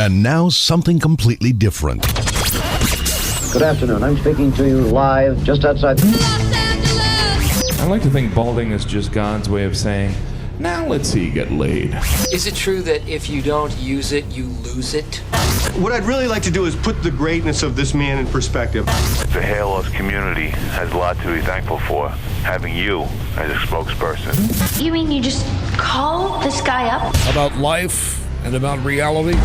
And now something completely different. Good afternoon. I'm speaking to you live just outside Los Angeles. I like to think balding is just God's way of saying, now let's see you get laid. Is it true that if you don't use it, you lose it? What I'd really like to do is put the greatness of this man in perspective. The hair loss community has a lot to be thankful for, having you as a spokesperson. You mean you just call this guy up? About life and about reality.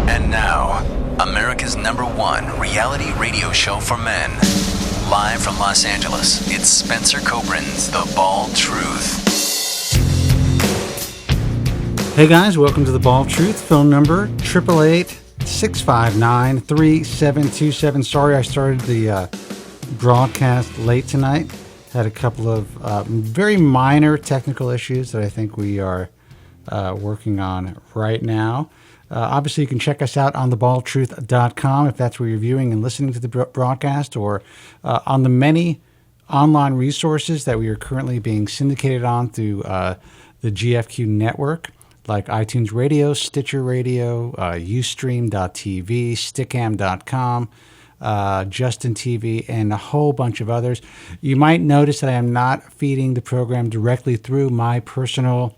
And now, America's #1 reality radio show for men. Live from Los Angeles, it's Spencer Kobren's The Bald Truth. Hey guys, welcome to The Bald Truth. Phone number 888-659-3727. Sorry I started the broadcast late tonight. Had a couple of very minor technical issues that I think we are working on right now. Obviously, you can check us out on thebaldtruth.com if that's where you're viewing and listening to the broadcast, or on the many online resources that we are currently being syndicated on through the GFQ network, like iTunes Radio, Stitcher Radio, Ustream.tv, Stickam.com, Justin TV, and a whole bunch of others. You might notice that I am not feeding the program directly through my personal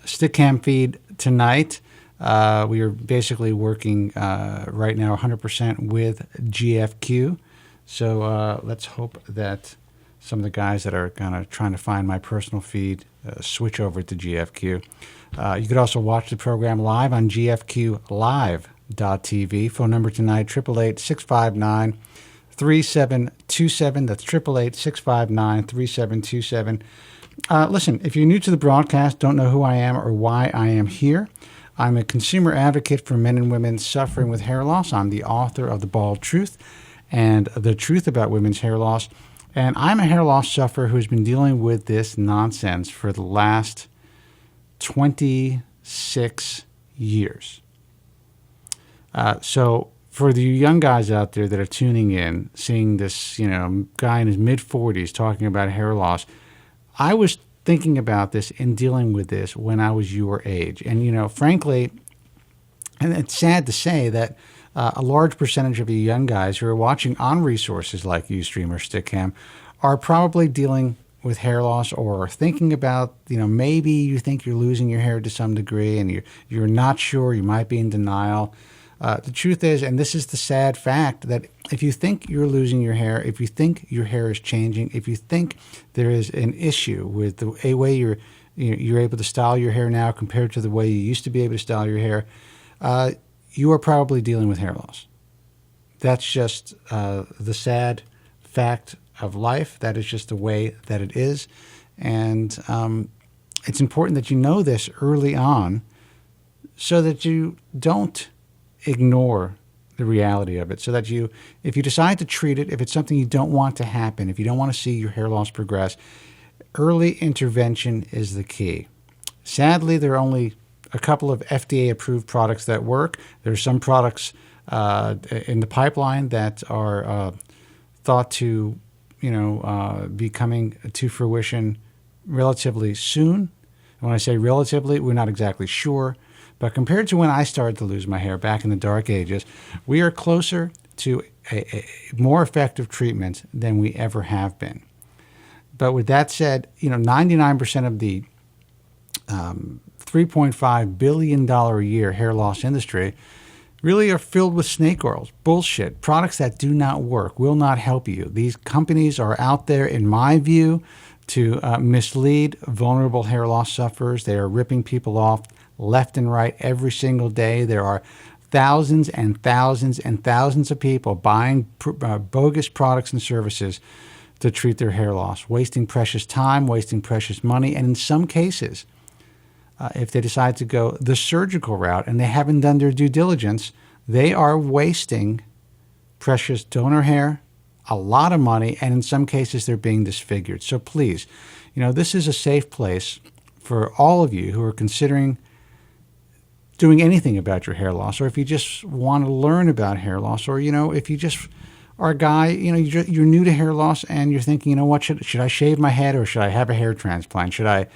Stickam feed tonight. We are basically working right now 100% with GFQ. So let's hope that some of the guys that are kind of trying to find my personal feed switch over to GFQ. You could also watch the program live on GFQlive.tv. Phone number tonight, 888-659-3727. That's 888-659-3727. Listen, if you're new to the broadcast, don't know who I am or why I am here, I'm a consumer advocate for men and women suffering with hair loss. I'm the author of The Bald Truth and The Truth About Women's Hair Loss. And I'm a hair loss sufferer who's been dealing with this nonsense for the last 26 years. So for the young guys out there that are tuning in, seeing this, guy in his mid-40s talking about hair loss, I was thinking about this and dealing with this when I was your age. And, frankly, and it's sad to say that a large percentage of you young guys who are watching on resources like Ustream or Stickam are probably dealing with hair loss or thinking about, maybe you think you're losing your hair to some degree and you're not sure, you might be in denial. The truth is, and this is the sad fact, that if you think you're losing your hair, if you think your hair is changing, if you think there is an issue with the way you're able to style your hair now compared to the way you used to be able to style your hair, you are probably dealing with hair loss. That's just the sad fact of life. That is just the way that it is. And it's important that you know this early on so that you don't ignore the reality of it, so that if you decide to treat it, if it's something you don't want to happen, if you don't want to see your hair loss progress, early intervention is the key. Sadly, there are only a couple of FDA-approved products that work. There are some products in the pipeline that are thought to, be coming to fruition relatively soon. And when I say relatively, we're not exactly sure. But compared to when I started to lose my hair back in the dark ages, we are closer to a more effective treatment than we ever have been. But with that said, 99% of the $3.5 billion a year hair loss industry really are filled with snake oils, bullshit, products that do not work, will not help you. These companies are out there, in my view, to mislead vulnerable hair loss sufferers. They are ripping people off left and right every single day. There are thousands and thousands and thousands of people buying bogus products and services to treat their hair loss, wasting precious time, wasting precious money, and in some cases, if they decide to go the surgical route and they haven't done their due diligence, they are wasting precious donor hair, a lot of money, and in some cases they're being disfigured. So please, this is a safe place for all of you who are considering doing anything about your hair loss, or if you just want to learn about hair loss, or, if you just are a guy, you're new to hair loss and you're thinking, what, should I shave my head or should I have a hair transplant? Should I,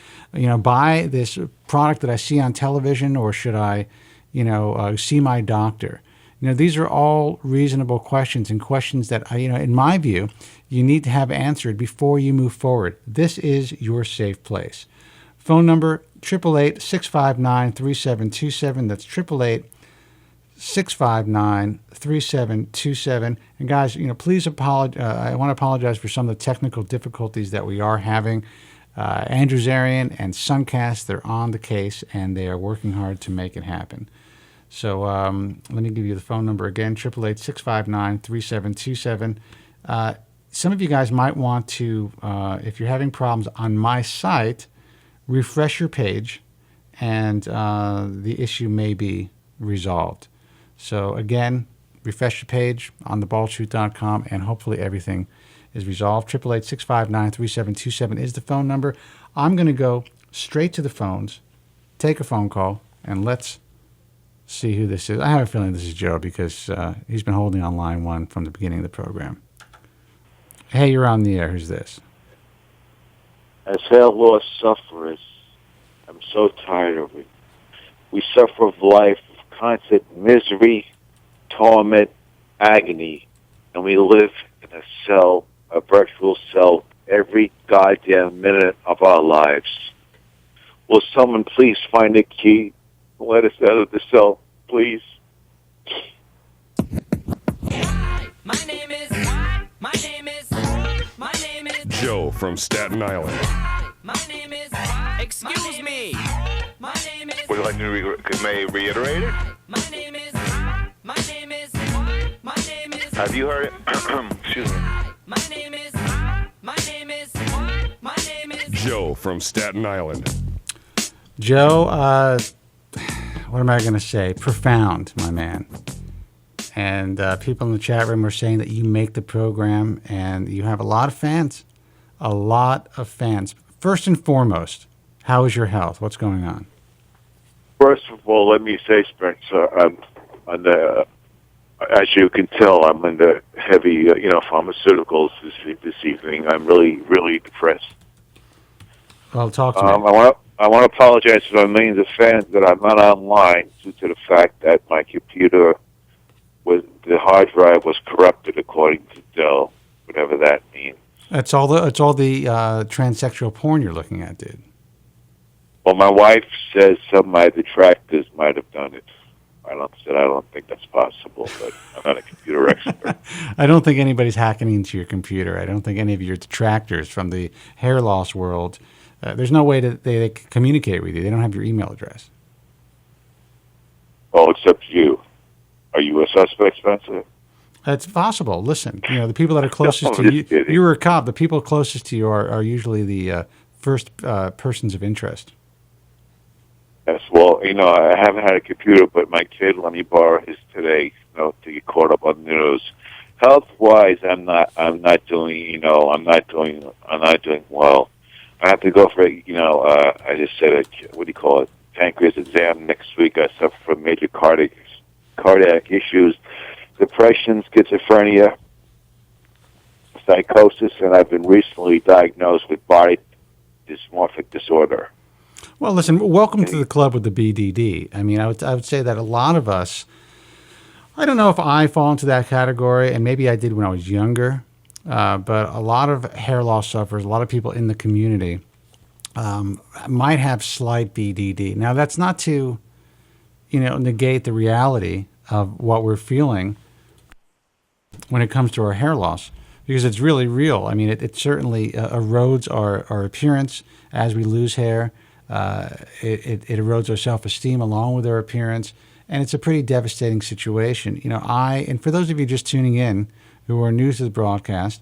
buy this product that I see on television, or should I, see my doctor? These are all reasonable questions, and questions that, in my view, you need to have answered before you move forward. This is your safe place. Phone number, 888-659-3727. That's 888-659-3727. And guys, please apologize. I want to apologize for some of the technical difficulties that we are having. Andrew Zarian and Suncast, they're on the case, and they are working hard to make it happen. So let me give you the phone number again, 888-659-3727. Some of you guys might want to, if you're having problems on my site, refresh your page, and the issue may be resolved. So again, refresh your page on thebaldtruth.com, and hopefully everything is resolved. 888-659-3727 is the phone number. I'm going to go straight to the phones, take a phone call, and let's see who this is. I have a feeling this is Joe, because he's been holding on line one from the beginning of the program. Hey, you're on the air. Who's this? As hair loss sufferers, I'm so tired of it. We suffer of life of constant misery, torment, agony, and we live in a cell, a virtual cell, every goddamn minute of our lives. Will someone please find a key and let us out of the cell, please? Joe from Staten Island. Excuse me. Would you like to may reiterate it? Have you heard it? Excuse me. Joe from Staten Island. Joe, what am I going to say? Profound, my man. And people in the chat room are saying that you make the program, and you have a lot of fans. A lot of fans. First and foremost, how is your health? What's going on? First of all, let me say, Spencer, I'm on the, as you can tell, I'm in the heavy, pharmaceuticals this evening. I'm really, really depressed. Well, talk to me. I want to apologize to the millions of fans that I'm not online due to the fact that my computer the hard drive was corrupted, according to Dell, whatever that means. It's all the transsexual porn you're looking at, dude. Well, my wife says some of my detractors might have done it. I don't think that's possible, but I'm not a computer expert. I don't think anybody's hacking into your computer. I don't think any of your detractors from the hair loss world. There's no way that they can communicate with you. They don't have your email address. Oh, except you. Are you a suspect, Spencer? It's possible. Listen, the people that are closest to you, you're a cop. The people closest to you are usually the first persons of interest. Yes, well, I haven't had a computer, but my kid let me borrow his today, to get caught up on the news. Health-wise, I'm not doing well. I have to go for, I just said a, pancreas exam next week. I suffer from major cardiac issues, depression, schizophrenia, psychosis, and I've been recently diagnosed with body dysmorphic disorder. Well, listen, welcome to the club with the BDD. I mean, I would say that a lot of us, I don't know if I fall into that category, and maybe I did when I was younger, but a lot of hair loss sufferers, a lot of people in the community might have slight BDD. Now, that's not to, negate the reality of what we're feeling when it comes to our hair loss, because it's really real. I mean, it certainly erodes our appearance as we lose hair. It erodes our self-esteem along with our appearance, and it's a pretty devastating situation. And for those of you just tuning in who are new to the broadcast,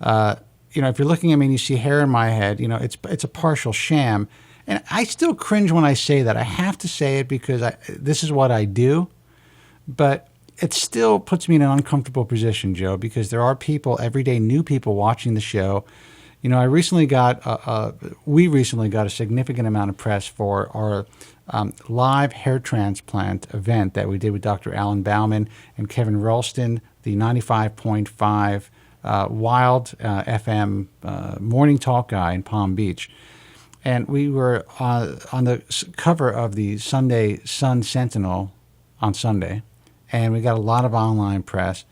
if you're looking at me and you see hair in my head, it's a partial sham. And I still cringe when I say that. I have to say it because this is what I do, but it still puts me in an uncomfortable position, Joe, because there are people, everyday new people watching the show. We recently got a significant amount of press for our live hair transplant event that we did with Dr. Alan Bauman and Kevin Ralston, the 95.5 Wild FM morning talk guy in Palm Beach. And we were on the cover of the Sunday Sun Sentinel on Sunday, and we got a lot of online press.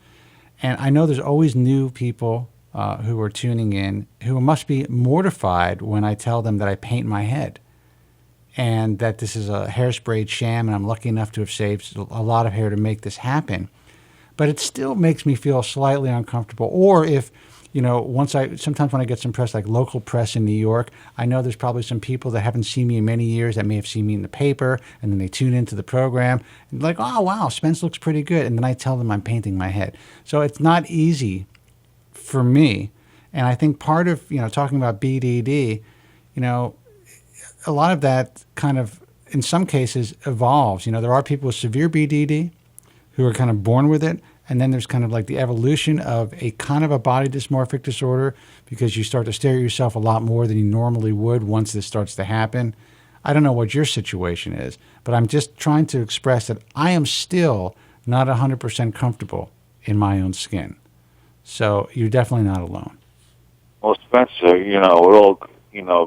And I know there's always new people who are tuning in who must be mortified when I tell them that I paint my head and that this is a hairsprayed sham, and I'm lucky enough to have saved a lot of hair to make this happen. But it still makes me feel slightly uncomfortable. Or if, sometimes when I get some press, like local press in New York, I know there's probably some people that haven't seen me in many years that may have seen me in the paper, and then they tune into the program and like, oh, wow, Spence looks pretty good. And then I tell them I'm painting my head. So it's not easy for me. And I think part of, talking about BDD, a lot of that kind of, in some cases, evolves. There are people with severe BDD who are kind of born with it. And then there's kind of like the evolution of a kind of a body dysmorphic disorder because you start to stare at yourself a lot more than you normally would once this starts to happen. I don't know what your situation is, but I'm just trying to express that I am still not 100% comfortable in my own skin. So you're definitely not alone. Well, Spencer, with all,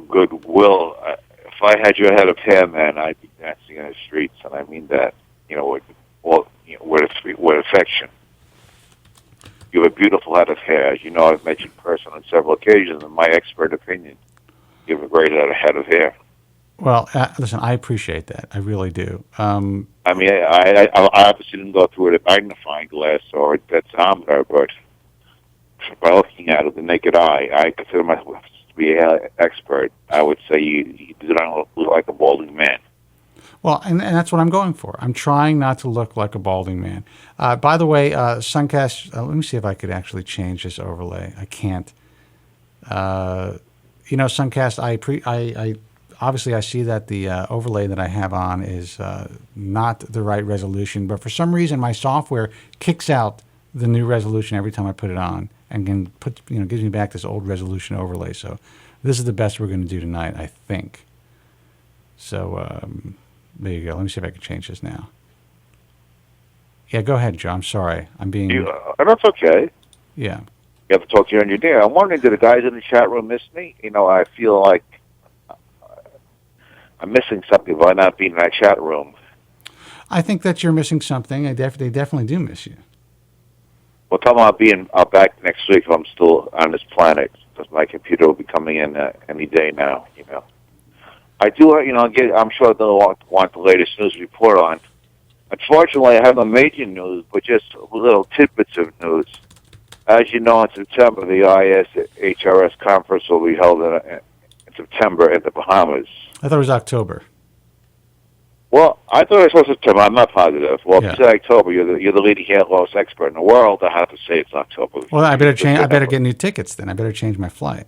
goodwill, if I had your head of hair, man, I'd be dancing in the streets, and I mean that, with affection. You have a beautiful head of hair. As you know, I've met you in person on several occasions. In my expert opinion, you have a great head of hair. Well, listen, I appreciate that. I really do. I obviously didn't go through a magnifying glass or a pentameter, but by looking at it with the naked eye, I consider myself to be an expert. I would say you do not look like a balding man. Well, and that's what I'm going for. I'm trying not to look like a balding man. By the way, Suncast, let me see if I could actually change this overlay. I can't. Suncast, I obviously I see that the overlay that I have on is not the right resolution, but for some reason my software kicks out the new resolution every time I put it on and can gives me back this old resolution overlay. So this is the best we're going to do tonight, I think. So there you go. Let me see if I can change this now. Yeah, go ahead, Joe. I'm sorry. I'm being... That's okay. Yeah. You have to talk to your engineer. I'm wondering, do the guys in the chat room miss me? I feel like I'm missing something by not being in that chat room. I think that you're missing something. They definitely do miss you. Well, tell them I'll back next week if I'm still on this planet, because my computer will be coming in any day now, I do, I'm sure they'll want the latest news report on. Unfortunately, I have no major news, but just little tidbits of news. As you know, in September, the ISHRS conference will be held in September in the Bahamas. I thought it was October. Well, I thought it was September. I'm not positive. Well, if you say October, you're the leading hair loss expert in the world. I have to say it's October. Well, I better change. I better get new tickets then. I better change my flight.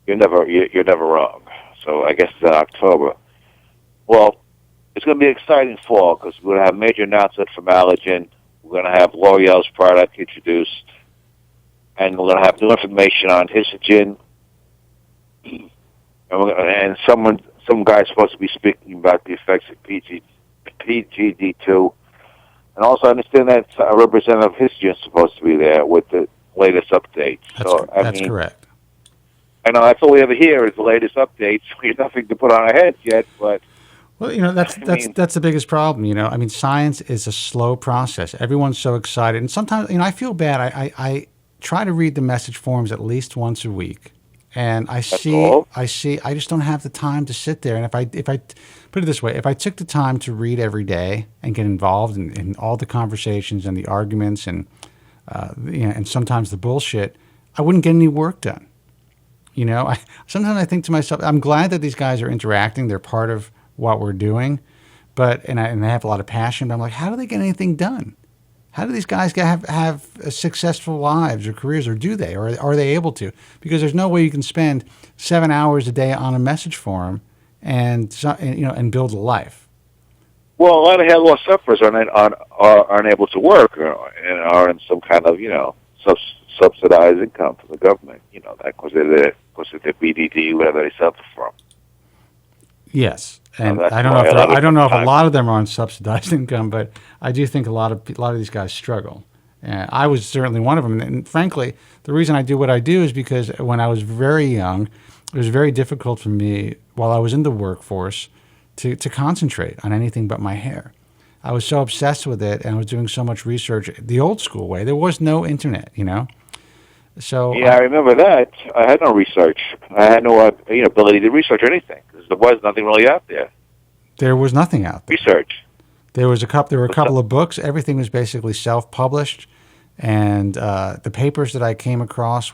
You're never wrong. So I guess it's October. Well, it's going to be an exciting fall because we're going to have major announcement from Allergen. We're going to have L'Oreal's product introduced, and we're going to have new information on Histogen. And some guy's supposed to be speaking about the effects of PGD2. And also, I understand that Representative Histogen is supposed to be there with the latest updates. That's correct. I know that's all we ever hear is the latest updates. We have nothing to put on our heads yet, but... Well, that's the biggest problem, science is a slow process. Everyone's so excited. And sometimes, I feel bad. I try to read the message forums at least once a week. And I just don't have the time to sit there. And if I put it this way, if I took the time to read every day and get involved in all the conversations and the arguments and sometimes the bullshit, I wouldn't get any work done. Sometimes I think to myself, I'm glad that these guys are interacting. They're part of what we're doing, and they have a lot of passion. But I'm like, how do they get anything done? How do these guys have successful lives or careers, or do they, or are they able to? Because there's no way you can spend 7 hours a day on a message forum and build a life. Well, a lot of hair loss sufferers are unable to work and are in some kind of subsidized income from the government. That because of the BDD, whatever they suffer from. Yes, and I don't know if a lot of them are on subsidized income, but I do think a lot of these guys struggle. I was certainly one of them, and frankly, the reason I do what I do is because when I was very young, it was very difficult for me while I was in the workforce to concentrate on anything but my hair. I was so obsessed with it, and I was doing so much research the old school way. There was no internet, So yeah, I remember that. I had no research. I had no ability to research anything because there was nothing really out there. There was nothing out there. Research. There were a couple of books. Everything was basically self-published, and the papers that I came across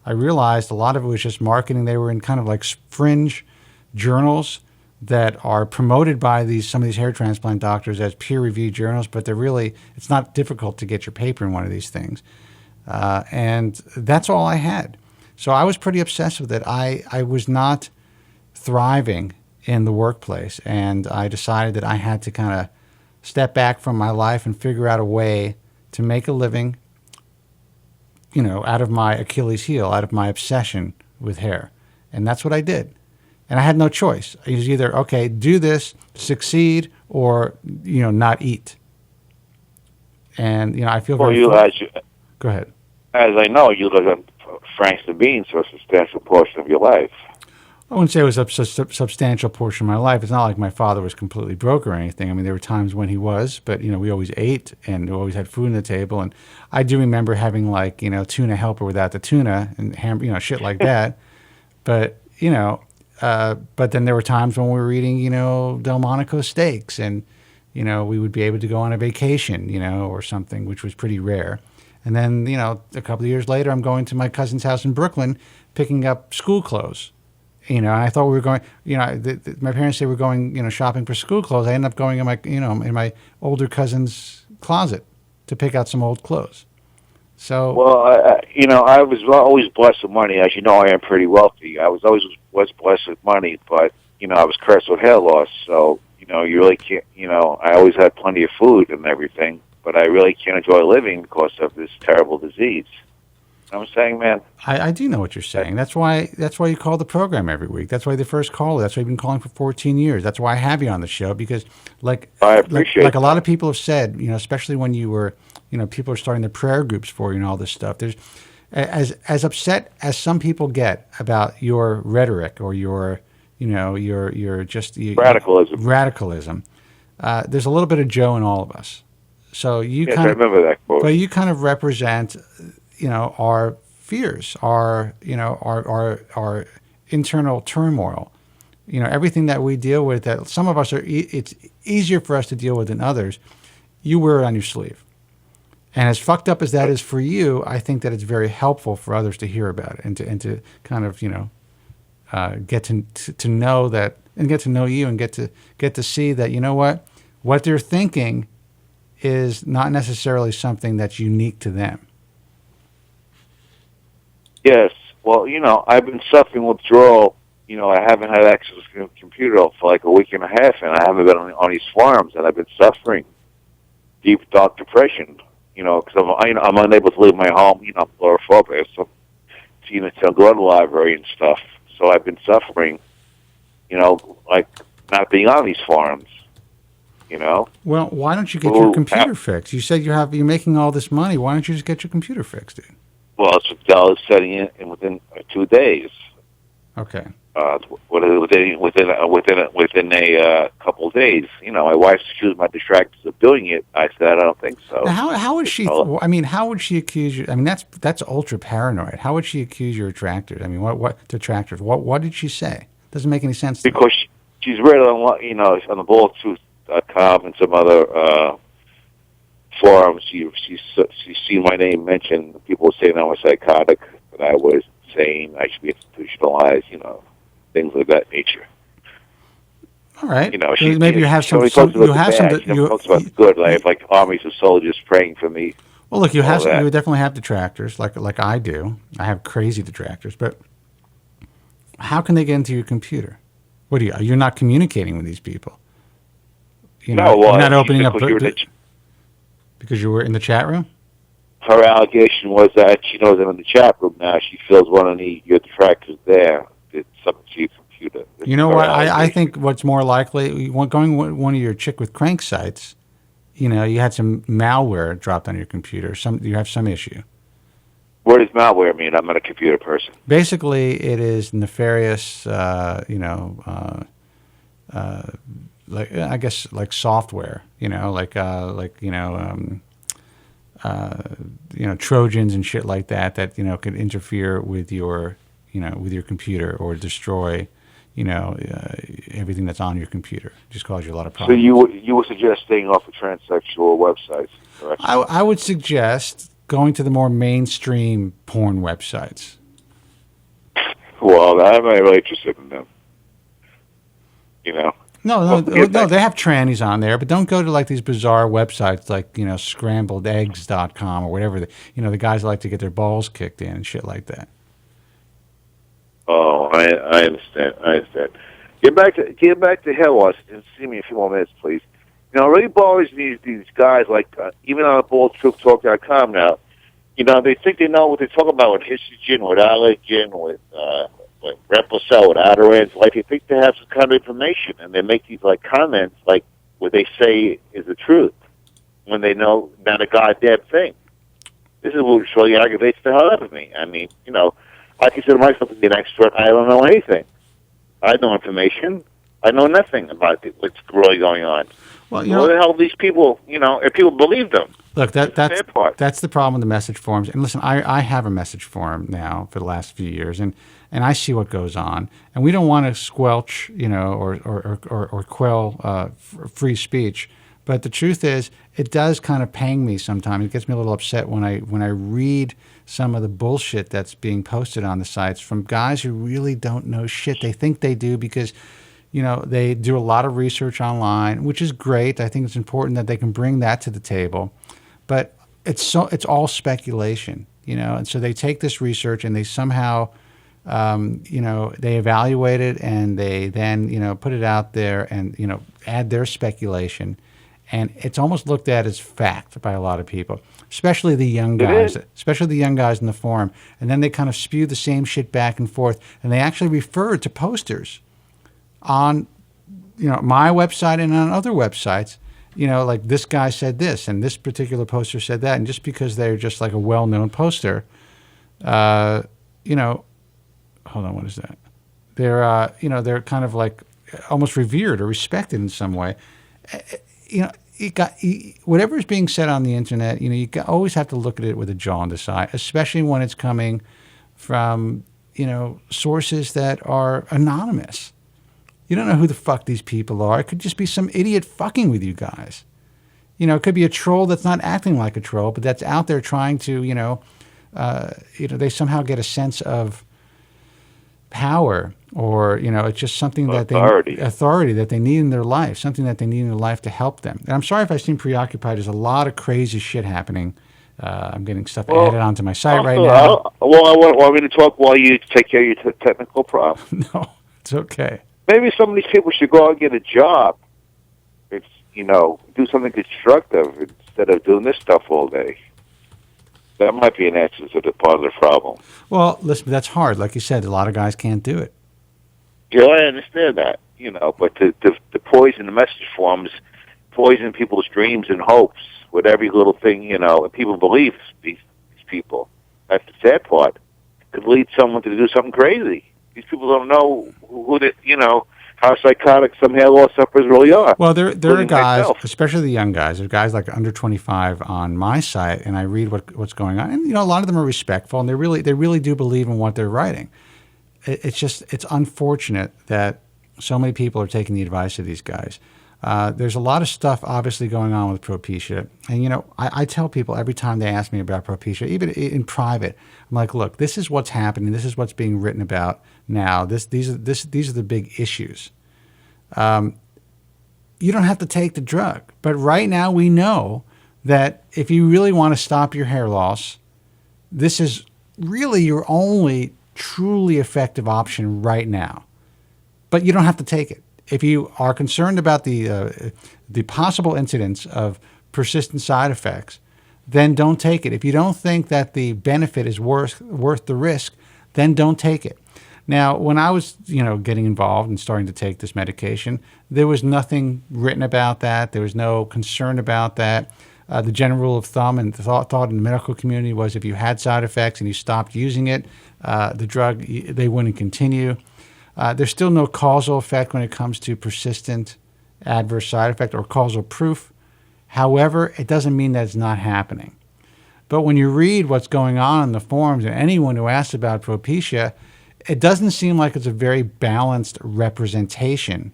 I realized a lot of it was just marketing. They were in kind of like fringe journals that are promoted by some of these hair transplant doctors as peer-reviewed journals, but it's not difficult to get your paper in one of these things. And that's all I had. So I was pretty obsessed with it. I was not thriving in the workplace, and I decided that I had to kind of step back from my life and figure out a way to make a living, out of my Achilles heel, out of my obsession with hair. And that's what I did. And I had no choice. It was either, okay, do this, succeed, or, not eat. And, I feel Well, Go ahead. As I know, you live on Franks and Beans for a substantial portion of your life. I wouldn't say it was a substantial portion of my life. It's not like my father was completely broke or anything. I mean, there were times when he was, but, we always ate and we always had food on the table. And I do remember having, tuna helper without the tuna and, shit like that. But, but then there were times when we were eating, Delmonico steaks and, we would be able to go on a vacation, or something, which was pretty rare. And then, a couple of years later, I'm going to my cousin's house in Brooklyn, picking up school clothes. And I thought we were going, my parents say we're going, shopping for school clothes. I ended up going in my, in my older cousin's closet to pick out some old clothes. So. Well, I was always blessed with money. As you know, I am pretty wealthy. I was blessed with money, but, I was cursed with hair loss. So, you really can't, I always had plenty of food and everything, but I really can't enjoy living because of this terrible disease. I'm saying, man. I do know what you're saying. That's why you call the program every week. That's why the first caller. That's why you've been calling for 14 years. That's why I have you on the show because, I appreciate like a lot of people have said, especially when you were, people are starting the prayer groups for you and all this stuff. There's as upset as some people get about your rhetoric or your radicalism. There's a little bit of Joe in all of us. So you I remember that quote. But you kind of represent. Our fears, our internal turmoil, everything that we deal with that some of us it's easier for us to deal with than others. You wear it on your sleeve. And as fucked up as that is for you, I think that it's very helpful for others to hear about it and to kind of, get to know that and get to know you and get to see that, what they're thinking is not necessarily something that's unique to them. Yes. Well, I've been suffering withdrawal. I haven't had access to a computer for like a week and a half, and I haven't been on these forums, and I've been suffering deep, dark depression, because I'm unable to leave my home. I'm agoraphobic, so to go to the library and stuff. So I've been suffering, like not being on these forums, Well, why don't you get your computer fixed? You said you're making all this money. Why don't you just get your computer fixed, dude? Well, it's Dell is setting it in within 2 days. Okay. Within a couple of days. My wife's accused my detractors of doing it. I said I don't think so. Now, how would she? How would she accuse you? I mean, that's ultra paranoid. How would she accuse your detractors? I mean, what detractors? What did she say? Doesn't make any sense. Because she's read on the bullettruth.com and some other forums. She's seen my name mentioned. People saying I was psychotic, that I was sane, I should be institutionalized, things of that nature. All right. Maybe you have some. You have some. Talks about the good. I have like armies of soldiers praying for me. Well, look, you definitely have detractors, like I do. I have crazy detractors, but how can they get into your computer? What you're not communicating with these people? You're not opening up. Because you were in the chat room? Her allegation was that she knows I'm in the chat room now. She feels one of your detractors there did something to your computer. You know what? I think what's more likely, going with one of your chick with crank sites, you had some malware dropped on your computer. You have some issue. What does malware mean? I'm not a computer person. Basically, it is nefarious, like I guess like software, like Trojans and shit like that could interfere with your computer or destroy everything that's on your computer. Just cause you a lot of problems. So you would suggest staying off of transsexual websites, correct? I would suggest going to the more mainstream porn websites. Well, I'm not really interested in them. No, they have trannies on there, but don't go to like these bizarre websites like, scrambledeggs.com or whatever. The guys like to get their balls kicked in and shit like that. Oh, I understand. Get back to hair loss and see me a few more minutes, please. It really bothers me these guys, like even on BaldTruthTalk.com now. They think they know what they're talking about with Histogen, with allergen, with Reposel, with Adarans. Like they think they have some kind of information, and they make these like comments like what they say is the truth when they know not a goddamn thing. This is what really aggravates the hell out of me. I mean, I consider myself to be an expert. I don't know anything. I have no information. I know nothing about what's really going on. Well, what the hell are these people, if people believe them? Look, that's the problem with the message forums. And listen, I have a message forum now for the last few years, and I see what goes on. And we don't want to squelch, or quell free speech. But the truth is, it does kind of pang me sometimes. It gets me a little upset when I read some of the bullshit that's being posted on the sites from guys who really don't know shit. They think they do because they do a lot of research online, which is great. I think it's important that they can bring that to the table, but it's all speculation, and so they take this research and they somehow, they evaluate it and they then, put it out there and, add their speculation. And it's almost looked at as fact by a lot of people, especially the young guys, in the forum. And then they kind of spew the same shit back and forth, and they actually refer to posters on, my website and on other websites, like this guy said this and this particular poster said that. And just because they're just like a well-known poster, hold on, what is that? They're kind of like almost revered or respected in some way. Whatever is being said on the internet, you always have to look at it with a jaw on the side, especially when it's coming from, sources that are anonymous. You don't know who the fuck these people are. It could just be some idiot fucking with you guys. It could be a troll that's not acting like a troll, but that's out there trying to, they somehow get a sense of power, or it's just something that authority that they need in their life, something that they need in their life to help them. And I'm sorry if I seem preoccupied. There's a lot of crazy shit happening. I'm getting stuff added onto my site right now. I want me to talk while you take care of your technical problem. No, it's okay. Maybe some of these people should go out and get a job. It's do something constructive instead of doing this stuff all day. That might be an answer to the part of the problem. Well, listen, that's hard. Like you said, a lot of guys can't do it. Yeah, I understand that, but to poison the message forums, poison people's dreams and hopes with every little thing, and people believe these people. That's the sad part. It could lead someone to do something crazy. These people don't know how psychotic some hair loss sufferers really are. Well, there are guys, especially the young guys. There are guys like under 25 on my site, and I read what's going on. And a lot of them are respectful, and they really do believe in what they're writing. It's unfortunate that so many people are taking the advice of these guys. There's a lot of stuff obviously going on with Propecia, and I tell people every time they ask me about Propecia, even in private, I'm like, look, this is what's happening. This is what's being written about now. These are the big issues. You don't have to take the drug, but right now we know that if you really want to stop your hair loss, this is really your only truly effective option right now. But you don't have to take it. If you are concerned about the possible incidence of persistent side effects, then don't take it. If you don't think that the benefit is worth the risk, then don't take it. Now, when I was, getting involved and starting to take this medication, there was nothing written about that. There was no concern about that. The general rule of thumb and thought in the medical community was if you had side effects and you stopped using it, the drug, they wouldn't continue. There's still no causal effect when it comes to persistent, adverse side effect or causal proof. However, it doesn't mean that it's not happening. But when you read what's going on in the forums, and anyone who asks about Propecia, it doesn't seem like it's a very balanced representation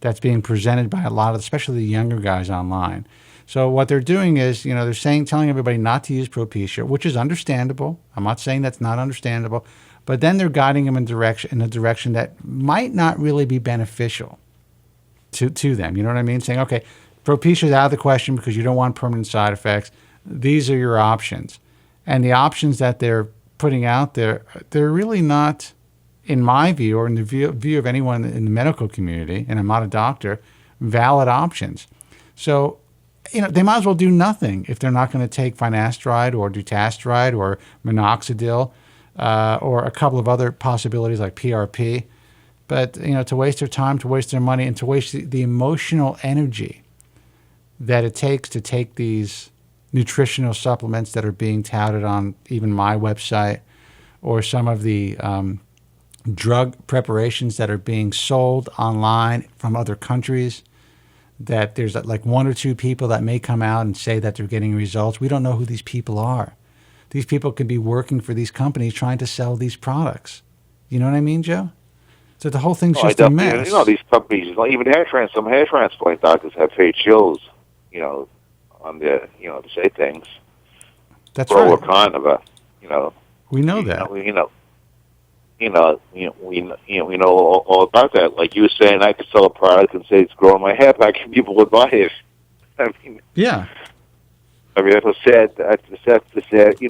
that's being presented by a lot of, especially the younger guys online. So what they're doing is, they're telling everybody not to use Propecia, which is understandable. I'm not saying that's not understandable, but then they're guiding them in a direction that might not really be beneficial to them. You know what I mean? Saying, okay, Propecia is out of the question because you don't want permanent side effects. These are your options. And the options that they're putting out there, they're really not, in my view, or in the view of anyone in the medical community, and I'm not a doctor, valid options. So, they might as well do nothing if they're not going to take finasteride or dutasteride or minoxidil or a couple of other possibilities like PRP. But, to waste their time, to waste their money, and to waste the emotional energy that it takes to take these nutritional supplements that are being touted on even my website or some of the drug preparations that are being sold online from other countries, that there's like one or two people that may come out and say that they're getting results. We don't know who these people are. These people could be working for these companies trying to sell these products. You know what I mean, Joe? So the whole thing's just a mess. These companies, some hair transplant doctors have paid shows, on their, to say things. That's pro right. or con about, We know that. We know all about that. Like you were saying, I could sell a product and say it's growing my hair back, and people would buy it. Yeah. That's a sad. That's the sad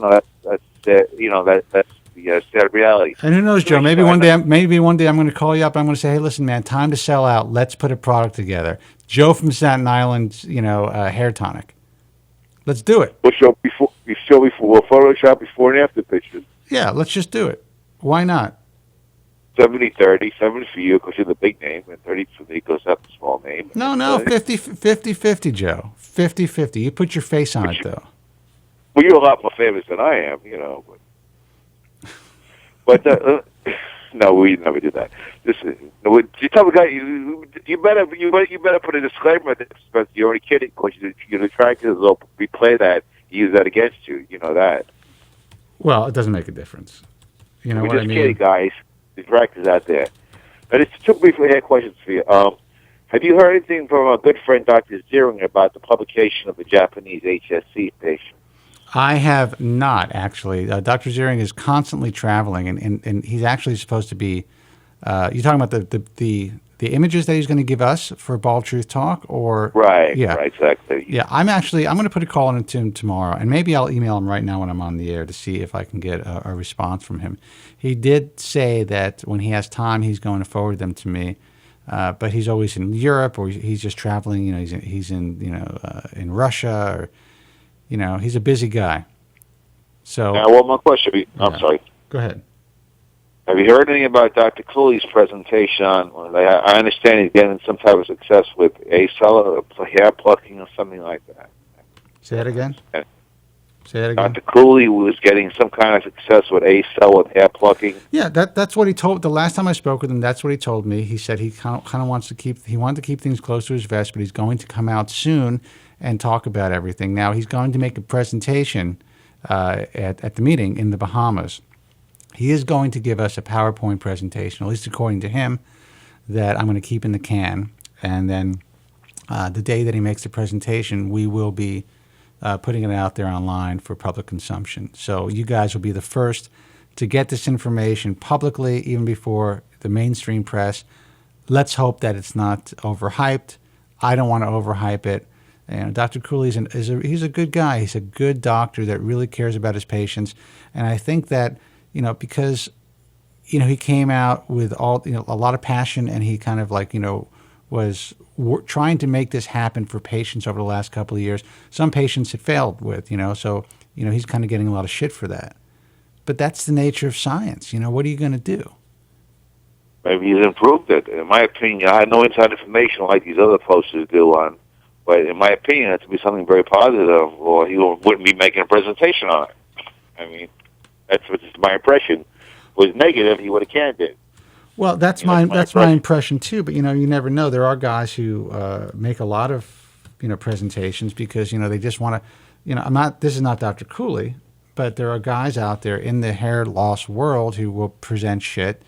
reality. And who knows, Joe? Maybe one day I'm going to call you up. I'm going to say, hey, listen, man, time to sell out. Let's put a product together. Joe from Staten Island, hair tonic. Let's do it. We'll Photoshop before and after pictures. Yeah, let's just do it. Why not? 70-30, 70 for you because you're the big name, and 30 for me because that's the small name. No, 50-50, Joe. 50-50. You put your face on it, though. Well, you're a lot more famous than I am, But no, we never do that. You tell the guy you better put a disclaimer that you're only kidding because you're trying to replay that, use that against you. You know that. Well, it doesn't make a difference. You know We're what I just mean? kidding, guys. The director's out there. But it's two briefly had questions for you. Have you heard anything from our good friend Dr. Zarian about the publication of the Japanese HSC patient? I have not, actually. Dr. Zarian is constantly traveling, and he's actually supposed to be. You're talking about the images that he's going to give us for Bald Truth Talk, or right? Yeah, right, exactly. Yeah, I'm going to put a call into him tomorrow, and maybe I'll email him right now when I'm on the air to see if I can get a response from him. He did say that when he has time, he's going to forward them to me. But he's always in Europe, or he's just traveling. He's in in Russia, or he's a busy guy. So now, one more question. I'm sorry. Go ahead. Have you heard anything about Dr. Cooley's presentation on? I understand he's getting some type of success with A-cell hair plucking or something like that. Say that again. Say that again. Dr. Cooley was getting some kind of success with A-cell with hair plucking. Yeah, that's what he told. The last time I spoke with him, that's what he told me. He said he kind of wanted to keep things close to his vest, but he's going to come out soon and talk about everything. Now he's going to make a presentation at the meeting in the Bahamas. He is going to give us a PowerPoint presentation, at least according to him, that I'm going to keep in the can. And then the day that he makes the presentation, we will be putting it out there online for public consumption. So you guys will be the first to get this information publicly, even before the mainstream press. Let's hope that it's not overhyped. I don't want to overhype it. And Dr. Cooley he's a good guy. He's a good doctor that really cares about his patients. And I think that because, he came out with a lot of passion, and he kind of was trying to make this happen for patients over the last couple of years. Some patients had failed with, so, he's kind of getting a lot of shit for that. But that's the nature of science. What are you going to do? Maybe he's improved it. In my opinion, I had no inside information like these other posters do on, but in my opinion, it would be something very positive, or he wouldn't be making a presentation on it. I mean, that's my impression. If it was negative, he would have canned it. Well, that's my impression too. But you never know. There are guys who make a lot of presentations because they just want to. I'm not. This is not Dr. Cooley, but there are guys out there in the hair loss world who will present shit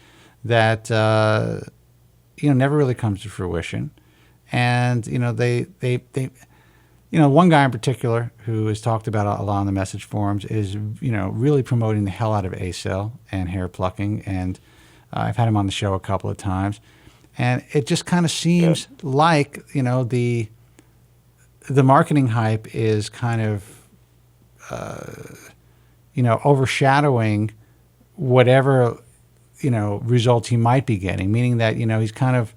that never really comes to fruition, and they one guy in particular who is talked about a lot on the message forums is really promoting the hell out of A-cell and hair plucking, and I've had him on the show a couple of times, and it just kind of seems like the marketing hype is kind of overshadowing whatever results he might be getting, meaning that he's kind of,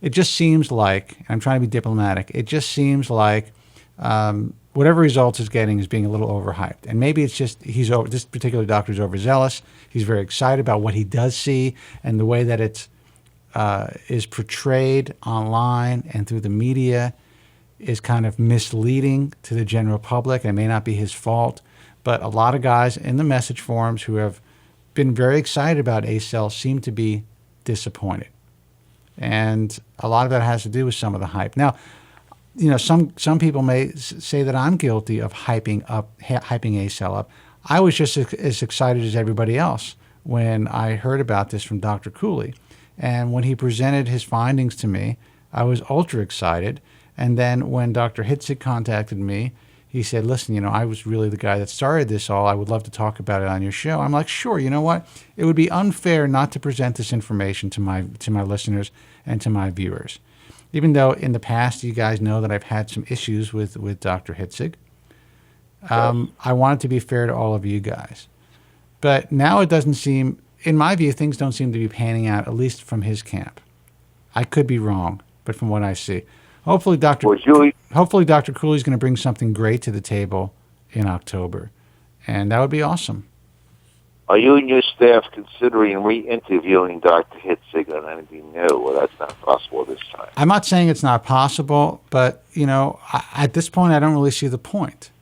it just seems like, and I'm trying to be diplomatic, it just seems like whatever results he's getting is being a little overhyped. And maybe it's just this particular doctor is overzealous. He's very excited about what he does see, and the way that it is portrayed online and through the media is kind of misleading to the general public. And it may not be his fault, but a lot of guys in the message forums who have been very excited about A-cell seem to be disappointed. And a lot of that has to do with some of the hype. Now, some people may say that I'm guilty of hyping A-cell up. I was just as excited as everybody else when I heard about this from Dr. Cooley. And when he presented his findings to me, I was ultra excited. And then when Dr. Hitzig contacted me, he said, listen, I was really the guy that started this all. I would love to talk about it on your show. I'm like, sure, you know what? It would be unfair not to present this information to my listeners and to my viewers. Even though in the past you guys know that I've had some issues with Dr. Hitzig. I want it to be fair to all of you guys. But now it doesn't seem, in my view, things don't seem to be panning out, at least from his camp. I could be wrong, but from what I see. Hopefully, Dr. Cooley is going to bring something great to the table in October, and that would be awesome. Are you and your staff considering re-interviewing Dr. Hitzig on anything new? Well, that's not possible this time. I'm not saying it's not possible, but, at this point, I don't really see the point.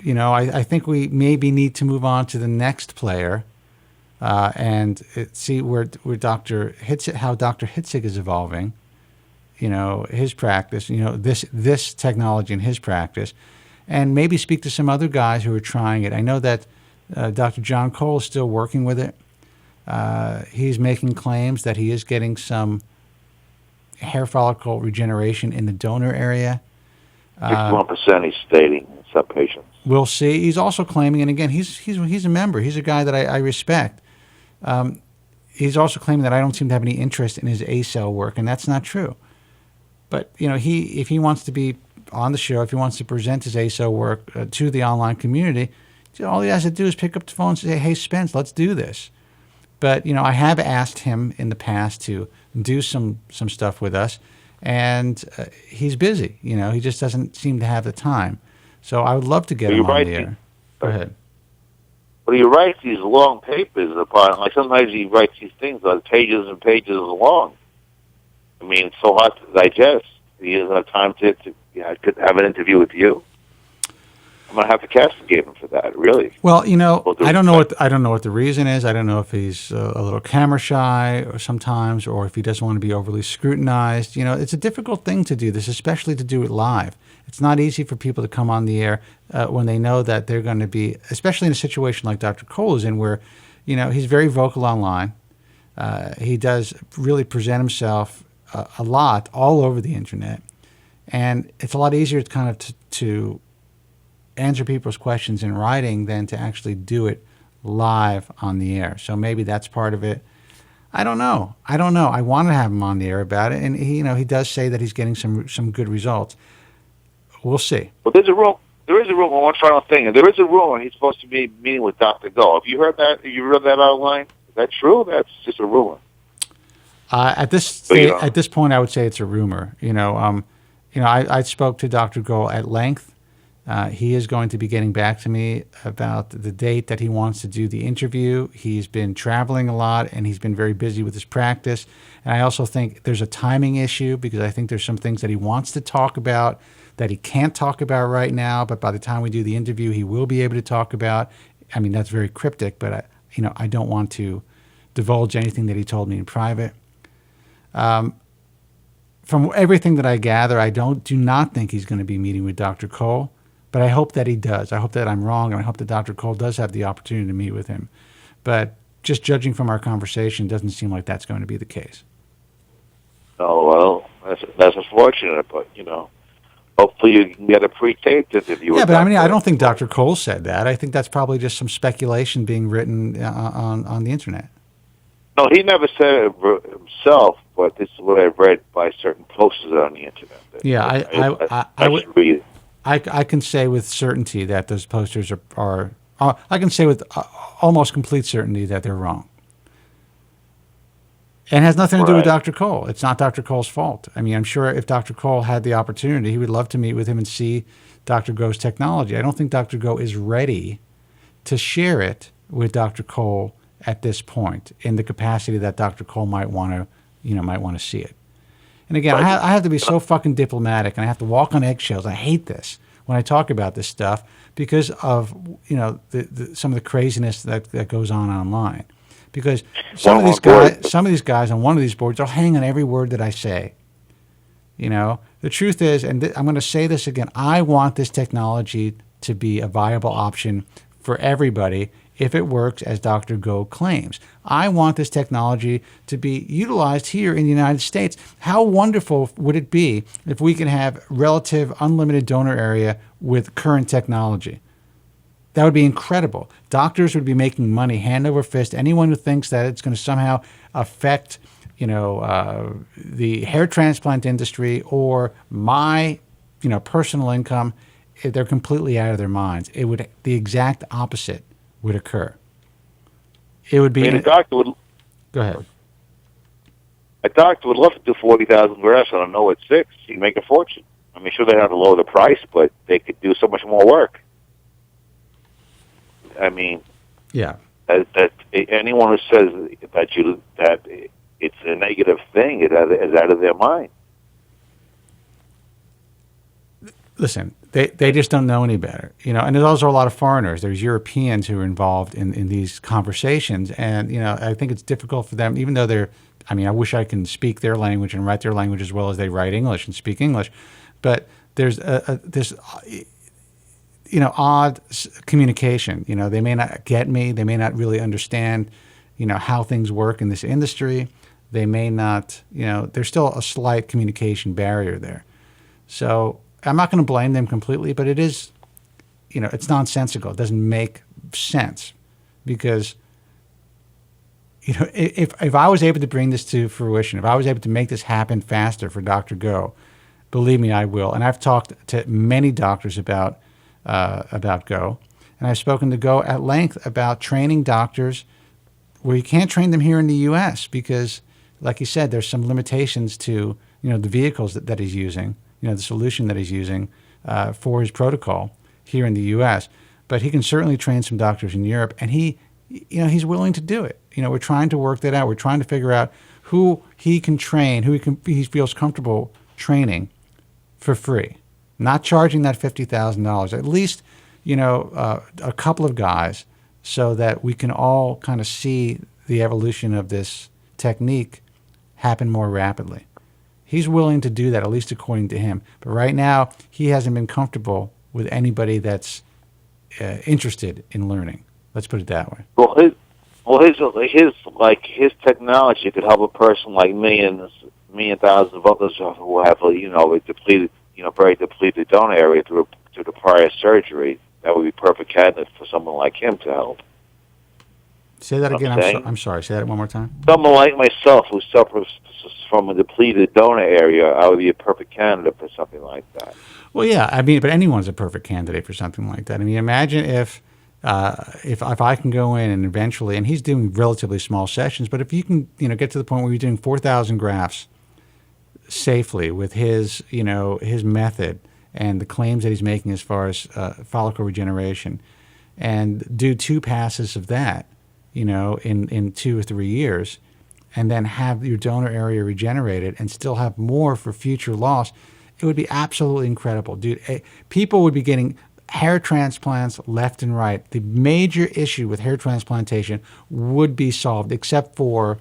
I think we maybe need to move on to the next player and see where Dr. Hitzig, how Dr. Hitzig is evolving, his practice, this technology in his practice, and maybe speak to some other guys who are trying it. I know that Dr. John Cole is still working with it. He's making claims that he is getting some hair follicle regeneration in the donor area. 61% he's stating in some patients. We'll see. He's also claiming, and again, he's a member. He's a guy that I respect. He's also claiming that I don't seem to have any interest in his A-cell work, and that's not true. But if he wants to be on the show, if he wants to present his A-cell work to the online community, all he has to do is pick up the phone and say, hey, Spence, let's do this. But, I have asked him in the past to do some stuff with us, and he's busy. He just doesn't seem to have the time. So I would love to get him on the air. Go ahead. Well, he writes these long papers upon, like sometimes he writes these things like pages and pages long. I mean, it's so hard to digest. He doesn't have time to have an interview with you. I'm gonna have to castigate him for that, really. Well, I don't know what the reason is. I don't know if he's a little camera shy or sometimes, or if he doesn't want to be overly scrutinized. It's a difficult thing to do this, especially to do it live. It's not easy for people to come on the air when they know that they're going to be, especially in a situation like Dr. Cole is in, where he's very vocal online. He does really present himself a lot all over the internet, and it's a lot easier to answer people's questions in writing than to actually do it live on the air. So maybe that's part of it. I don't know. I want to have him on the air about it, and he does say that he's getting some good results. We'll see. Well, there is a rumor. One final thing. There is a rumor he's supposed to be meeting with Dr. Go. Have you heard that? Have you read that online? Is that true? That's just a rumor. At this point, I would say it's a rumor. I spoke to Dr. Go at length. He is going to be getting back to me about the date that he wants to do the interview. He's been traveling a lot, and he's been very busy with his practice. And I also think there's a timing issue, because I think there's some things that he wants to talk about that he can't talk about right now, but by the time we do the interview, he will be able to talk about. I mean, that's very cryptic, but I don't want to divulge anything that he told me in private. From everything that I gather, I do not think he's going to be meeting with Dr. Cole, but I hope that he does. I hope that I'm wrong, and I hope that Dr. Cole does have the opportunity to meet with him. But just judging from our conversation, it doesn't seem like that's going to be the case. Oh, well, that's unfortunate, but, hopefully you can get a pre-taped interview. Yeah, but I mean, I don't think Dr. Cole said that. I think that's probably just some speculation being written on the internet. No, he never said it himself, but this is what I've read by certain posters on the internet. Yeah, I can say with certainty that those posters are I can say with almost complete certainty that they're wrong. And it has nothing to do with Dr. Cole. It's not Dr. Cole's fault. I mean, I'm sure if Dr. Cole had the opportunity, he would love to meet with him and see Dr. Go's technology. I don't think Dr. Go is ready to share it with Dr. Cole at this point in the capacity that Dr. Cole might want to see it. And again, I have to be so fucking diplomatic, and I have to walk on eggshells. I hate this when I talk about this stuff because of some of the craziness that goes on online. Because some of these guys on one of these boards are hanging on every word that I say. The truth is, and I'm going to say this again, I want this technology to be a viable option for everybody if it works as Dr. Go claims. I want this technology to be utilized here in the United States. How wonderful would it be if we can have relative unlimited donor area with current technology? That would be incredible. Doctors would be making money hand over fist. Anyone who thinks that it's going to somehow affect, the hair transplant industry or my, personal income, they're completely out of their minds. The exact opposite would occur. It would be. A doctor would. Go ahead. A doctor would love to do 40,000 grafts on a no at 6. He'd make a fortune. I mean, sure they have to lower the price, but they could do so much more work. I mean, yeah. That anyone who says that it's a negative thing is out of their mind. Listen, they just don't know any better, And there's also a lot of foreigners. There's Europeans who are involved in these conversations, and I think it's difficult for them, even though I wish I can speak their language and write their language as well as they write English and speak English, but there's this. Odd communication. They may not get me. They may not really understand, how things work in this industry. They may not, there's still a slight communication barrier there. So I'm not going to blame them completely, but it is, it's nonsensical. It doesn't make sense because, if I was able to bring this to fruition, if I was able to make this happen faster for Dr. Go, believe me, I will. And I've talked to many doctors about Go, and I've spoken to Go at length about training doctors where you can't train them here in the U.S. because, like you said, there's some limitations to the vehicles that he's using, the solution that he's using for his protocol here in the U.S. But he can certainly train some doctors in Europe, and he's willing to do it. We're trying to work that out. We're trying to figure out who he can train, who he feels comfortable training for free. Not charging that $50,000, at least, a couple of guys so that we can all kind of see the evolution of this technique happen more rapidly. He's willing to do that, at least according to him. But right now, he hasn't been comfortable with anybody that's interested in learning. Let's put it that way. His technology could help a person like me and thousands of others who have a depleted. Very depleted donor area through the prior surgery. That would be perfect candidate for someone like him to help. Say that again. I'm sorry. Say that one more time. Someone like myself who suffers from a depleted donor area, I would be a perfect candidate for something like that. Well, yeah. I mean, but anyone's a perfect candidate for something like that. I mean, imagine if I can go in and eventually, and he's doing relatively small sessions, but if you can, get to the point where you're doing 4,000 grafts safely with his method and the claims that he's making as far as follicle regeneration, and do 2 passes of that, in 2 or 3 years, and then have your donor area regenerated and still have more for future loss, it would be absolutely incredible, dude. People would be getting hair transplants left and right. The major issue with hair transplantation would be solved, except for,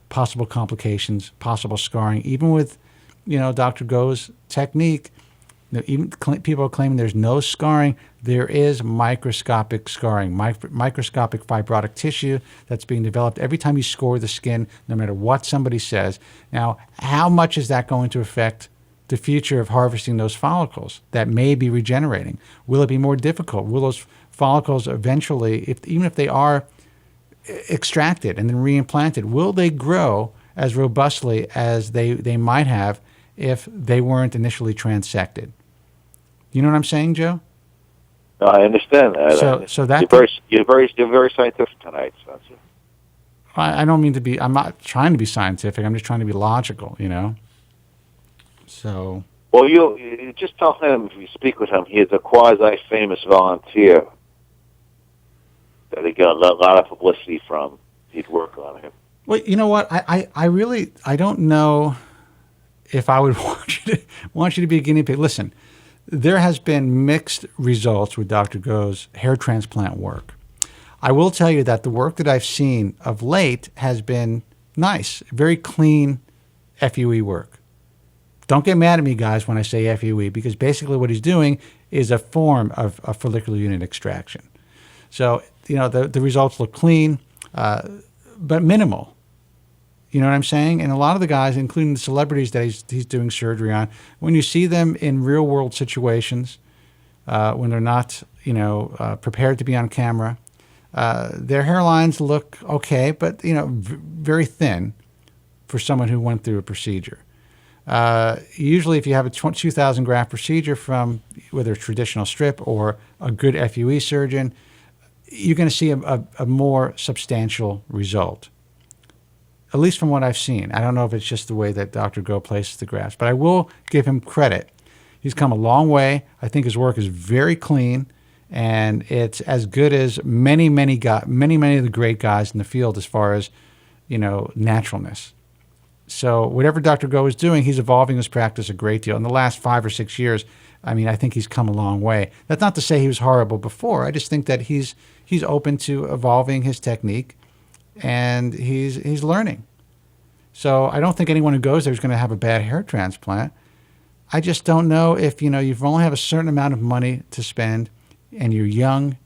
possible complications, possible scarring. Even with, Dr. Go's technique, even people are claiming there's no scarring. There is microscopic scarring, microscopic fibrotic tissue that's being developed every time you score the skin, no matter what somebody says. Now, how much is that going to affect the future of harvesting those follicles that may be regenerating? Will it be more difficult? Will those follicles eventually, even if they are extracted and then reimplanted, will they grow as robustly as they might have if they weren't initially transected? You know what I'm saying, Joe? No, I understand that. So that you're very scientific tonight, Spencer. I don't mean to be. I'm not trying to be scientific. I'm just trying to be logical. So. Well, you just tell him, if you speak with him, he is a quasi-famous volunteer that he got a lot of publicity from. He'd work on him. Well, you know what? I really don't know if I would want you to be a guinea pig. Listen, there has been mixed results with Dr. Go's hair transplant work. I will tell you that the work that I've seen of late has been nice, very clean FUE work. Don't get mad at me, guys, when I say FUE, because basically what he's doing is a form of follicular unit extraction. So, the results look clean, but minimal. You know what I'm saying? And a lot of the guys, including the celebrities that he's doing surgery on, when you see them in real world situations, when they're not, prepared to be on camera, their hairlines look okay, but, very thin for someone who went through a procedure. Usually if you have a 2,000 graft procedure from whether a traditional strip or a good FUE surgeon, you're going to see a more substantial result. At least from what I've seen. I don't know if it's just the way that Dr. Go places the grafts, but I will give him credit. He's come a long way. I think his work is very clean, and it's as good as many of the great guys in the field as far as, naturalness. So whatever Dr. Go is doing, he's evolving his practice a great deal. In the last 5 or 6 years, I think he's come a long way. That's not to say he was horrible before. I just think that he's open to evolving his technique, and he's learning. So I don't think anyone who goes there is going to have a bad hair transplant. I just don't know if, you've only have a certain amount of money to spend and you're young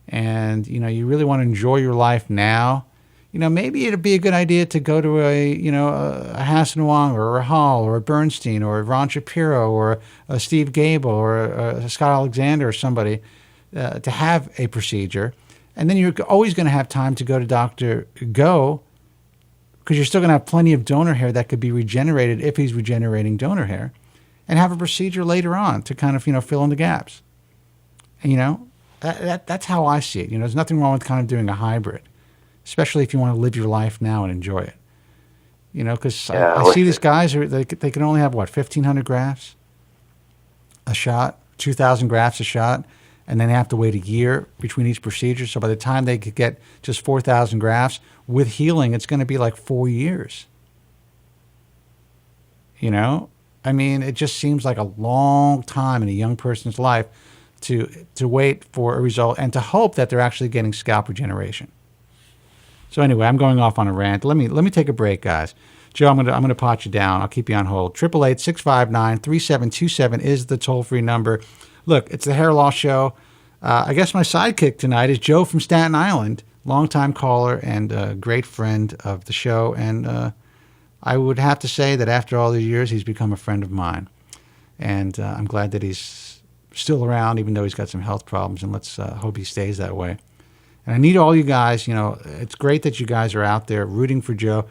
and, you really want to enjoy your life now. Maybe it'd be a good idea to go to a Hassan Wong or a Hall or a Bernstein or a Ron Shapiro or a Steve Gable or a Scott Alexander or somebody to have a procedure. And then you're always going to have time to go to Dr. Go because you're still going to have plenty of donor hair that could be regenerated if he's regenerating donor hair, and have a procedure later on to kind of, fill in the gaps. And, that's how I see it. There's nothing wrong with kind of doing a hybrid, especially if you want to live your life now and enjoy it. Because I see these guys, they can only have, 1,500 grafts a shot, 2,000 grafts a shot, and then they have to wait a year between each procedure. So by the time they could get just 4,000 grafts, with healing, it's going to be like 4 years. It just seems like a long time in a young person's life to wait for a result and to hope that they're actually getting scalp regeneration. So anyway, I'm going off on a rant. Let me take a break, guys. Joe, I'm gonna pot you down. I'll keep you on hold. 888-659-3727 is the toll-free number. Look, it's the Hair Loss Show. I guess my sidekick tonight is Joe from Staten Island, longtime caller and a great friend of the show. And I would have to say that after all these years, he's become a friend of mine. And I'm glad that he's still around, even though he's got some health problems. And let's hope he stays that way. And I need all you guys, it's great that you guys are out there rooting for Joe.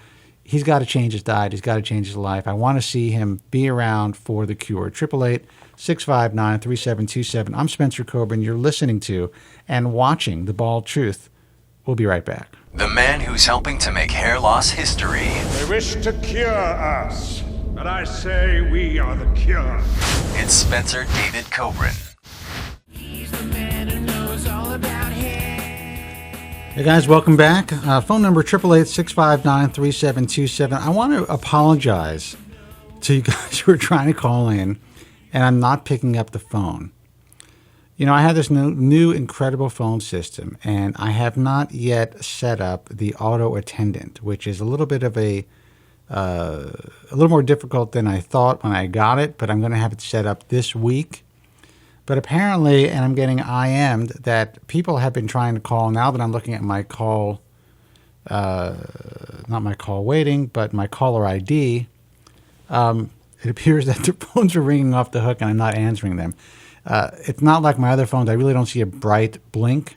He's got to change his diet. He's got to change his life. I want to see him be around for the cure. 888-659-3727. I'm Spencer Kobren. You're listening to and watching The Bald Truth. We'll be right back. The man who's helping to make hair loss history. They wish to cure us, but I say we are the cure. It's Spencer David Kobren. He's the man who knows all about hair. Hey guys, welcome back. Phone number 888-659-3727. I want to apologize to you guys who are trying to call in, and I'm not picking up the phone. You know, I have this new incredible phone system, and I have not yet set up the auto attendant, which is a little bit of a little more difficult than I thought when I got it, but I'm going to have it set up this week. But apparently, and I'm getting IM'd, that people have been trying to call. Now that I'm looking at my call, not my call waiting, but my caller ID, it appears that the phones are ringing off the hook and I'm not answering them. It's not like my other phones. I really don't see a bright blink.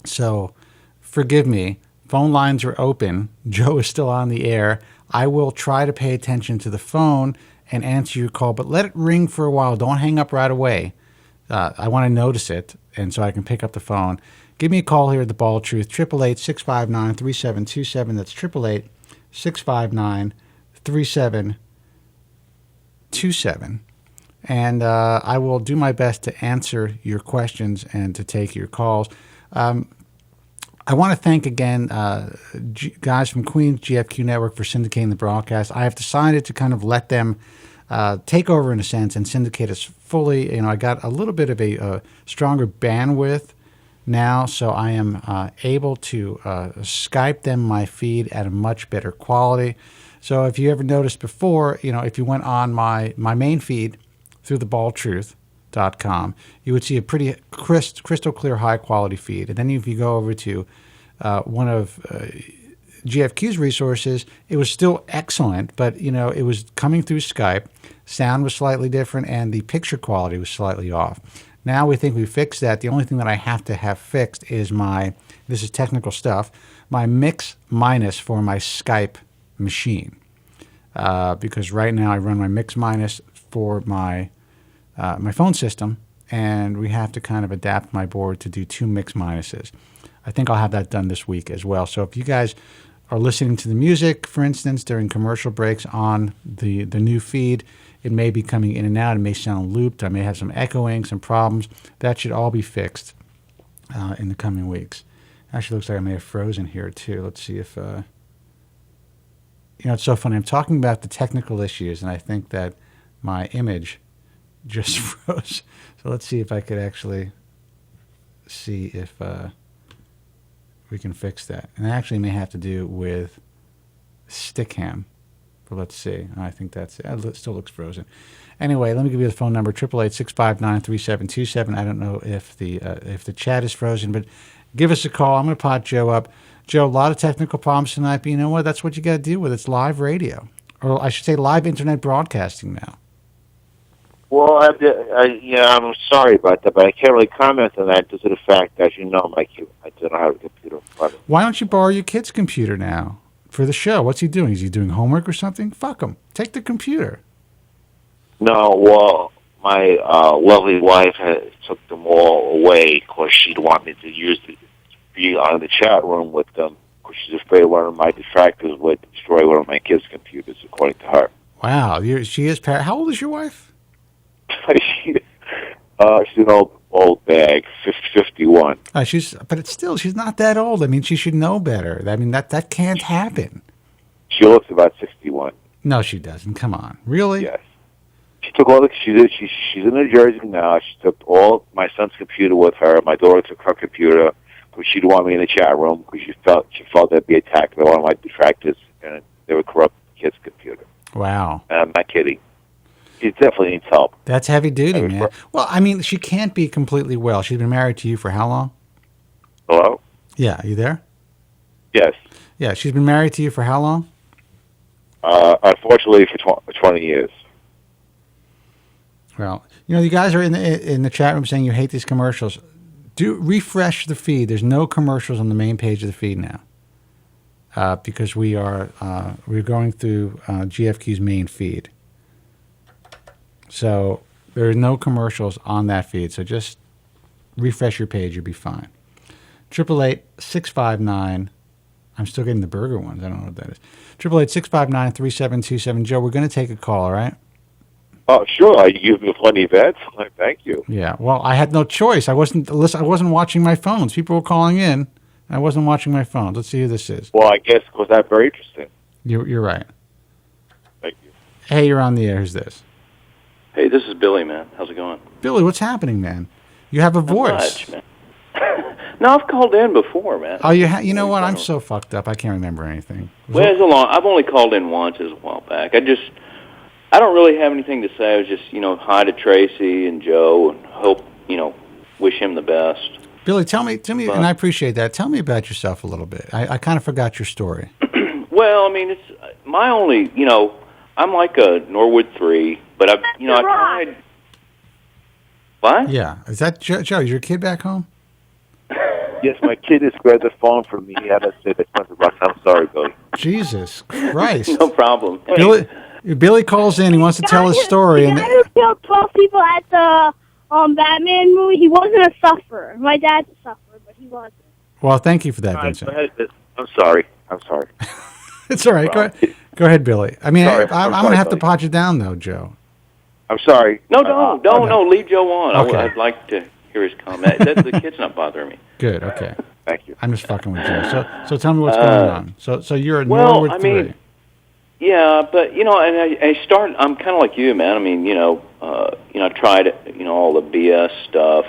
So forgive me. Phone lines are open. Joe is still on the air. I will try to pay attention to the phone and answer your call, but let it ring for a while. Don't hang up right away. I want to notice it, and so I can pick up the phone. Give me a call here at The Ball of Truth, 888-659-3727. That's 888-659-3727. And I will do my best to answer your questions and to take your calls. I want to thank again guys from Queens GFQ Network for syndicating the broadcast. I have decided to kind of let them take over in a sense and syndicate us fully. You know, I got a little bit of a stronger bandwidth now, so I am able to Skype them my feed at a much better quality. So if you ever noticed before, you know, if you went on my main feed through theballtruth.com, you would see a pretty crystal clear, high quality feed. And then if you go over to one of GFQ's resources, it was still excellent, but you know, it was coming through Skype. Sound was slightly different, and the picture quality was slightly off. Now we think we fixed that. The only thing that I have to have fixed is this is technical stuff, my mix minus for my Skype machine. Because right now I run my mix minus for my phone system, and we have to kind of adapt my board to do 2 mix minuses. I think I'll have that done this week as well. So if you guys are listening to the music, for instance, during commercial breaks on the new feed, it may be coming in and out. It may sound looped. I may have some echoing, some problems. That should all be fixed in the coming weeks. Actually, looks like I may have frozen here too. Let's see if... you know, it's so funny. I'm talking about the technical issues, and I think that my image just froze. So let's see if I could actually see if we can fix that. And it actually may have to do with Stickam. But let's see. I think that's it. It still looks frozen. Anyway, let me give you the phone number, 888-659-3727. I don't know if the chat is frozen, but give us a call. I'm going to pot Joe up. Joe, a lot of technical problems tonight, but you know what? That's what you got to deal with. It's live radio. Or I should say live internet broadcasting now. Well, I'm sorry about that, but I can't really comment on that due to the fact that, you know, I don't have a computer in front of me. Why don't you borrow your kid's computer now for the show? What's he doing? Is he doing homework or something? Fuck him. Take the computer. No, well, my lovely wife took them all away because she'd want me to be on the chat room with them because she's afraid one of my detractors would destroy one of my kids' computers, according to her. Wow. She is... How old is your wife? She's an old bag, 51. But she's not that old. I mean, she should know better. I mean, that can't happen. She looks about 61. No, she doesn't. Come on. Really? Yes. She took all she's in New Jersey now. She took all my son's computer with her. My daughter took her computer because she'd want me in the chat room because she felt there'd be attacked by one of my detractors and they would corrupt the kid's computer. Wow. And I'm not kidding. She definitely needs help. That's heavy duty, man. Well, I mean, she can't be completely well. She's been married to you for how long? Hello? Yeah, are you there? Yes. Yeah, she's been married to you for how long? Unfortunately, for 20 years. Well, you know, you guys are in the chat room saying you hate these commercials. Do refresh the feed. There's no commercials on the main page of the feed now because we're going through GFQ's main feed. So there are no commercials on that feed. So just refresh your page. You'll be fine. 888-659. I'm still getting the burger ones. I don't know what that is. 888-659-3727. Joe, we're going to take a call, all right? Oh, sure. You give me plenty of ads. Thank you. Yeah. Well, I had no choice. I wasn't watching my phones. People were calling in. I wasn't watching my phone. Let's see who this is. Well, I guess because that's very interesting. You're right. Thank you. Hey, you're on the air. Who's this? Hey, this is Billy, man. How's it going? Billy, what's happening, man? You have a Not voice. much, man. No, I've called in before, man. Oh, you know what? I'm so fucked up. I can't remember anything. Well, I've only called in once as a while back. I don't really have anything to say. I was just, hi to Tracy and Joe and hope, wish him the best. Billy, tell me, and I appreciate that. Tell me about yourself a little bit. I kind of forgot your story. Well, I mean, it's my only, I'm like a Norwood 3, but I tried. What? Yeah. Is that Joe? Is your kid back home? Yes, my kid has grabbed the phone from me. He had to say the $20. I'm sorry, Billy. Jesus Christ. No problem. Billy calls in. He wants to tell his story. The guy who killed 12 people at the Batman movie, he wasn't a sufferer. My dad's a sufferer, but he wasn't. Well, thank you for that, Vincent. I'm sorry. It's all right. Go ahead, Billy. I mean, Sorry. I'm going to have to pot you down, though, Joe. I'm sorry. No, don't. Leave Joe on. Okay. I'd like to hear his comment. The kid's not bothering me. Good. Okay. Thank you. I'm just fucking with Joe. So tell me what's going on. So you're at Norwood 3. Yeah, but and I'm kind of like you, man. I mean, I tried all the BS stuff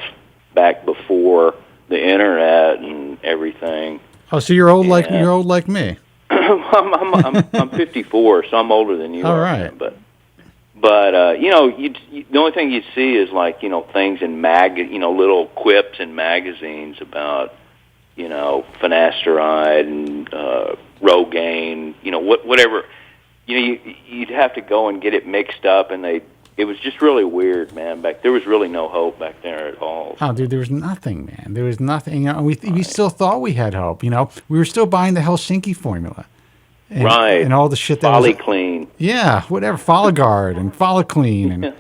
back before the internet and everything. Oh, so you're old like me. I'm 54, so I'm older than you. All are, right. But the only thing you see is like things in little quips in magazines about finasteride and Rogaine, whatever. You'd have to go and get it mixed up, and it was just really weird, man. There was really no hope back there at all. Oh, dude, there was nothing, man. There was nothing. We still thought we had hope. We were still buying the Helsinki formula. And, right. And all the shit that Polyclean. Yeah, whatever. Folligard and Folliclean. And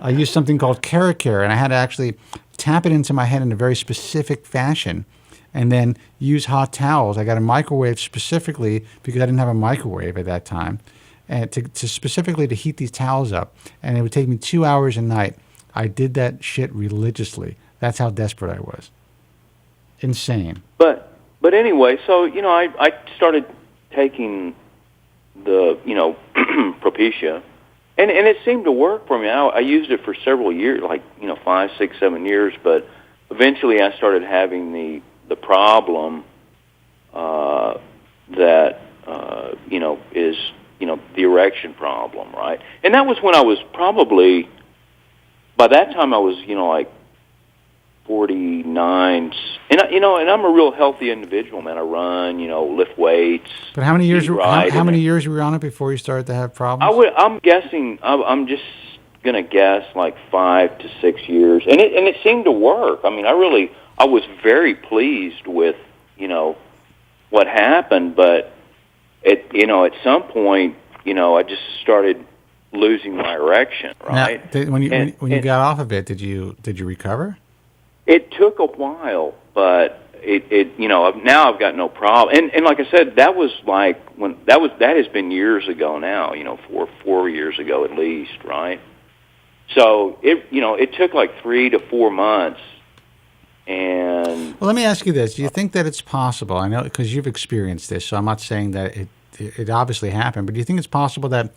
I used something called Caracare, and I had to actually tap it into my head in a very specific fashion and then use hot towels. I got a microwave specifically because I didn't have a microwave at that time, and to specifically to heat these towels up. And it would take me 2 hours a night. I did that shit religiously. That's how desperate I was. Insane. But anyway, so I started taking the Propecia, and it seemed to work for me. I used it for several years, like 5, 6, 7 years. But eventually, I started having the problem that is the erection problem, right? And that was when I was probably, by that time I was like 49, and I'm a real healthy individual, man. I run, lift weights. But how many years? How many years were you on it before you started to have problems? I'm guessing. I'm just gonna guess like 5 to 6 years, and it seemed to work. I mean, I was very pleased with what happened, but at some point, I just started losing my erection. Right? Now, when you got off of it, did you recover? It took a while, but it now I've got no problem. And like I said, that was like that has been years ago now. 4 years ago at least, right? So it took like 3 to 4 months. And well, let me ask you this: do you think that it's possible? I know because you've experienced this, so I'm not saying that it obviously happened. But do you think it's possible that,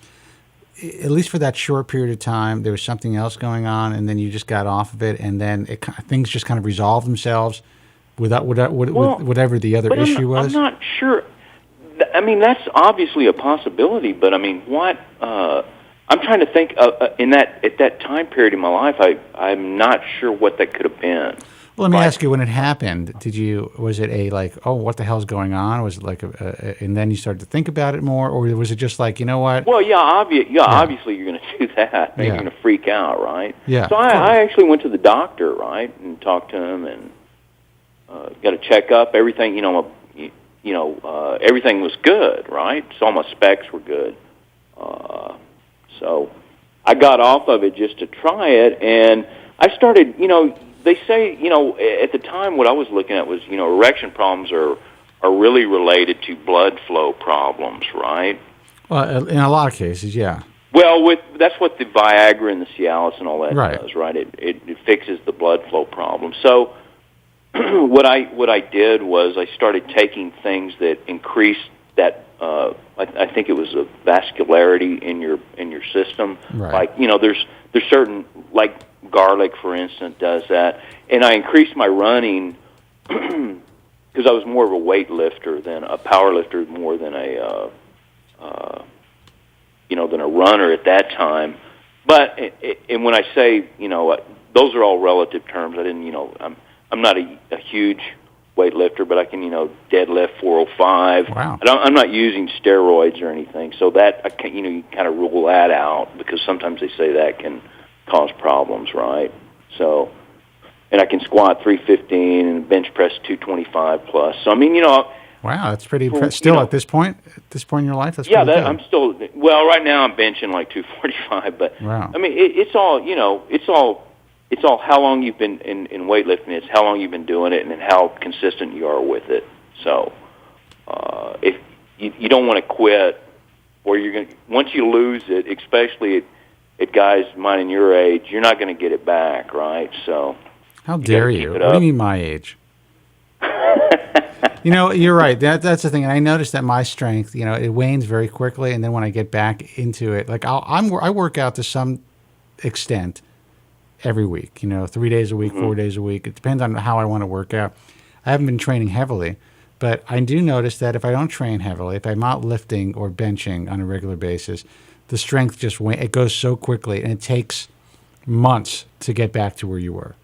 at least for that short period of time, there was something else going on, and then you just got off of it, and then things just kind of resolved themselves without whatever the other issue was? I'm not sure. I mean, that's obviously a possibility, but I mean, what? I'm trying to think at that time period in my life. I'm not sure what that could have been. Well, let me ask you: when it happened, was it oh, what the hell's going on? Was it like and then you started to think about it more, or was it just like, you know what? Well, obviously you're going to do that. You're going to freak out, right? Yeah. So I actually went to the doctor, right, and talked to him, and got a checkup. Everything, everything was good, right? So all my specs were good. So I got off of it just to try it, and I started, they say, at the time what I was looking at was, erection problems are really related to blood flow problems, right? Well, in a lot of cases, yeah. Well, that's what the Viagra and the Cialis and all that right. does, right? It fixes the blood flow problem. So what I did was I started taking things that increased that. I think it was a vascularity in your system. Right. Like there's certain, like garlic, for instance, does that. And I increased my running because I was more of a weightlifter than a power lifter, more than a than a runner at that time. But and when I say, those are all relative terms. I didn't, I'm not a huge weightlifter, but I can, deadlift 405. Wow. I'm not using steroids or anything, so that I can, you kind of rule that out because sometimes they say that can cause problems, right? So, and I can squat 315 and bench press 225 plus. So I mean, wow, that's pretty impressive. Still at this point in your life, that's pretty good. I'm still right now. I'm benching like 245, but wow. I mean, it's all it's all how long you've been in weightlifting. It's how long you've been doing it, and then how consistent you are with it. So, if you don't want to quit, or you're going once you lose it, especially at guys mine and your age, you're not going to get it back, right? So, how dare you? What do you mean my age? You're right. That's the thing. And I noticed that my strength, it wanes very quickly, and then when I get back into it, like I work out to some extent every week. 3 days a week, 4 days a week. It depends on how I want to work out. I haven't been training heavily, but I do notice that if I don't train heavily, if I'm not lifting or benching on a regular basis, the strength it goes so quickly, and it takes months to get back to where you were.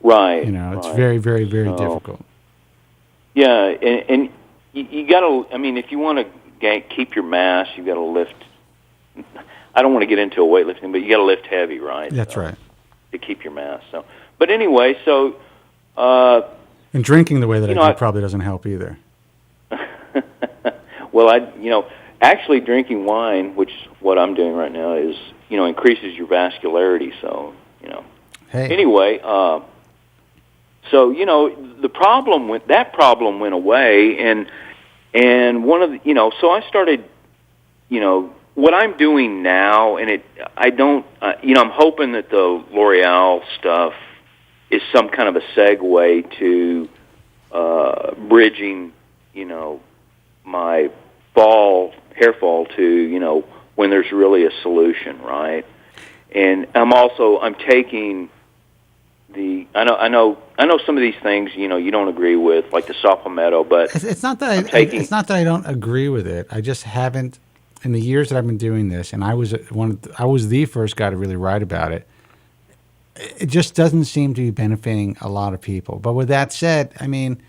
Right. It's very, very, very difficult. Yeah, and you got to. I mean, if you want to keep your mass, you got to lift. I don't want to get into a weightlifting, but you got to lift heavy, right? That's right. To keep your mass. So, but anyway, so. And drinking the way that I do probably doesn't help either. Well, actually drinking wine, which is what I'm doing right now, is increases your vascularity. So, Hey. Anyway. So the problem went away, and one of the, so I started, what I'm doing now, and I'm hoping that the L'Oreal stuff is some kind of a segue to bridging, my hair fall to, when there's really a solution, right? And I'm taking I know some of these things you don't agree with, like the saw palmetto, but it's not that I don't agree with it. I just haven't, in the years that I've been doing this, and I was the first guy to really write about it. It just doesn't seem to be benefiting a lot of people. But with that said, I mean,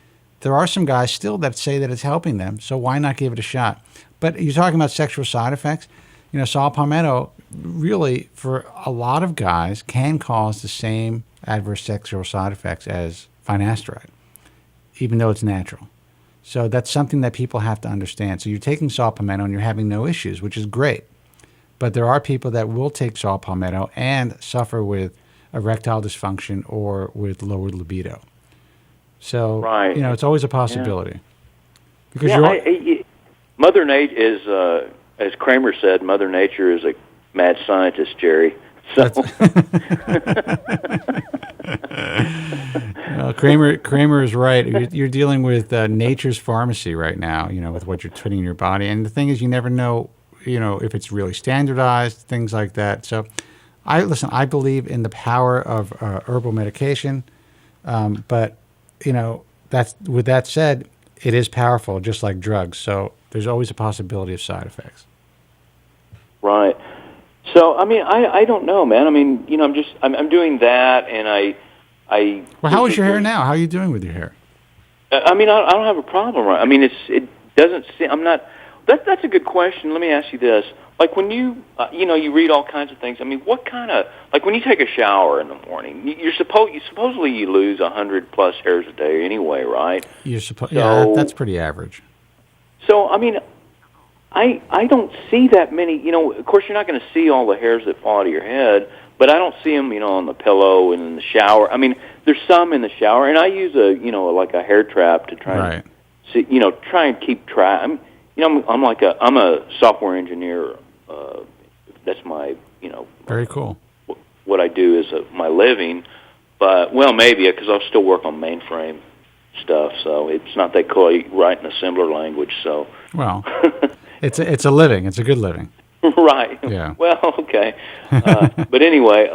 there are some guys still that say that it's helping them, so why not give it a shot? But you're talking about sexual side effects. Saw palmetto really, for a lot of guys, can cause the same adverse sexual side effects as finasteride, even though it's natural. So that's something that people have to understand. So you're taking saw palmetto and you're having no issues, which is great. But there are people that will take saw palmetto and suffer with erectile dysfunction or with lowered libido. So, right. It's always a possibility. Yeah. Because Mother Nature is, as Kramer said, Mother Nature is a mad scientist, Jerry. So. Kramer is right. You're dealing with nature's pharmacy right now, with what you're putting in your body. And the thing is, you never know, if it's really standardized, things like that. So I believe in the power of herbal medication. But, with that said, it is powerful, just like drugs. So there's always a possibility of side effects. Right. So, I mean, I don't know, man. I mean, I'm doing that, and I. Well, how is your hair now? How are you doing with your hair? I mean, I don't have a problem, right? I mean, it doesn't seem. I'm not. That's a good question. Let me ask you this: like when you read all kinds of things. I mean, what kind of when you take a shower in the morning, supposedly you lose 100+ hairs a day anyway, right? Yeah, that's pretty average. So, I mean. I don't see that many, of course you're not going to see all the hairs that fall out of your head, but I don't see them, on the pillow and in the shower. I mean, there's some in the shower, and I use like a hair trap to try and see, try and keep track. I'm a software engineer. That's my, very cool. What I do is my living, but, maybe because I'll still work on mainframe stuff, so it's not that cool. You write in assembler language, so. Well. It's a living. It's a good living. Right. Yeah. Well, okay. But anyway,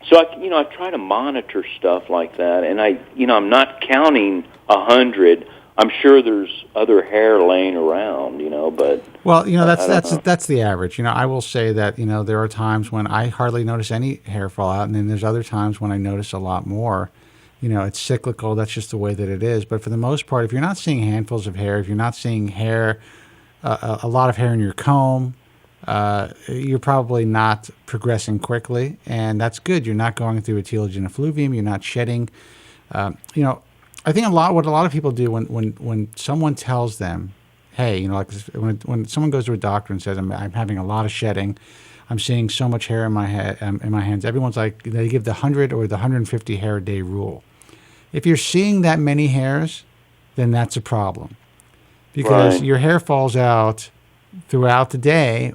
So I try to monitor stuff like that, and I'm not counting 100. I'm sure there's other hair laying around, but well, that's the average. I will say that there are times when I hardly notice any hair fall out, and then there's other times when I notice a lot more. It's cyclical. That's just the way that it is. But for the most part, if you're not seeing handfuls of hair, if you're not seeing hair, a lot of hair in your comb, you're probably not progressing quickly, and that's good. You're not going through a telogen effluvium. You're not shedding. I think what a lot of people do when someone tells them, hey, like when someone goes to a doctor and says, I'm having a lot of shedding, I'm seeing so much hair in my head, in my hands. Everyone's like, they give the 100 or the 150 hair a day rule. If you're seeing that many hairs, then that's a problem, because your hair falls out throughout the day,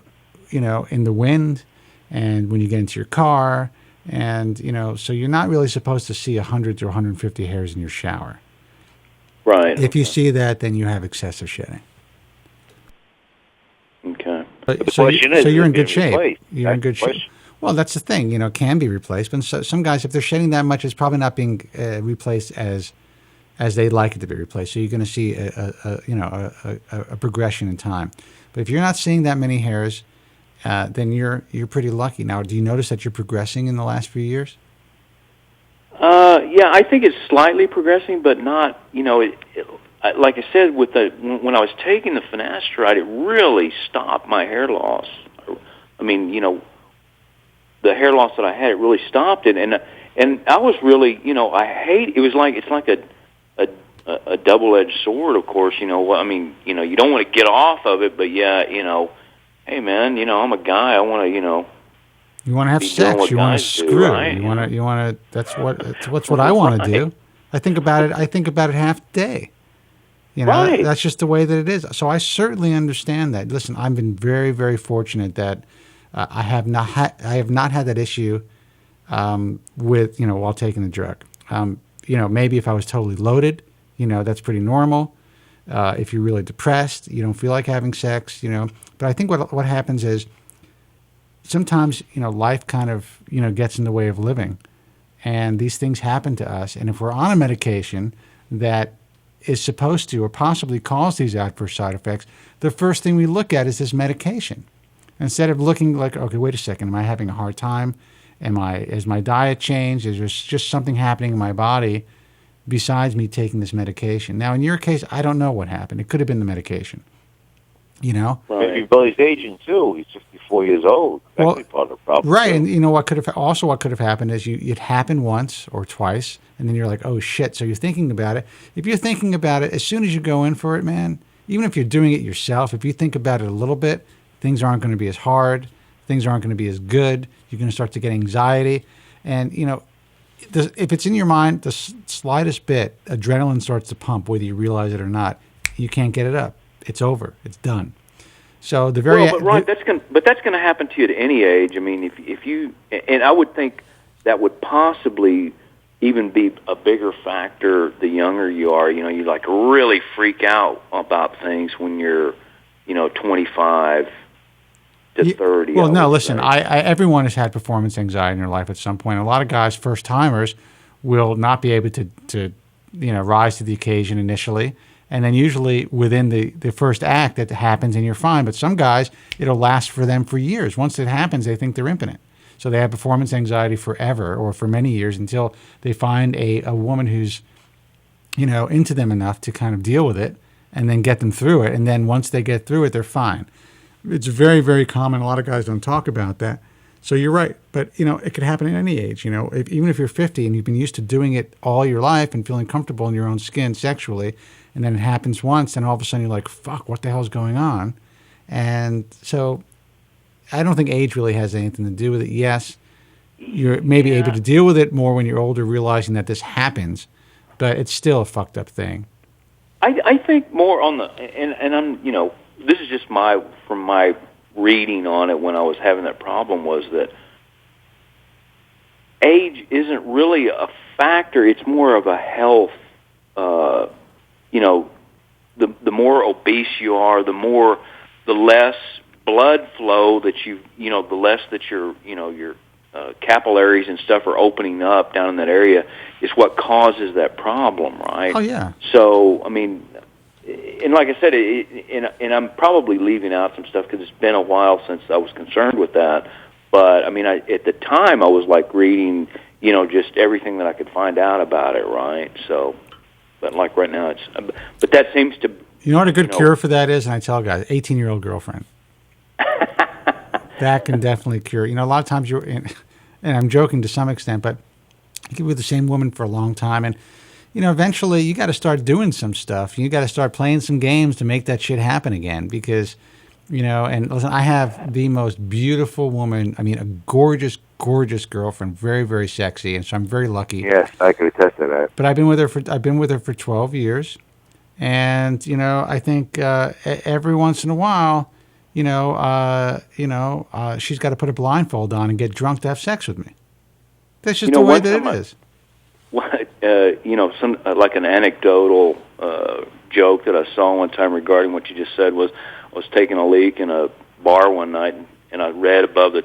in the wind, and when you get into your car, and so you're not really supposed to see 100 or 150 hairs in your shower. Right. If you see that, then you have excessive shedding. Okay. So you're in good shape. You're in good shape. Well, that's the thing. It can be replaced, but some guys, if they're shedding that much, it's probably not being replaced as they'd like it to be replaced. So you're going to see a progression in time. But if you're not seeing that many hairs, then you're pretty lucky. Now, do you notice that you're progressing in the last few years? Yeah, I think it's slightly progressing, but not. Like I said, when I was taking the Finasteride, it really stopped my hair loss. I mean, the hair loss that I had, it really stopped it, and I was really, it was like it's like a double-edged sword, of course. I mean, you don't want to get off of it, but yeah, hey man, I'm a guy. I want to, You want to have sex. You want to screw. Right? You want to. That's what I want to do. I think about it half the day. Right. That's just the way that it is. So I certainly understand that. Listen, I've been very, very fortunate that I have not had that issue with while taking the drug. Maybe if I was totally loaded, that's pretty normal. If you're really depressed, you don't feel like having sex, But I think what happens is sometimes, life kind of, gets in the way of living, and these things happen to us. And if we're on a medication that is supposed to or possibly cause these adverse side effects, the first thing we look at is this medication. Instead of looking like, okay, wait a second, am I having a hard time? Has my diet changed? Is there just something happening in my body besides me taking this medication? Now, in your case, I don't know what happened. It could have been the medication. Maybe Billy's aging too. He's 54 years old. That could be part of the problem. Right, too. and what could have happened is it happened once or twice, and then you're like, oh shit. So you're thinking about it. If you're thinking about it, as soon as you go in for it, man, even if you're doing it yourself, if you think about it a little bit, things aren't going to be as hard. Things aren't going to be as good. You're going to start to get anxiety, and if it's in your mind, the slightest bit, adrenaline starts to pump, whether you realize it or not. You can't get it up. It's over. It's done. So that's going to happen to you at any age. I mean, if you, and I would think that would possibly even be a bigger factor the younger you are. You like really freak out about things when you're, 25 to 30. Well, no, listen, everyone has had performance anxiety in their life at some point. A lot of guys, first timers, will not be able to rise to the occasion initially. And then usually within the first act, that happens and you're fine. But some guys, it'll last for them for years. Once it happens, they think they're impotent. So they have performance anxiety forever or for many years until they find a woman who's, into them enough to kind of deal with it and then get them through it. And then once they get through it, they're fine. It's very, very common. A lot of guys don't talk about that. So you're right. But, it could happen at any age. Even if you're 50 and you've been used to doing it all your life and feeling comfortable in your own skin sexually, and then it happens once, and all of a sudden you're like, fuck, what the hell's going on? And so I don't think age really has anything to do with it. Yes, you're maybe able to deal with it more when you're older, realizing that this happens, but it's still a fucked up thing. I think more on the, and I'm, this is just from my reading on it when I was having that problem, was that age isn't really a factor. It's more of a health, the more obese you are, the less blood flow that the less that your capillaries and stuff are opening up down in that area is what causes that problem, right? Oh, yeah. So, I mean, and like I said, and I'm probably leaving out some stuff because it's been a while since I was concerned with that. But, I mean, at the time I was like reading, just everything that I could find out about it, right? So, but like right now but that seems to... You know what a good cure for that is? And I tell guys, 18-year-old girlfriend. That can definitely cure. A lot of times and I'm joking to some extent, but you can be with the same woman for a long time. And, eventually you got to start doing some stuff. You got to start playing some games to make that shit happen again. Because, and listen, I have the most beautiful woman. I mean, a gorgeous, gorgeous girlfriend, very, very sexy. And so I'm very lucky. Yes, I could attest to that. But I've been with her for 12 years. And, I think every once in a while, she's got to put a blindfold on and get drunk to have sex with me. That's just the way that it is. Some like an anecdotal joke that I saw one time regarding what you just said was I was taking a leak in a bar one night, and I read above the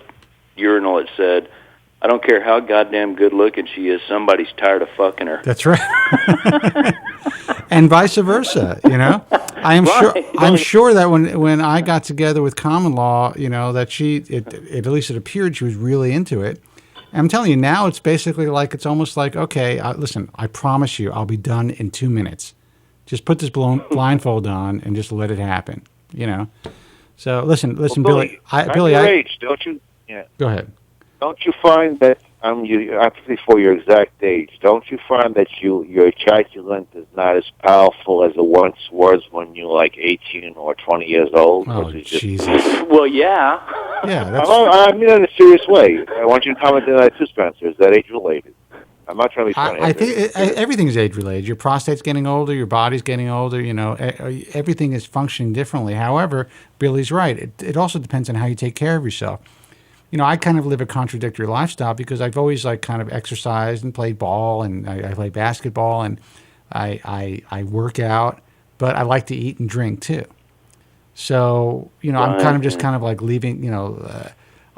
urinal it said, "I don't care how goddamn good looking she is, somebody's tired of fucking her." That's right. And vice versa, I'm sure that when I got together with Common Law, that at least it appeared she was really into it. And I'm telling you now, it's basically like, it's almost like, okay, listen, I promise you, I'll be done in 2 minutes. Just put this blindfold on and just let it happen, So listen, Billy. Billy, your age, don't you? Yeah. Go ahead. Don't you find that I'm 54, your exact age? Don't you find that your ejaculate is not as powerful as it once was when you were like 18 or 20 years old? Oh, Jesus. Well, yeah. Yeah, that's... I mean that in a serious way. I want you to comment on that too, Spencer. Is that age-related? I'm not trying to be funny. I think everything's age-related. Your prostate's getting older. Your body's getting older. Everything is functioning differently. However, Billy's right. It also depends on how you take care of yourself. I kind of live a contradictory lifestyle because I've always kind of exercised and played ball, and I play basketball, and I work out, but I like to eat and drink too. So, I'm kind of like leaving,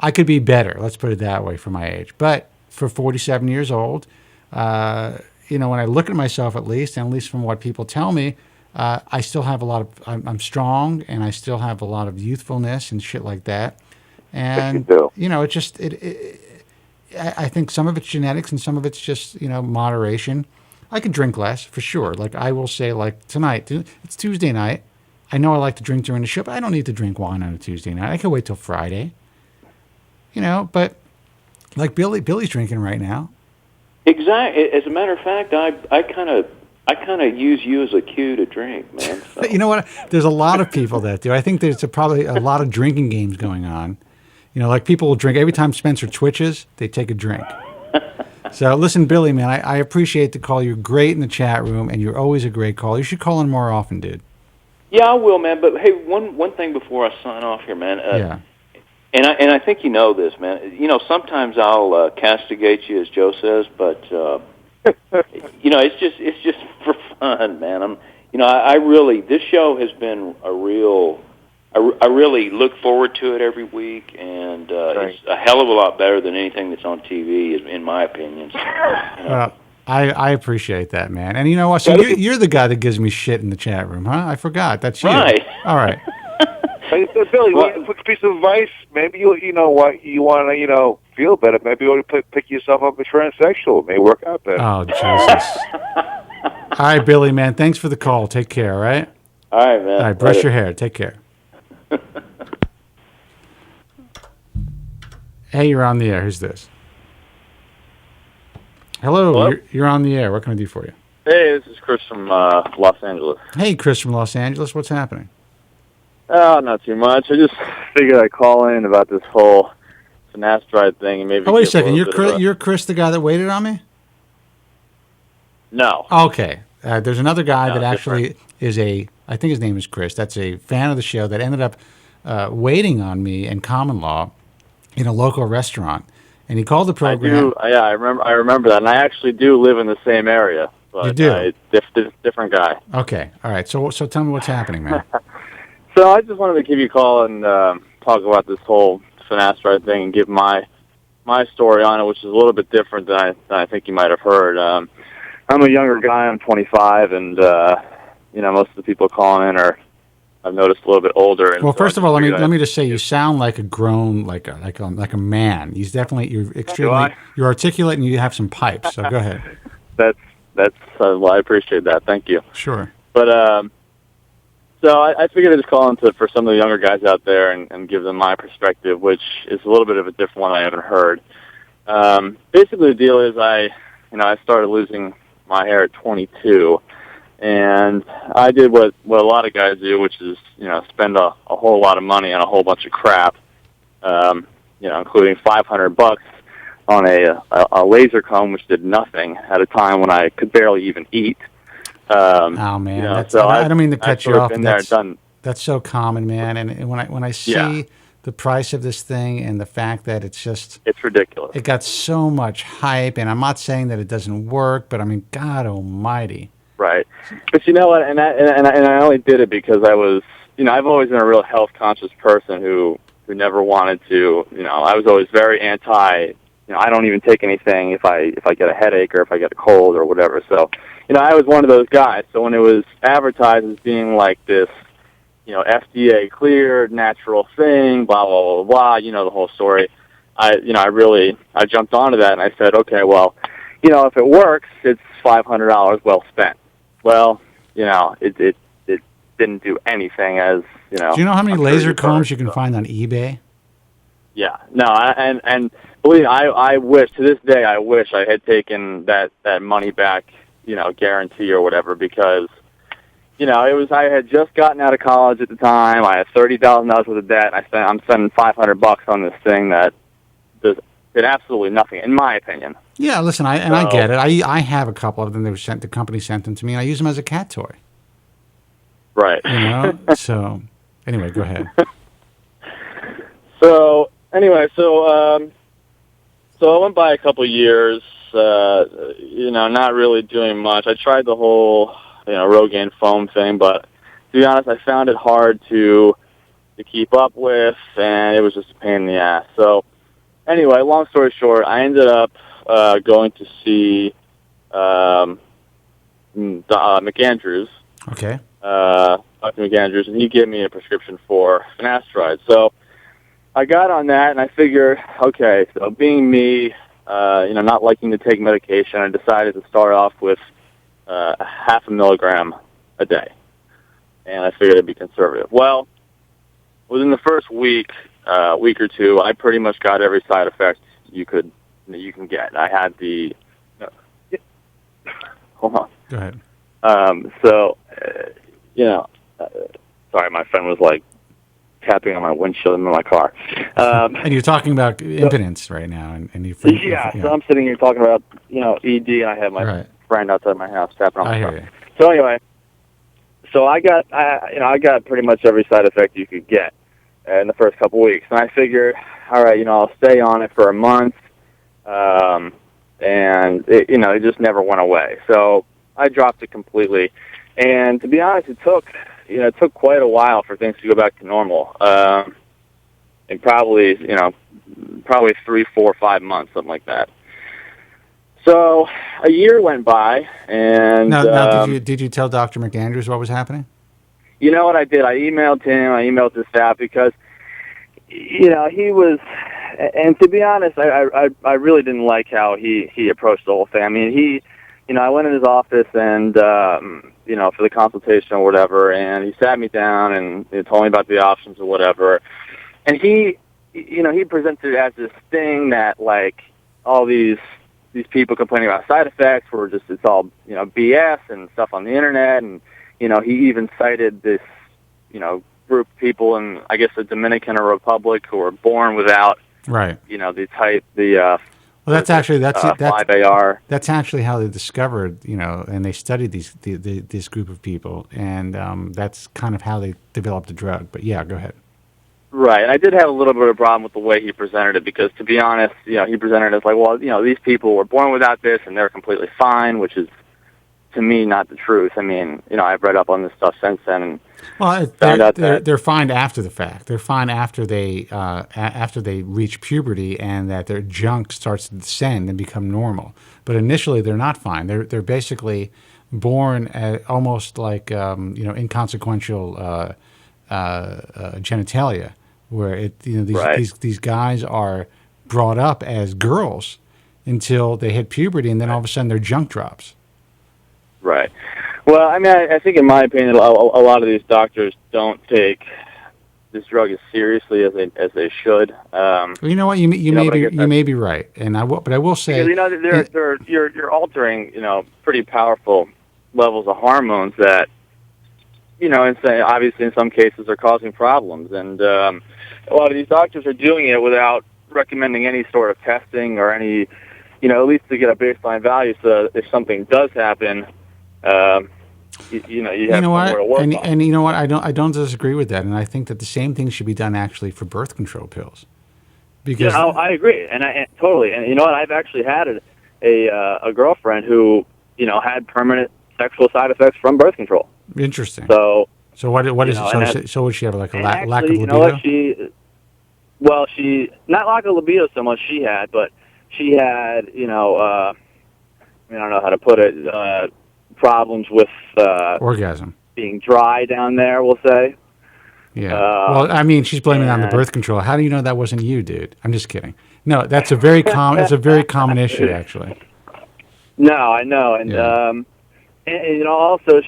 I could be better, let's put it that way, for my age. But for 47 years old, when I look at myself at least from what people tell me, I still have I'm strong, and I still have a lot of youthfulness and shit like that. And, I think some of it's genetics and some of it's just, moderation. I could drink less, for sure. Like, I will say, like, tonight, it's Tuesday night. I know I like to drink during the show, but I don't need to drink wine on a Tuesday night. I can wait till Friday. But, like, Billy's drinking right now. Exactly. As a matter of fact, I kind of use you as a cue to drink, man. So. You know what? There's a lot of people that do. I think there's probably a lot of drinking games going on. Like people will drink. Every time Spencer twitches, they take a drink. So listen, Billy, man, I appreciate the call. You're great in the chat room, and you're always a great caller. You should call in more often, dude. Yeah, I will, man. But hey, one thing before I sign off here, man. Yeah. And I think you know this, man. Sometimes I'll castigate you, as Joe says, but it's just for fun, man. I really, this show has been a real. I really look forward to it every week, and it's a hell of a lot better than anything that's on TV, in my opinion. So, I appreciate that, man. And you know what? So you're the guy that gives me shit in the chat room, huh? I forgot. That's you. Right. All right. Hey, so Billy, a quick piece of advice. Maybe you know what you want to feel better. Maybe you want to pick yourself up a transsexual. It may work out better. Oh Jesus! All right, Billy, man. Thanks for the call. Take care. All right. All right, man. All right. Brush your hair. Take care. Hey, you're on the air. Who's this? Hello. You're on the air. What can I do for you? Hey, this is Chris from Los Angeles. Hey, Chris from Los Angeles. What's happening? Oh, not too much. I just figured I'd call in about this whole finasteride thing and maybe. Oh, wait a second. You're Chris, the guy that waited on me? No. Okay. There's another guy that actually is I think his name is Chris. That's a fan of the show that ended up waiting on me in Common Law in a local restaurant. And he called the program. I remember that. And I actually do live in the same area. But, you do? Different guy. Okay. All right. So tell me what's happening, man. So I just wanted to give you a call and talk about this whole finasteride thing and give my my story on it, which is a little bit different than I think you might have heard. I'm a younger guy. I'm 25, and most of the people calling in are, I've noticed, a little bit older. And well, so first of all, let me just say, you you sound like a grown, like a man. You're extremely, you're articulate, and you have some pipes. So go ahead. That's well, I appreciate that. Thank you. Sure. But so I figured I'd just call in for some of the younger guys out there and give them my perspective, which is a little bit of a different one I haven't heard. Basically, the deal is I started losing my hair at 22, and I did what a lot of guys do, which is spend a whole lot of money on a whole bunch of crap, including $500 on a laser comb, which did nothing at a time when I could barely even eat. Oh man, so I don't mean to cut you off. That's so common, man. And when I see the price of this thing and the fact that it's ridiculous. It got so much hype, and I'm not saying that it doesn't work, but I mean, God Almighty. Right, but you know what? And I only did it because I was, I've always been a real health conscious person who never wanted to. I was always very anti. I don't even take anything if I get a headache or if I get a cold or whatever. So. I was one of those guys. So when it was advertised as being like this, FDA cleared natural thing, blah blah blah blah, the whole story. I jumped onto that and I said, okay, well, if it works, it's $500 well spent. Well, it didn't do anything as Do you know how many laser combs you can find on eBay? Yeah, no, and believe me, I wish to this day I wish I had taken that money back. Guarantee or whatever, because, I had just gotten out of college at the time. I had $30,000 worth of debt. I'm spending $500 on this thing that did absolutely nothing, in my opinion. Yeah, listen, I get it. I have a couple of them. The company sent them to me, and I use them as a cat toy. Right. So anyway, go ahead. So I went by a couple of years. Not really doing much. I tried the whole, Rogaine foam thing, but to be honest, I found it hard to keep up with, and it was just a pain in the ass. So, anyway, long story short, I ended up going to see McAndrews. Okay. Dr. McAndrews, and he gave me a prescription for Finasteride. So, I got on that, and I figured, okay, so being me, not liking to take medication, I decided to start off with half a milligram a day. And I figured it'd be conservative. Well, within the first week or two, I pretty much got every side effect you can get. I had the... hold on. Go ahead. Sorry, my friend was like tapping on my windshield in my car. And you're talking about impotence right now, and you. So I'm sitting here talking about ED, and I have my friend outside my house tapping on my car. Hear you. So anyway, I got pretty much every side effect you could get in the first couple weeks, and I figured, all right, I'll stay on it for a month, and it just never went away. So I dropped it completely, and to be honest, it took quite a while for things to go back to normal. And probably 3, 4, 5 months, something like that. So a year went by, and now did you tell Dr. McAndrews what was happening? You know what I did? I emailed him. I emailed his staff because he was, and to be honest, I really didn't like how he approached the whole thing. I mean, I went in his office and for the consultation or whatever, and he sat me down and he told me about the options or whatever. And he presented it as this thing that, like, all these people complaining about side effects were just, it's all, BS and stuff on the internet. And, he even cited this, group of people in, I guess, the Dominican Republic who were born without, right. Well, that's actually 5AR. That's actually how they discovered, and they studied this group of people, and that's kind of how they developed the drug. But yeah, go ahead. Right, and I did have a little bit of a problem with the way he presented it because, to be honest, he presented it as like, well, these people were born without this and they're completely fine, which is to me, not the truth. I mean, I've read up on this stuff since then, and found out that they're fine after the fact. They're fine after they reach puberty and that their junk starts to descend and become normal. But initially, they're not fine. They're basically born at almost like inconsequential genitalia, where these guys are brought up as girls until they hit puberty, and then all of a sudden their junk drops. Right. Well, I mean, I think in my opinion, a lot of these doctors don't take this drug as seriously as they should. Well, you know what? You may be right, and I will say, because, you're altering pretty powerful levels of hormones that obviously in some cases are causing problems, and a lot of these doctors are doing it without recommending any sort of testing or any, at least to get a baseline value, so if something does happen, you have somewhere to work on. And you know what? I don't disagree with that, and I think that the same thing should be done actually for birth control pills. Because I agree, and totally. And you know what? I've actually had a girlfriend who had permanent sexual side effects from birth control. Interesting. So what is it? So would she have like a lack of libido? You know what? She not lack of libido so much she had, but she had I don't know how to put it. Problems with orgasm, being dry down there, we'll say. Yeah. Well, I mean, she's blaming it on the birth control. How do you know that wasn't you, dude? I'm just kidding. No, that's a very common. It's a very common issue, actually. No, I know, and also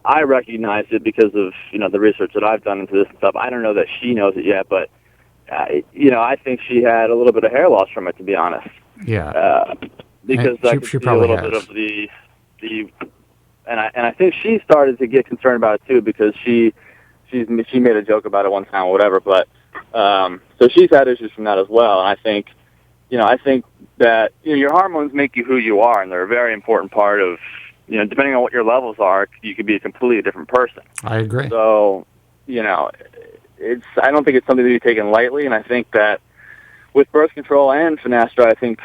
I recognized it because of the research that I've done into this stuff. I don't know that she knows it yet, but I think she had a little bit of hair loss from it, to be honest. Yeah. Because I could see a little bit of the and I think she started to get concerned about it too, because she made a joke about it one time or whatever, but so she's had issues from that as well. And I think that your hormones make you who you are, and they're a very important part of depending on what your levels are, you could be a completely different person. I agree. So I don't think it's something to be taken lightly, and I think that with birth control and finasteride, I think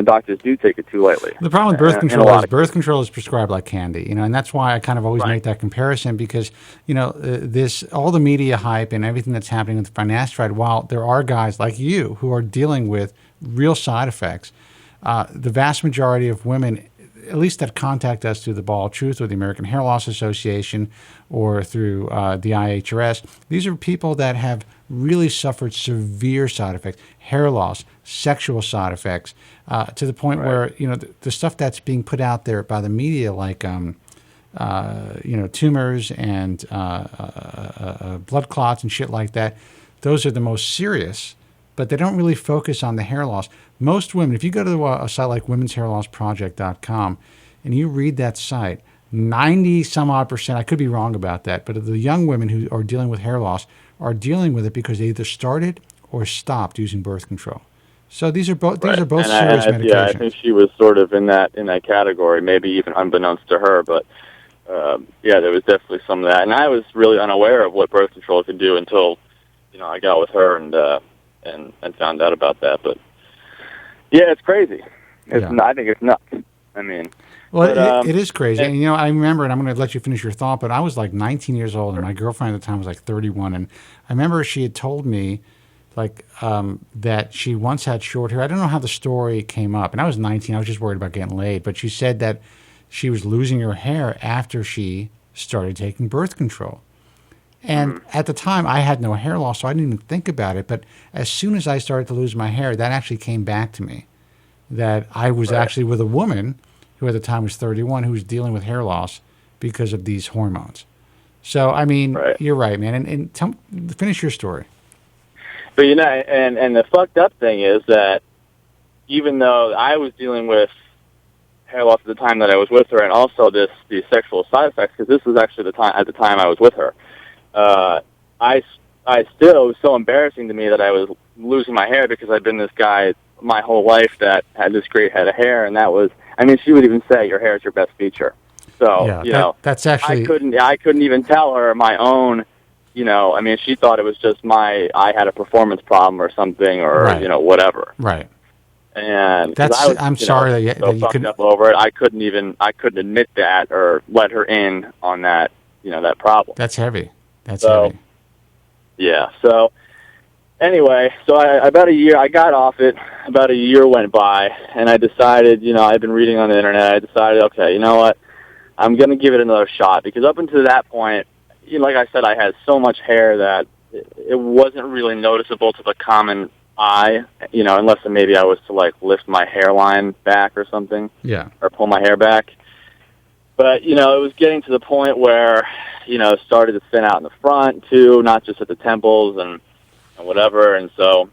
doctors do take it too lightly. The problem with birth control is birth control is prescribed like candy, and that's why I kind of always make that comparison, because this all the media hype and everything that's happening with finasteride, while there are guys like you who are dealing with real side effects, the vast majority of women, at least that contact us through the Ball of Truth or the American Hair Loss Association or through the IHRS, these are people that have really suffered severe side effects, hair loss, sexual side effects, to the point where the stuff that's being put out there by the media, like tumors and blood clots and shit like that, those are the most serious, but they don't really focus on the hair loss. Most women, if you go to a site like womenshairlossproject.com and you read that site, 90 some odd percent, I could be wrong about that, but the young women who are dealing with hair loss are dealing with it because they either started or stopped using birth control. So these are both serious medications. Yeah, I think she was sort of in that category, maybe even unbeknownst to her. But there was definitely some of that, and I was really unaware of what birth control could do until I got with her and found out about that. But yeah, it's crazy. I think it's nuts. I mean. Well, it is crazy. And, I remember, and I'm going to let you finish your thought, but I was like 19 years old, and my girlfriend at the time was like 31. And I remember she had told me, that she once had short hair. I don't know how the story came up. And I was 19. I was just worried about getting laid. But she said that she was losing her hair after she started taking birth control. And at the time, I had no hair loss, so I didn't even think about it. But as soon as I started to lose my hair, that actually came back to me, that I was actually with a woman who at the time was 31, who was dealing with hair loss because of these hormones. So, I mean, you're right, man. And finish your story. But, and the fucked up thing is that even though I was dealing with hair loss at the time that I was with her, and also these sexual side effects, because this was actually at the time I was with her, I still, it was so embarrassing to me that I was losing my hair because I'd been this guy my whole life that had this great head of hair, and that was, she would even say, your hair is your best feature. So, that's actually... I couldn't even tell her my own, she thought it was just I had a performance problem or something, or, whatever. Right. And 'cause That's. I was, I'm you sorry know, that so you fucked couldn't. up over it. I couldn't admit that or let her in on that, that problem. That's heavy. That's So, heavy. Yeah. So anyway, about a year, I got off it. About a year went by, and I decided, I've been reading on the internet. I decided, okay, you know what? I'm going to give it another shot because up until that point, like I said, I had so much hair that it wasn't really noticeable to the common eye, unless maybe I was to lift my hairline back or something. Yeah. Or pull my hair back. But, it was getting to the point where, it started to thin out in the front, too, not just at the temples and whatever. And so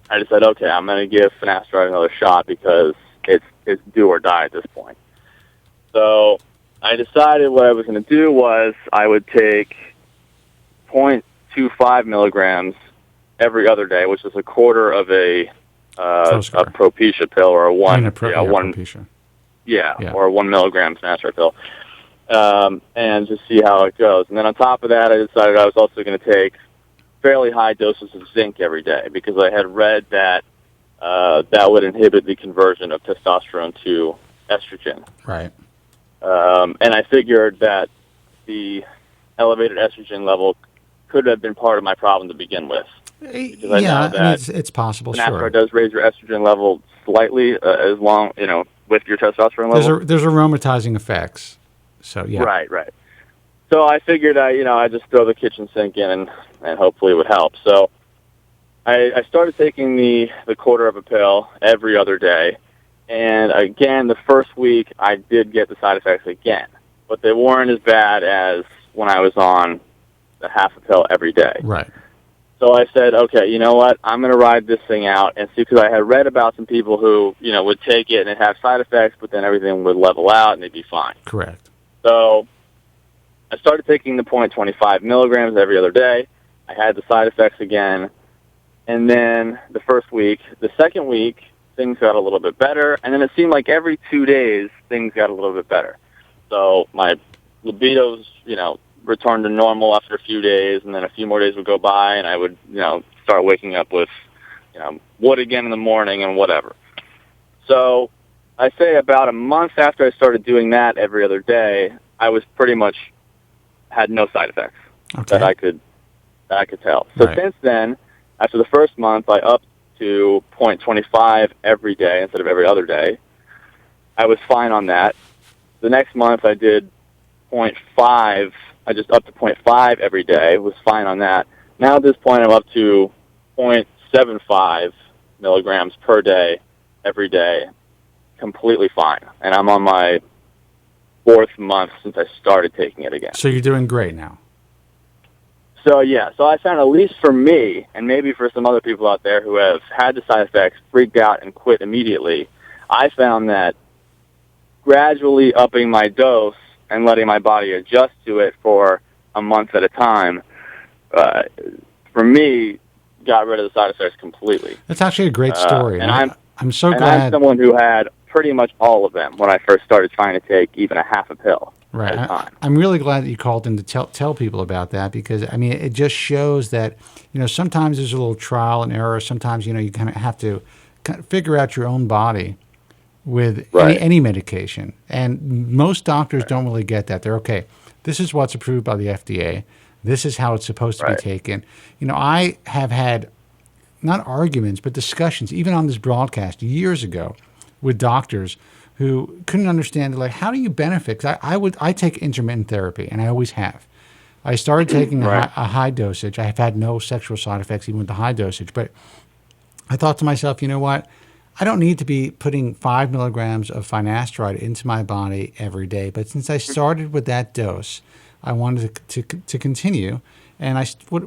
I decided, okay, I'm going to give Finasteride another shot because it's do or die at this point. So I decided what I was going to do was I would take 0.25 milligrams every other day, which is a quarter of a Propecia pill or a one, Propecia. Or a 1 milligram Finasteride pill, and just see how it goes. And then on top of that, I decided I was also going to take fairly high doses of zinc every day because I had read that that would inhibit the conversion of testosterone to estrogen. Right. And I figured that the elevated estrogen level could have been part of my problem to begin with. Because I know that it's possible. Finasteride Sure. does raise your estrogen level slightly, as long with your testosterone level. There's aromatizing effects. So yeah. Right. So I figured I just throw the kitchen sink in and hopefully it would help. So I started taking the quarter of a pill every other day. And again, the first week I did get the side effects again, but they weren't as bad as when I was on the half a pill every day. Right. So I said, okay, you know what? I'm going to ride this thing out and see, because I had read about some people who, would take it and it'd have side effects, but then everything would level out and they'd be fine. Correct. So I started taking the 0.25 milligrams every other day. I had the side effects again. And then the second week, things got a little bit better. And then it seemed like every 2 days, things got a little bit better. So my libido's, returned to normal after a few days, and then a few more days would go by, and I would, start waking up with, wood again in the morning and whatever. So I say about a month after I started doing that every other day, I was pretty much had no side effects that I could tell. So since then, after the first month, I upped to 0.25 every day instead of every other day. I was fine on that. The next month, I did 0.5. I just upped to 0.5 every day. Was fine on that. Now at this point, I'm up to 0.75 milligrams per day every day, completely fine. And I'm on my 4th month since I started taking it again. So you're doing great now. So I found, at least for me, and maybe for some other people out there who have had the side effects, freaked out, and quit immediately, I found that gradually upping my dose and letting my body adjust to it for a month at a time, for me, got rid of the side effects completely. That's actually a great story. And I'm so glad. I'm someone who had pretty much all of them when I first started trying to take even a half a pill at a time. I'm really glad that you called in to tell people about that, because, it just shows that, sometimes there's a little trial and error. Sometimes, you kind of have to figure out your own body with any medication. And most doctors don't really get that. They're, okay, this is what's approved by the FDA. This is how it's supposed to be taken. I have had, not arguments, but discussions, even on this broadcast years ago, with doctors who couldn't understand, like, how do you benefit? 'Cause I take intermittent therapy, and I always have. I started taking a high dosage. I have had no sexual side effects even with the high dosage, but I thought to myself, you know what? I don't need to be putting 5 milligrams of Finasteride into my body every day. But since I started with that dose, I wanted to continue. And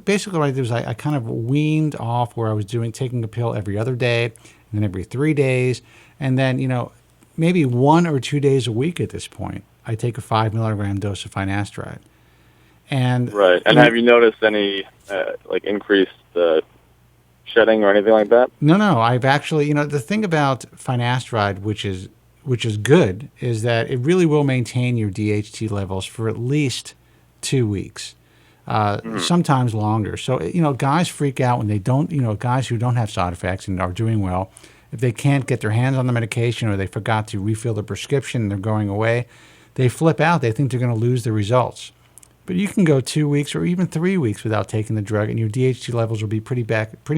basically what I did was I kind of weaned off where I was taking a pill every other day, and then every 3 days. And then, maybe 1 or 2 days a week at this point, I take a 5 milligram dose of Finasteride. And And have you noticed any increased shedding or anything like that? No. I've actually, the thing about Finasteride, which is good, is that it really will maintain your DHT levels for at least 2 weeks, sometimes longer. So, guys freak out when they don't, guys who don't have side effects and are doing well, if they can't get their hands on the medication or they forgot to refill the prescription and they're going away, they flip out. They think they're going to lose the results. But you can go 2 weeks or even 3 weeks without taking the drug, and your DHT levels will be pretty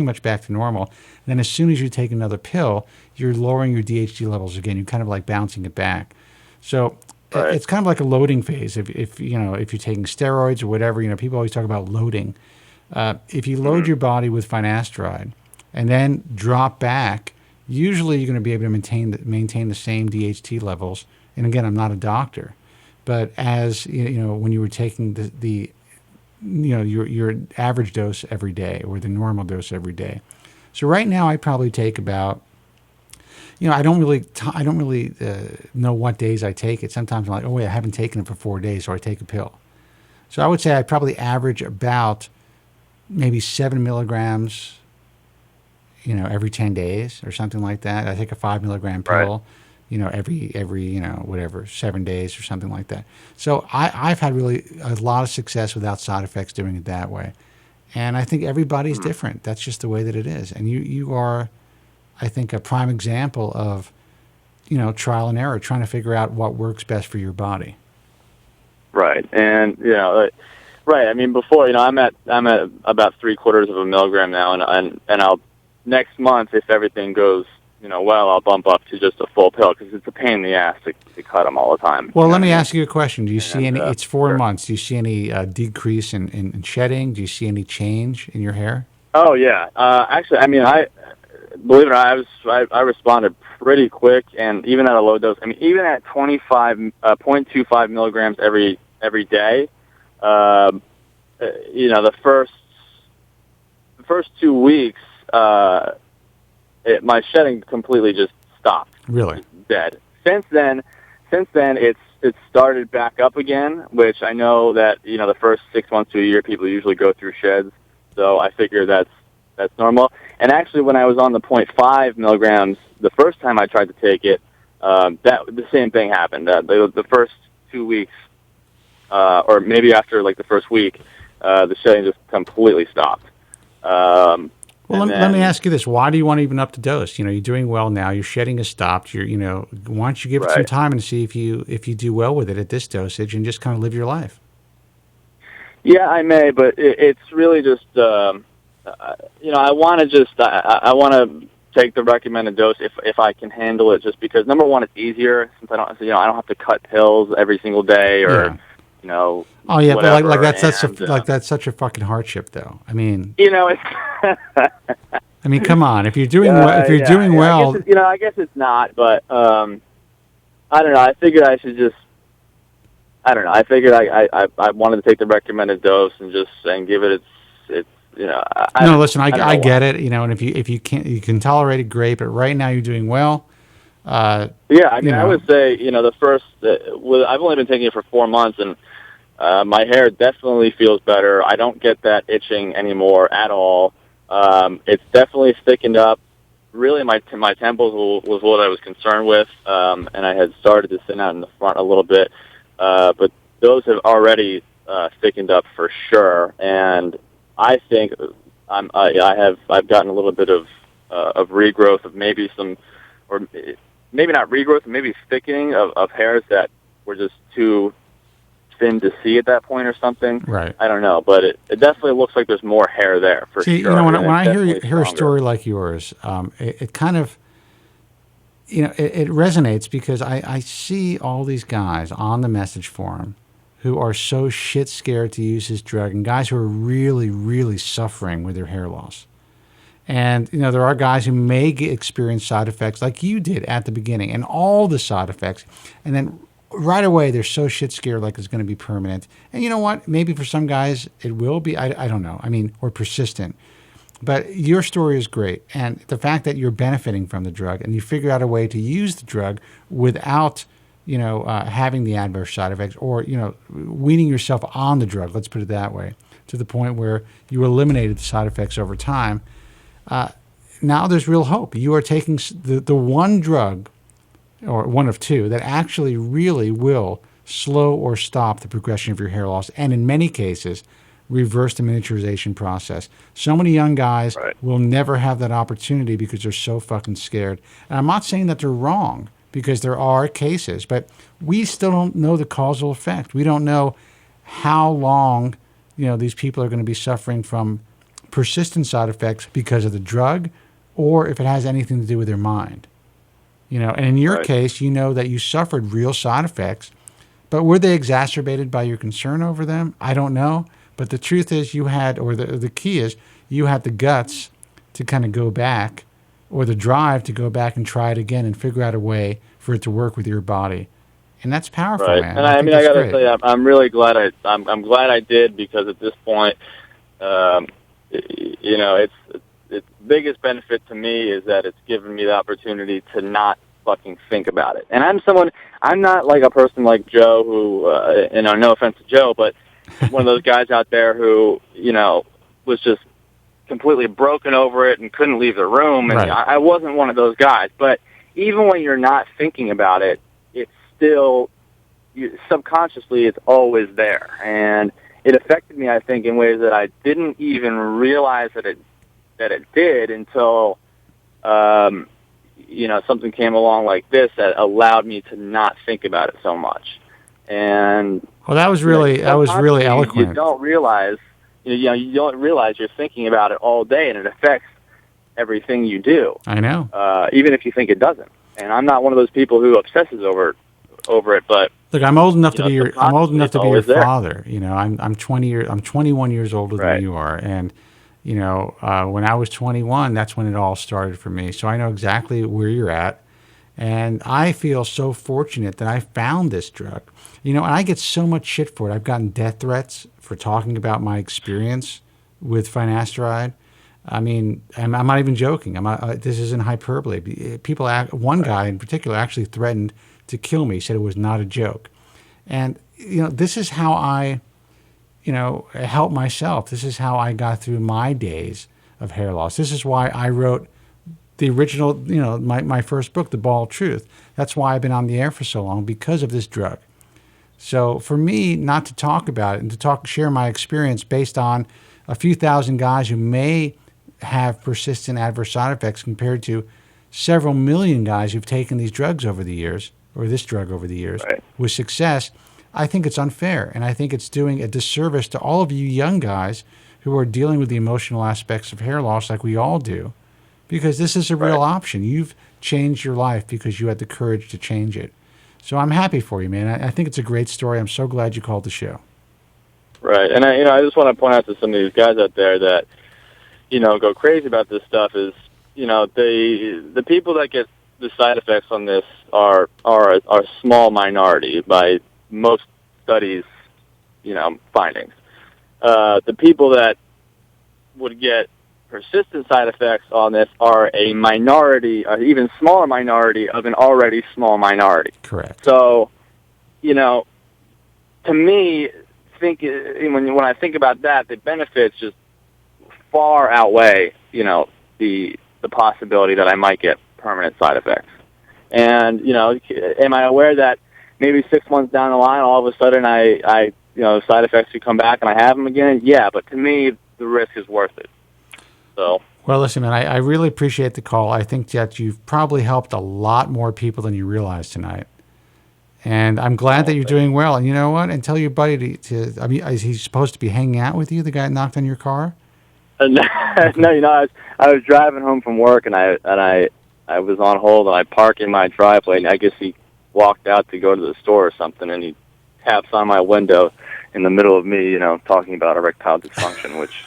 much back to normal. And then as soon as you take another pill, you're lowering your DHT levels again. You're kind of like bouncing it back. So it's kind of like a loading phase. If you're taking steroids or whatever, people always talk about loading. If you load your body with finasteride and then drop back, usually you're going to be able to maintain the same DHT levels. And again, I'm not a doctor. But as when you were taking your average dose every day or the normal dose every day, so right now I probably take about, I don't really know what days I take it. Sometimes I'm like, oh wait, I haven't taken it for 4 days, so I take a pill. So I would say I probably average about maybe 7 milligrams, every 10 days or something like that. I take a 5 milligram pill. Right. Every 7 days or something like that. So I've had really a lot of success without side effects doing it that way. And I think everybody's different. That's just the way that it is. And you are, I think, a prime example of, trial and error, trying to figure out what works best for your body. Right. And, right. I mean, before, I'm at about 3/4 of a milligram now, and I'll, next month, if everything goes well, I'll bump up to just a full pill because it's a pain in the ass to cut them all the time. Well, let me ask you a question. Do you see any, it's 4 months, do you see any decrease in shedding? Do you see any change in your hair? Oh, yeah. Actually, I mean, believe it or not, I responded pretty quick, and even at a low dose, I mean, even at 0.25 milligrams every day, the first 2 weeks, my shedding completely just stopped. Really? Dead. Since then, it's started back up again, which I know that the first 6 months to a year people usually go through sheds, so I figure that's normal. And actually, when I was on the 0.5 milligrams the first time I tried to take it, the same thing happened. The first 2 weeks, or maybe after like the first week, the shedding just completely stopped. Well, let me ask you this. Why do you want to even up the dose? You're doing well now. Your shedding has stopped. Why don't you give it some time and see if you do well with it at this dosage and just kind of live your life? Yeah, I may, but it's really just, I want to take the recommended dose if I can handle it, just because, number one, it's easier since I don't have to cut pills every single day or, Oh yeah, whatever. but that's such a fucking hardship, though. I mean, it's. I mean, come on. If you're doing well, I guess it's not. But I don't know. I figured I should just. I don't know. I figured I wanted to take the recommended dose and give it its. No, listen. I get it. And if you can tolerate it, great. But right now you're doing well. Yeah, I mean, I would say, the first, I've only been taking it for 4 months, and my hair definitely feels better. I don't get that itching anymore at all. It's definitely thickened up. Really, my temples was what I was concerned with, and I had started to thin out in the front a little bit, but those have already thickened up for sure. And I think I've gotten a little bit of regrowth of maybe some, or maybe not regrowth, maybe thickening of hairs that were just too thin to see at that point or something. Right. I don't know, but it definitely looks like there's more hair there for sure. When I hear a story like yours, it kind of, it resonates because I see all these guys on the message forum who are so shit scared to use this drug, and guys who are really, really suffering with their hair loss. And, there are guys who may experience side effects like you did at the beginning, and all the side effects. And then right away, they're so shit scared like it's going to be permanent. And you know what? Maybe for some guys, it will be. I don't know. I mean, or persistent. But your story is great. And the fact that you're benefiting from the drug and you figure out a way to use the drug without, having the adverse side effects or, weaning yourself on the drug, let's put it that way, to the point where you eliminated the side effects over time. Now there's real hope. You are taking the one drug, or one of two, that actually really will slow or stop the progression of your hair loss, and in many cases, reverse the miniaturization process. So many young guys will never have that opportunity because they're so fucking scared. And I'm not saying that they're wrong, because there are cases, but we still don't know the causal effect. We don't know how long, these people are going to be suffering from persistent side effects because of the drug, or if it has anything to do with their mind. And in your case, that you suffered real side effects, but were they exacerbated by your concern over them? I don't know. But the truth is the key is you had the guts to kind of go back, or the drive to go back and try it again and figure out a way for it to work with your body. And that's powerful, man. And I got to say, I'm really glad I'm glad I did, because at this point, its biggest benefit to me is that it's given me the opportunity to not fucking think about it. And I'm not like a person like Joe who, no offense to Joe, but one of those guys out there who, was just completely broken over it and couldn't leave the room. And I wasn't one of those guys. But even when you're not thinking about it, it's still, subconsciously, it's always there. And it affected me, I think, in ways that I didn't even realize that it did until, something came along like this that allowed me to not think about it so much. And well, that was really eloquent. You don't realize, you don't realize you're thinking about it all day, and it affects everything you do. I know. Even if you think it doesn't. And I'm not one of those people who obsesses over it, but look, I'm old enough to be your father. I'm 21 years older than you are, and when I was 21, that's when it all started for me. So I know exactly where you're at, and I feel so fortunate that I found this drug. And I get so much shit for it. I've gotten death threats for talking about my experience with Finasteride. I mean, I'm not even joking. This isn't hyperbole. One guy in particular actually threatened to kill me. He said it was not a joke. And, this is how I, help myself. This is how I got through my days of hair loss. This is why I wrote the original, my first book, The Bald Truth. That's why I've been on the air for so long, because of this drug. So for me not to talk about it and to share my experience based on a few thousand guys who may have persistent adverse side effects compared to several million guys who've taken these drugs over the years, or this drug over the years, with success, I think it's unfair. And I think it's doing a disservice to all of you young guys who are dealing with the emotional aspects of hair loss like we all do, because this is a real option. You've changed your life because you had the courage to change it. So I'm happy for you, man. I think it's a great story. I'm so glad you called the show. Right. And I just want to point out to some of these guys out there that, go crazy about this stuff is, the people that get the side effects on this are a small minority by most studies, findings. The people that would get persistent side effects on this are a minority, an even smaller minority of an already small minority. Correct. So, to me, when I think about that, the benefits just far outweigh, the possibility that I might get permanent side effects. And, am I aware that maybe 6 months down the line, all of a sudden I side effects could come back and I have them again? Yeah, but to me, the risk is worth it. So. Well, listen, man, I really appreciate the call. I think that you've probably helped a lot more people than you realize tonight. And I'm glad that you're doing well. And you know what? And tell your buddy is he supposed to be hanging out with you, the guy that knocked on your car? No, I was driving home from work, and I was on hold, and I parked in my driveway, and I guess he walked out to go to the store or something, and he taps on my window in the middle of me, talking about erectile dysfunction, which,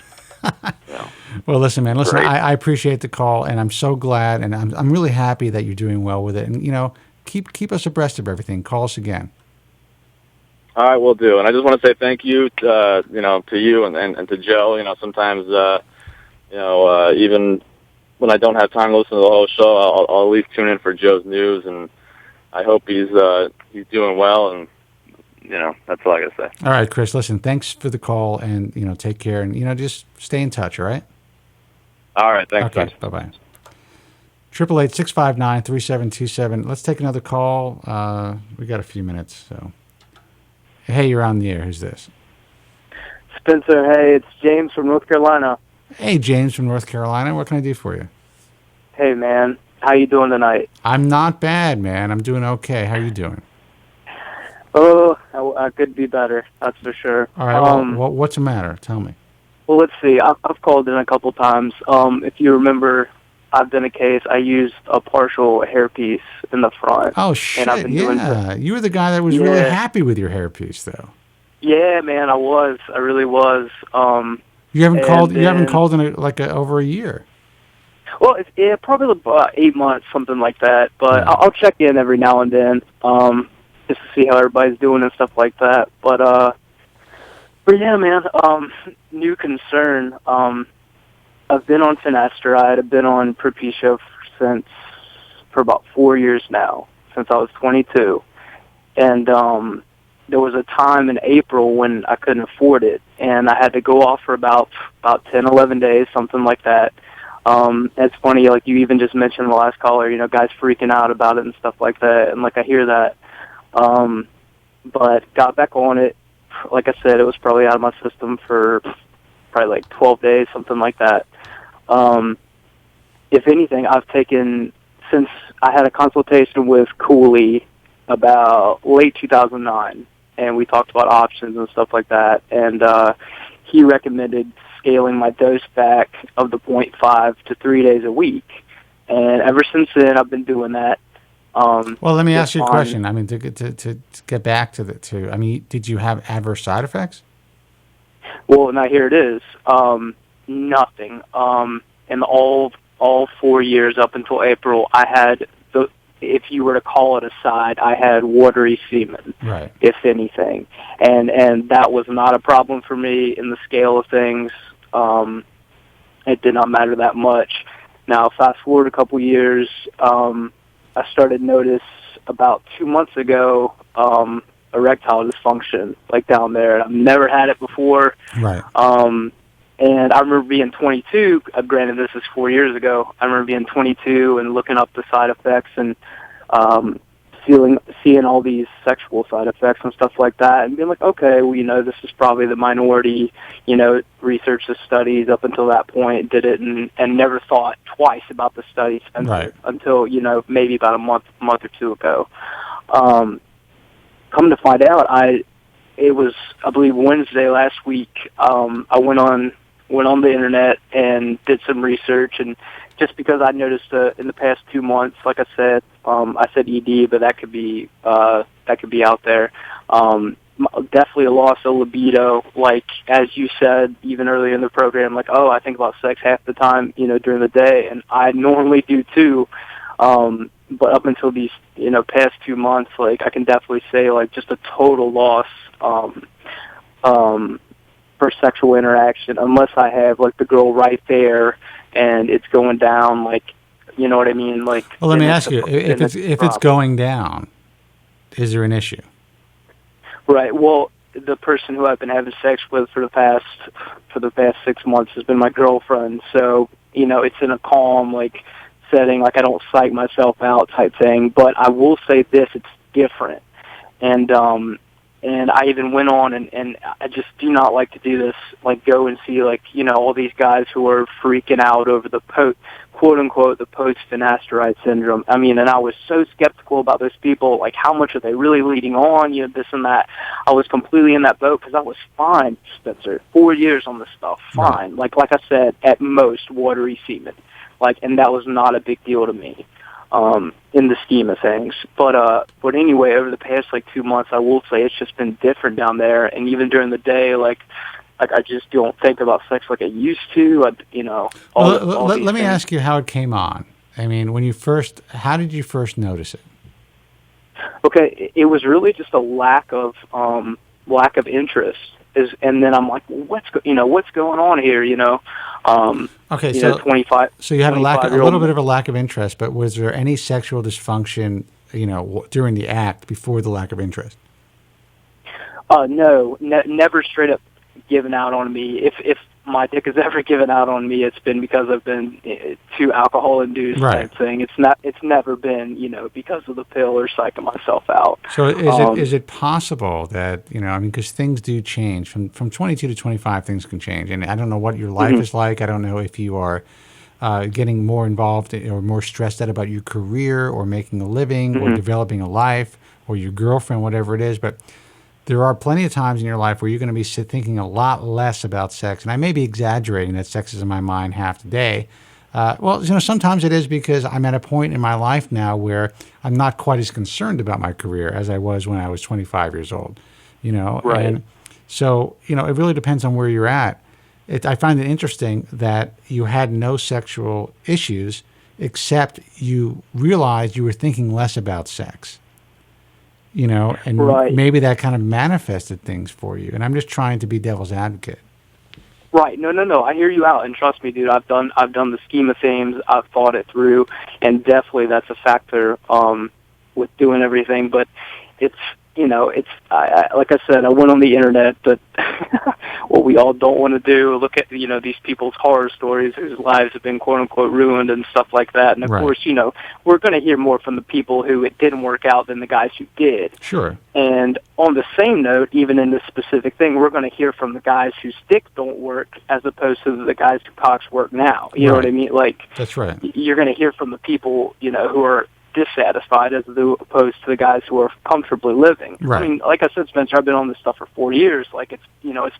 Well, listen, man, I appreciate the call, and I'm so glad, and I'm really happy that you're doing well with it. And, keep us abreast of everything. Call us again. All right, will do. And I just want to say thank you, to you and to Joe. Sometimes, even when I don't have time to listen to the whole show, I'll at least tune in for Joe's news, and I hope he's doing well. And that's all I got to say. All right, Chris. Listen, thanks for the call, and take care, and just stay in touch. All right. All right. Thanks. Okay. Bye bye. 888-659-3727. Let's take another call. We got a few minutes, so. Hey, you're on the air. Who's this? Spencer. Hey, it's James from North Carolina. Hey, James from North Carolina. What can I do for you? Hey, man. How you doing tonight? I'm not bad, man. I'm doing okay. How you doing? Oh, I could be better. That's for sure. All right. Well, what's the matter? Tell me. Well, let's see. I've called in a couple times. If you remember, I've done a case. I used a partial hairpiece in the front. Oh, shit. And I've been doing you were the guy that was really happy with your hairpiece, though. Yeah, man, I was. I really was. You haven't called. You haven't called in over a year. Well, it's probably about 8 months, something like that. But I'll check in every now and then, just to see how everybody's doing and stuff like that. But yeah, man. New concern. I've been on Finasteride. I've been on Propecia for about 4 years now, since I was 22, and there was a time in April when I couldn't afford it, and I had to go off for about 10, 11 days, something like that. It's funny, like you even just mentioned in the last caller, guys freaking out about it and stuff like that, and like I hear that. But got back on it. Like I said, it was probably out of my system for probably like 12 days, something like that. If anything, I've taken, since I had a consultation with Cooley about late 2009, and we talked about options and stuff like that, and he recommended scaling my dose back of the 0.5 to 3 days a week. And ever since then, I've been doing that. Well, let me ask you a question. I mean, to get back to I mean, did you have adverse side effects? Well, now here it is. Nothing. In all 4 years up until April, I had if you were to call it a side, I had watery semen, right? If anything, and that was not a problem for me in the scale of things. It did not matter that much. Now, fast forward a couple years, I started to notice about 2 months ago erectile dysfunction, like down there. I've never had it before. Right. And I remember being 22, granted this is 4 years ago, I remember being 22 and looking up the side effects and seeing all these sexual side effects and stuff like that and being like, okay, well, this is probably the minority, research the studies up until that point, did it and never thought twice about the studies until, maybe about a month or two ago. Come to find out, it was, I believe, Wednesday last week, I went on the internet and did some research, and just because I noticed in the past 2 months, like I said ED, but that could be out there. Definitely a loss of libido, like as you said even earlier in the program, like, I think about sex half the time, during the day, and I normally do too. But up until these, past 2 months, like I can definitely say, like, just a total loss for sexual interaction, unless I have like the girl right there and it's going down, like, you know what I mean? Like, well, let me ask you, if it's going down, is there an issue? Right. Well, the person who I've been having sex with for the past 6 months has been my girlfriend. So, it's in a calm, like, setting, like I don't psych myself out type thing. But I will say this, it's different. And I even went on, and I just do not like to do this, like go and see, like, all these guys who are freaking out over the quote-unquote, the post-finasteride syndrome. I mean, and I was so skeptical about those people, like, how much are they really leading on, this and that. I was completely in that boat because I was fine, Spencer. 4 years on this stuff, fine. Like I said, at most, watery semen. Like, and that was not a big deal to me. In the scheme of things. But anyway, over the past, 2 months, I will say it's just been different down there. And even during the day, like I just don't think about sex like I used to. Let me ask you how it came on. I mean, how did you first notice it? Okay, it was really just a lack of interest. And then I'm like, what's going on here? Okay, so 25. So you had a little bit of a lack of interest, but was there any sexual dysfunction, during the act before the lack of interest? No, never straight up given out on me, if my dick has ever given out on me, it's been because I've been too alcohol-induced type thing. It's never been, because of the pill or psyching myself out. So is it possible that, because things do change. From 22 to 25, things can change. And I don't know what your life is like. I don't know if you are getting more involved or more stressed out about your career or making a living or developing a life or your girlfriend, whatever it is. But there are plenty of times in your life where you're going to be thinking a lot less about sex. And I may be exaggerating that sex is in my mind half the day. Sometimes it is because I'm at a point in my life now where I'm not quite as concerned about my career as I was when I was 25 years old, Right. And so, it really depends on where you're at. I find it interesting that you had no sexual issues except you realized you were thinking less about sex. And maybe that kind of manifested things for you. And I'm just trying to be devil's advocate. Right. No. I hear you out, and trust me, dude. I've done the scheme of things. I've thought it through, and definitely that's a factor with doing everything. But it's like I said, I went on the internet, but what we all don't want to do, look at these people's horror stories whose lives have been quote unquote ruined and stuff like that. And of course, we're going to hear more from the people who it didn't work out than the guys who did. Sure. And on the same note, even in this specific thing, we're going to hear from the guys whose dicks don't work as opposed to the guys who cocks work now. You know what I mean? Like, that's right. You're going to hear from the people who are dissatisfied as opposed to the guys who are comfortably living. Right. I mean, like I said, Spencer, I've been on this stuff for 4 years. Like, it's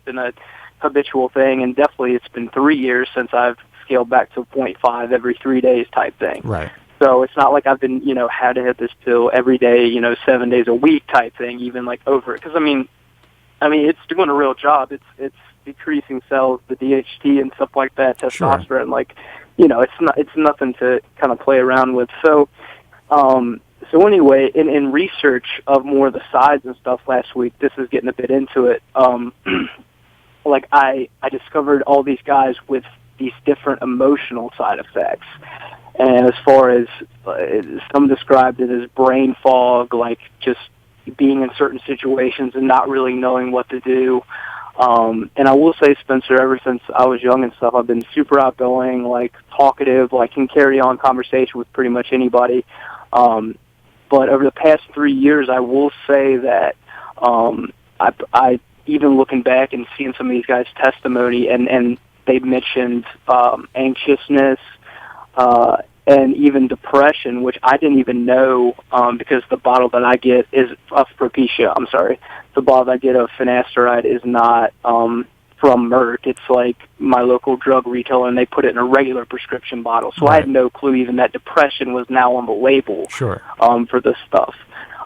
been a habitual thing, and definitely it's been 3 years since I've scaled back to 0.5 every 3 days type thing. Right. So it's not like I've been, had to hit this pill every day, 7 days a week type thing, even like over it. Because I mean, it's doing a real job. It's decreasing cells, the DHT and stuff like that, testosterone. Sure. Like, it's nothing to kind of play around with. So anyway, in research of more of the sides and stuff last week, this is getting a bit into it. Like I discovered all these guys with these different emotional side effects. And as far as some described it as brain fog, like just being in certain situations and not really knowing what to do. And I will say, Spencer, ever since I was young and stuff, I've been super outgoing, like talkative, like can carry on conversation with pretty much anybody. But over the past 3 years, I will say that I even looking back and seeing some of these guys' testimony, and they mentioned anxiousness and even depression, which I didn't even know because the bottle that I get is of Propecia. I'm sorry. The bottle that I get of Finasteride is not from Merck. It's like my local drug retailer, and they put it in a regular prescription bottle. So I had no clue even that depression was now on the label for this stuff.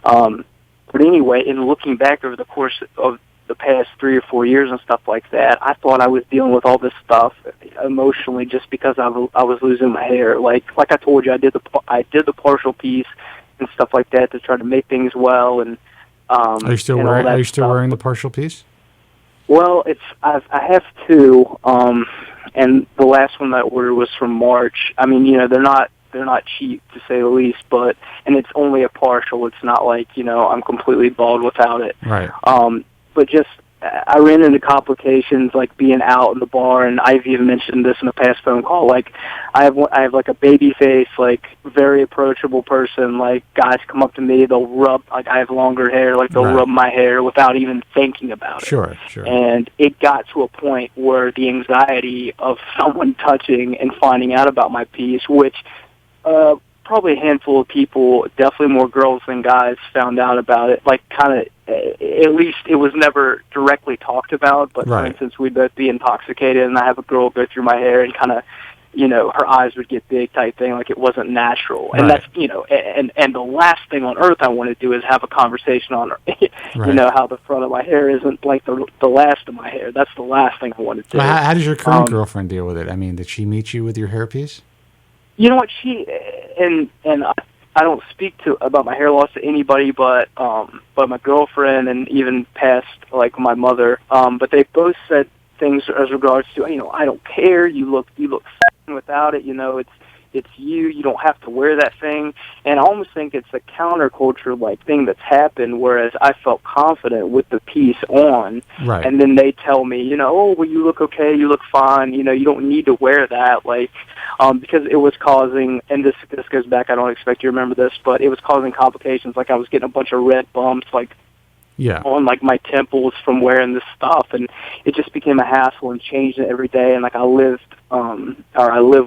But anyway, in looking back over the course of the past 3 or 4 years and stuff like that, I thought I was dealing with all this stuff emotionally just because I was losing my hair. Like I told you, I did the partial piece and stuff like that to try to make things well. And are you still wearing the partial piece? Well, I have two, and the last one that I ordered was from March. I mean, they're not cheap to say the least, and it's only a partial. It's not like I'm completely bald without it. Right. But just I ran into complications like being out in the bar, and I've even mentioned this in a past phone call. Like I have like a baby face, like very approachable person. Like guys come up to me, they'll rub, like I have longer hair, like they'll rub my hair without even thinking about it. Sure. And it got to a point where the anxiety of someone touching and finding out about my piece, which probably a handful of people, definitely more girls than guys, found out about it. Like kind of, at least it was never directly talked about, but for instance, we'd both be intoxicated and I have a girl go through my hair and kind of, her eyes would get big type thing, like it wasn't natural. And that's, and the last thing on earth I want to do is have a conversation on, how the front of my hair isn't like the last of my hair. That's the last thing I want to do. Well, how does your current girlfriend deal with it? I mean, did she meet you with your hairpiece? You know what, she, and I don't speak about my hair loss to anybody but my girlfriend and even past, like my mother. But they both said things as regards to, I don't care. You look fine without it. it's you. You don't have to wear that thing. And I almost think it's a counterculture like thing that's happened. Whereas I felt confident with the piece on, Right. and then they tell me, oh, well, you look okay, you look fine. You don't need to wear that, because it was causing. And this goes back. I don't expect you to remember this, but it was causing complications. Like I was getting a bunch of red bumps, on my temples from wearing this stuff, and it just became a hassle and changed it every day. And I live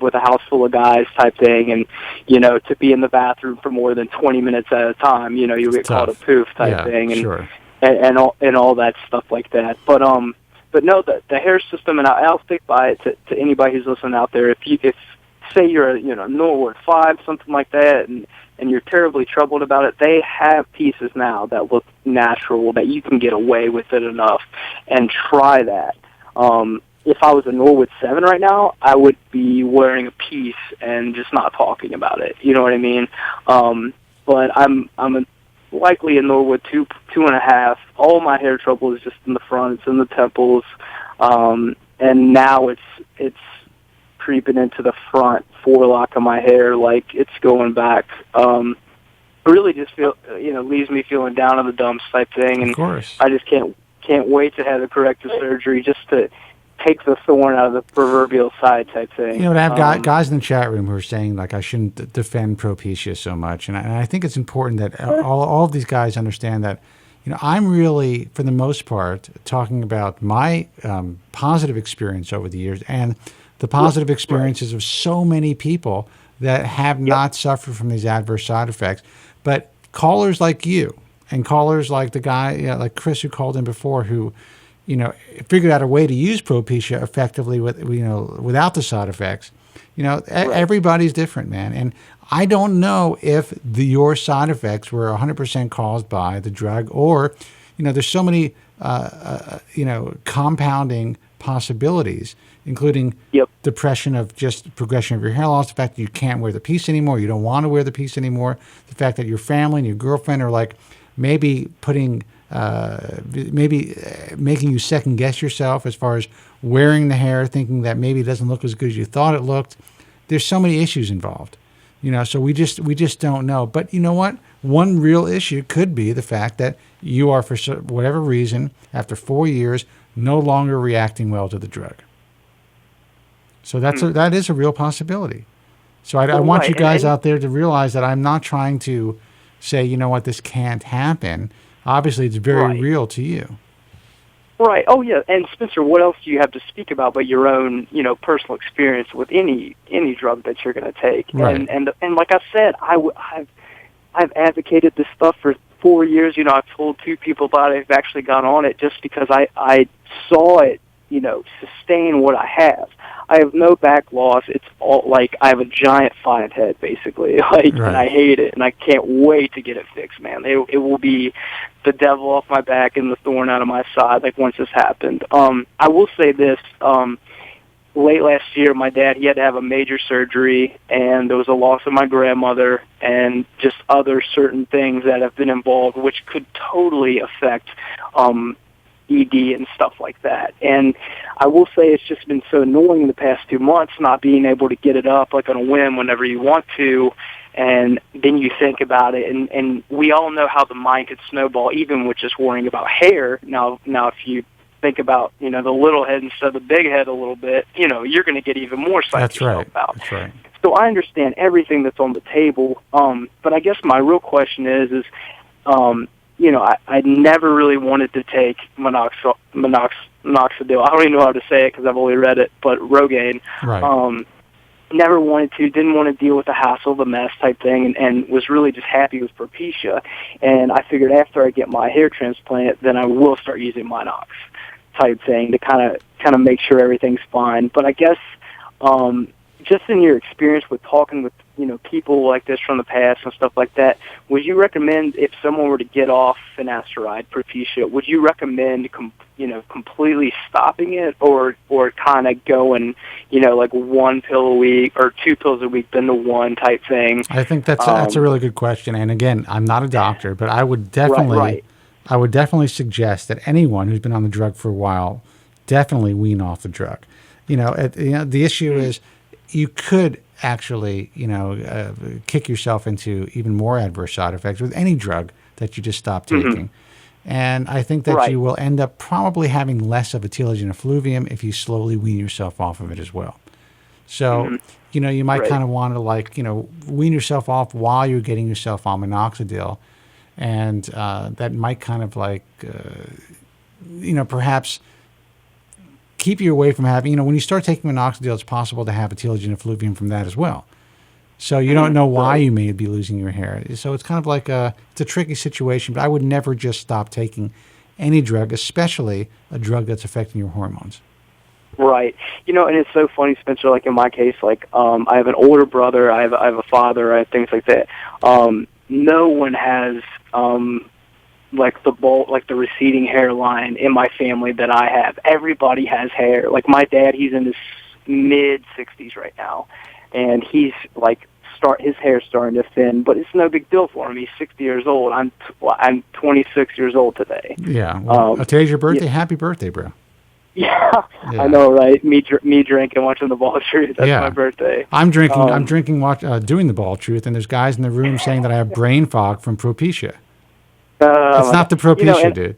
with a house full of guys type thing, and to be in the bathroom for more than 20 minutes at a time, you get called a poof type thing, and sure. and all that stuff like that. But no, the hair system, and I'll stick by it to anybody who's listening out there. If say you're a Norwood 5, something like that, and you're terribly troubled about it, they have pieces now that look natural, that you can get away with it enough, and try that. If I was a Norwood 7 right now, I would be wearing a piece and just not talking about it. You know what I mean? But I'm likely a Norwood 2.5. All my hair trouble is just in the front, it's in the temples, and now it's creeping into the front forelock of my hair, it's going back. Really just leaves me feeling down in the dumps type thing, and of course. I just can't wait to have the corrective surgery just to take the thorn out of the proverbial side type thing. I have guys in the chat room who are saying I shouldn't defend Propecia so much, and I think it's important that all of these guys understand that. I'm really, for the most part, talking about my positive experience over the years and the positive experiences of so many people that have not suffered from these adverse side effects. But callers like you and callers like the guy, like Chris who called in before, who, figured out a way to use Propecia effectively without the side effects. Everybody's different, man. And I don't know if your side effects were 100% caused by the drug, or, there's so many, compounding possibilities, including depression of just progression of your hair loss, the fact that you can't wear the piece anymore, you don't want to wear the piece anymore, the fact that your family and your girlfriend are maybe putting, making you second guess yourself as far as wearing the hair, thinking that maybe it doesn't look as good as you thought it looked. There's so many issues involved, so we just don't know. But you know what? One real issue could be the fact that you are, for whatever reason, after 4 years, no longer reacting well to the drug. So that is a real possibility. So I want you guys out there to realize that I'm not trying to say, this can't happen. Obviously, it's very real to you. Right. Oh, yeah. And Spencer, what else do you have to speak about but your own, personal experience with any drug that you're going to take? Right. And like I said, I've advocated this stuff for 4 years. I've told 2 people about it. I've actually gone on it just because I saw it, sustain what I have. I have no back loss. It's all I have a giant fine head, basically. And I hate it, and I can't wait to get it fixed, man. It will be the devil off my back and the thorn out of my side, once this happened. I will say this. Late last year, my dad, he had to have a major surgery, and there was a loss of my grandmother and just other certain things that have been involved, which could totally affect ED and stuff like that. And I will say it's just been so annoying the past 2 months not being able to get it up on a whim whenever you want to, and then you think about it, and we all know how the mind could snowball even with just worrying about hair. Now if you think about, the little head instead of the big head a little bit, you're going to get even more psyched out. That's right. So I understand everything that's on the table, but I guess my real question is I never really wanted to take minoxidil. I don't even know how to say it because I've only read it, but Rogaine. Right. Never wanted to, didn't want to deal with the hassle, the mess type thing, and was really just happy with Propecia. And I figured after I get my hair transplant, then I will start using Minox type thing to kind of make sure everything's fine. But I guess just in your experience with talking with people like this from the past and stuff like that, would you recommend, if someone were to get off Finasteride, Propecia, would you recommend completely stopping it, or kind of going 1 pill a week or 2 pills a week then the one type thing? I think that's a really good question. And again, I'm not a doctor, but I would definitely suggest that anyone who's been on the drug for a while definitely wean off the drug. The issue is you could actually, kick yourself into even more adverse side effects with any drug that you just stop taking. And I think that you will end up probably having less of a telogen effluvium if you slowly wean yourself off of it as well. So, you might kind of want to wean yourself off while you're getting yourself on minoxidil. And that might kind of perhaps keep you away from having, when you start taking minoxidil, it's possible to have a telogen effluvium from that as well. So you don't know why you may be losing your hair. So it's kind of like it's a tricky situation, but I would never just stop taking any drug, especially a drug that's affecting your hormones. Right. And it's so funny, Spencer, like in my case, I have an older brother, I have a father, I have things like that. No one has the receding hairline in my family that I have. Everybody has hair. Like my dad, he's in his mid-60s right now, and he's his hair's starting to thin, but it's no big deal for him. He's 60 years old. I'm 26 years old today. Yeah. Well, today's your birthday. Yeah. Happy birthday, bro. Yeah, I know, right? Me drinking, watching the Ball of Truth. That's my birthday. I'm drinking, doing the Ball of Truth, and there's guys in the room saying that I have brain fog from Propecia. It's not the Propecia, dude.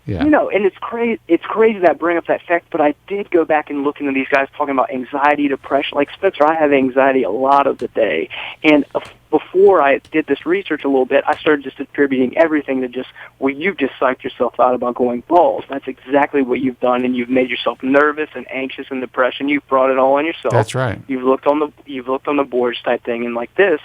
Yeah. And it's crazy. It's crazy that I bring up that fact, but I did go back and look into these guys talking about anxiety, depression. Like Spencer, I have anxiety a lot of the day, and before I did this research a little bit, I started just attributing everything to you've just psyched yourself out about going bald. That's exactly what you've done, and you've made yourself nervous and anxious and depression. You've brought it all on yourself. That's right. You've looked on the boards type thing and like this,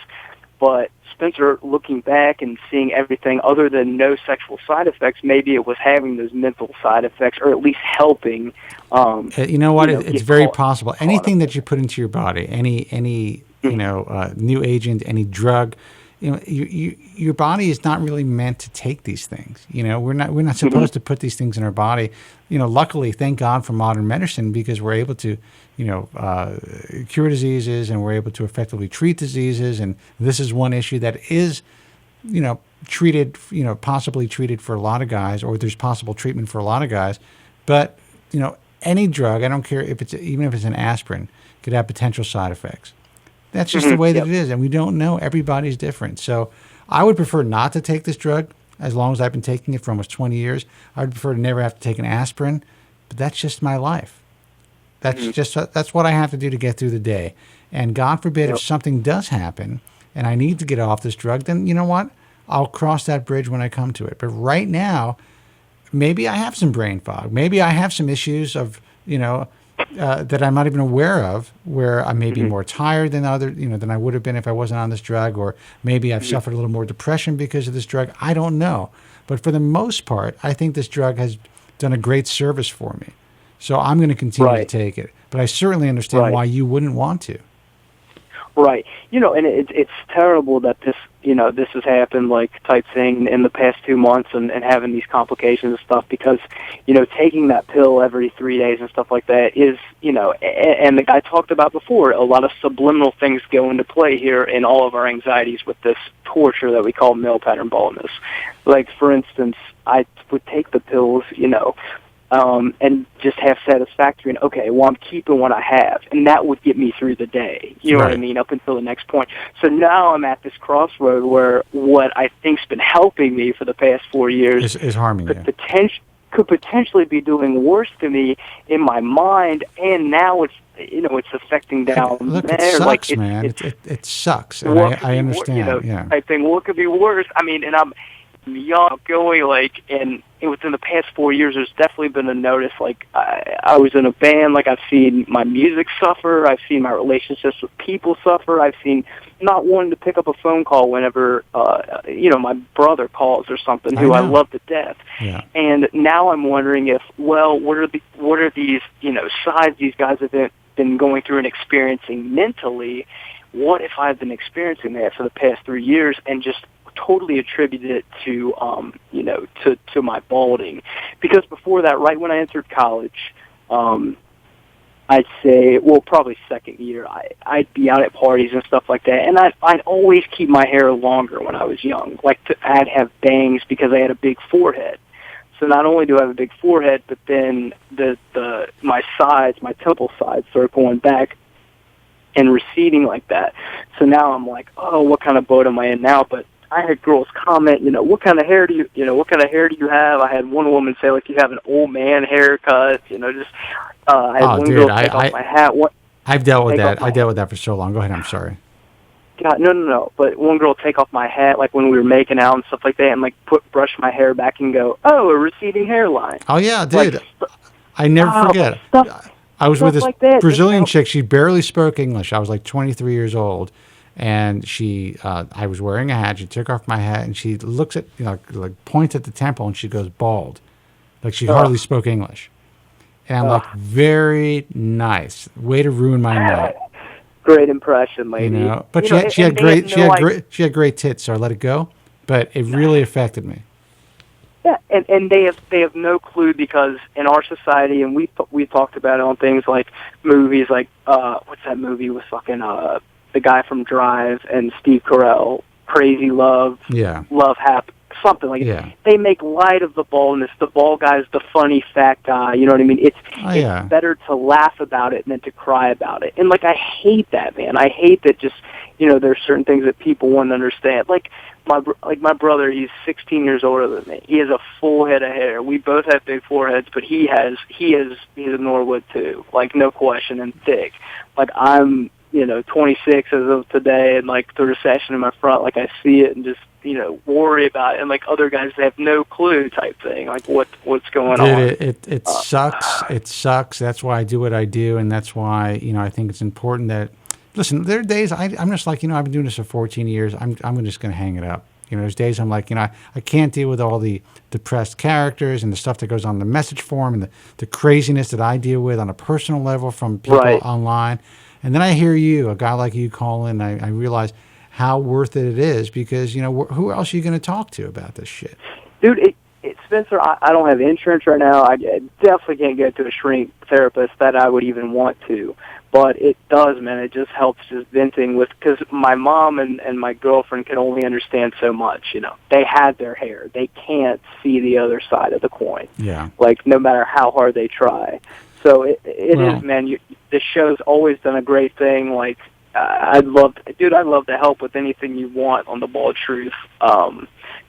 but Spencer, looking back and seeing everything other than no sexual side effects, maybe it was having those mental side effects, or at least helping. You know what? It's very possible. Anything that you put into your body, any new agent, any drug, your body is not really meant to take these things. We're not supposed to put these things in our body. Luckily, thank God for modern medicine, because we're able to cure diseases, and we're able to effectively treat diseases. And this is one issue that is, treated, possibly treated for a lot of guys, or there's possible treatment for a lot of guys. But, any drug, I don't care even if it's an aspirin, could have potential side effects. That's just the way that it is. And we don't know. Everybody's different. So I would prefer not to take this drug as long as I've been taking it for almost 20 years. I would prefer to never have to take an aspirin, but that's just my life. That's what I have to do to get through the day. And God forbid if something does happen and I need to get off this drug, then you know what? I'll cross that bridge when I come to it. But right now, maybe I have some brain fog. Maybe I have some issues of, that I'm not even aware of, where I may be more tired than than I would have been if I wasn't on this drug, or maybe I've suffered a little more depression because of this drug. I don't know. But for the most part, I think this drug has done a great service for me. So I'm going to continue to take it. But I certainly understand why you wouldn't want to. Right. And it's terrible that this has happened, type thing, in the past 2 months, and having these complications and stuff, because, taking that pill every 3 days and stuff like that is, and the guy talked about before, a lot of subliminal things go into play here in all of our anxieties with this torture that we call male pattern baldness. Like, for instance, I would take the pills, and just have satisfactory, and okay, well, I'm keeping what I have, and that would get me through the day, you know what I mean, up until the next point. So now I'm at this crossroad where what I think's been helping me for the past 4 years is harming you. Could potentially be doing worse to me in my mind, and now it's affecting down Look, there. It sucks, man. It sucks, and I understand. I think what could be worse. I mean, and I'm young, going and within the past 4 years, there's definitely been a notice. I was in a band. I've seen my music suffer. I've seen my relationships with people suffer. I've seen not wanting to pick up a phone call whenever my brother calls or something, who I love to death. Yeah. And now I'm wondering what are these sides these guys have been going through and experiencing mentally? What if I've been experiencing that for the past 3 years and just totally attributed it to to my balding? Because before that, right when I entered college, I'd say, probably second year, I'd be out at parties and stuff like that, and I'd always keep my hair longer when I was young. I'd have bangs because I had a big forehead. So not only do I have a big forehead, but then my sides, my temple sides, start going back and receding like that. So now I'm like, oh, what kind of boat am I in now? But I had girls comment, what kind of hair do you have? I had one woman say, like, you have an old man haircut, I had one girl take off my hat. I've dealt with that. I dealt with that for so long. Go ahead. I'm sorry. God, no. But one girl take off my hat, like when we were making out and stuff like that, and like brush my hair back and go, oh, a receding hairline. Oh yeah, dude. Like, I never forget. I was with this like that, Brazilian chick. She barely spoke English. I was like 23 years old, and I was wearing a hat. She took off my hat, and she looks at, like points at the temple, and she goes bald, like she hardly spoke English. And I'm like, very nice. Way to ruin my night. Great impression, lady. But she had great tits, so I let it go. But it really affected me. Yeah, and they have no clue, because in our society, and we talked about it on things like movies, like what's that movie with fucking the guy from Drive and Steve Carell, Crazy Love, Love Hap, something like that. They make light of the baldness. The bald guy's the funny fat guy. You know what I mean? It's better to laugh about it than to cry about it. And like, I hate that, man. I hate that. Just there's certain things that people want to understand. Like my brother, he's 16 years older than me. He has a full head of hair. We both have big foreheads, but he's a Norwood too. Like, no question, and thick. Like, I'm 26 as of today, and like the recession in my front, like I see it and just worry about it, and like other guys have no clue type thing, like what's going on. It sucks. It sucks. That's why I do what I do, and that's why I think it's important that. Listen, there are days I'm just like, I've been doing this for 14 years. I'm just going to hang it up. There's days I'm like, I can't deal with all the depressed characters and the stuff that goes on the message forum and the craziness that I deal with on a personal level from people online. And then I hear you, a guy like you, call in, and I realize how worth it is, because, who else are you going to talk to about this shit? Dude, Spencer, I don't have insurance right now. I definitely can't get to a shrink therapist that I would even want to. But it does, man. It just helps just venting because my mom and my girlfriend can only understand so much. They had their hair. They can't see the other side of the coin. Yeah. Like, no matter how hard they try. So it is, man. The show's always done a great thing. Like, I'd love to help with anything you want on the Bald Truth.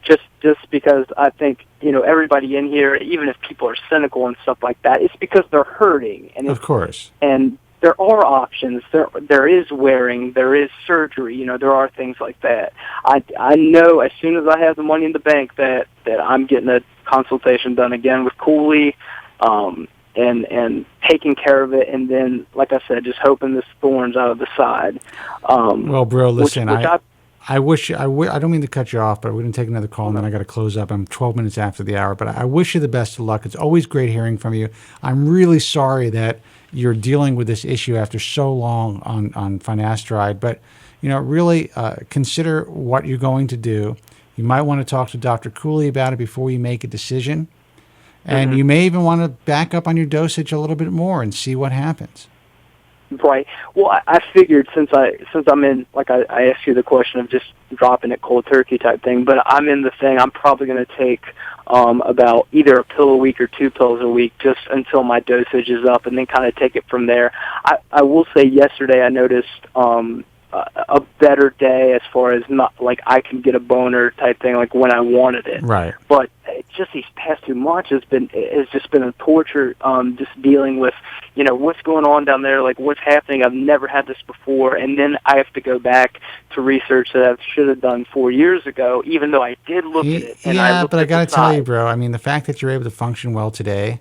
Just because I think, everybody in here, even if people are cynical and stuff like that, it's because they're hurting. And of course. And there are options. There is wearing. There is surgery. There are things like that. I know as soon as I have the money in the bank that I'm getting a consultation done again with Cooley, and taking care of it, and then, like I said, just hoping this thorn's out of the side. Well, bro, listen, I wish I don't mean to cut you off, but we're going to take another call, and then I got to close up. I'm 12 minutes after the hour, but I wish you the best of luck. It's always great hearing from you. I'm really sorry that you're dealing with this issue after so long on finasteride, but really consider what you're going to do. You might want to talk to Dr. Cooley about it before you make a decision, and you may even want to back up on your dosage a little bit more and see what happens. Right. Well, I figured since I'm in, like I asked you the question of just dropping it cold turkey type thing, but I'm in the thing. I'm probably going to take about either a pill a week or 2 pills a week just until my dosage is up, and then kind of take it from there. I will say yesterday I noticed a better day as far as not like I can get a boner type thing, like when I wanted it. Right. But just these past 2 months has just been a torture. Just dealing with what's going on down there, like what's happening. I've never had this before, and then I have to go back to research that I should have done 4 years ago, even though I did look at it. And but I got to tell you, bro. I mean, the fact that you're able to function well today.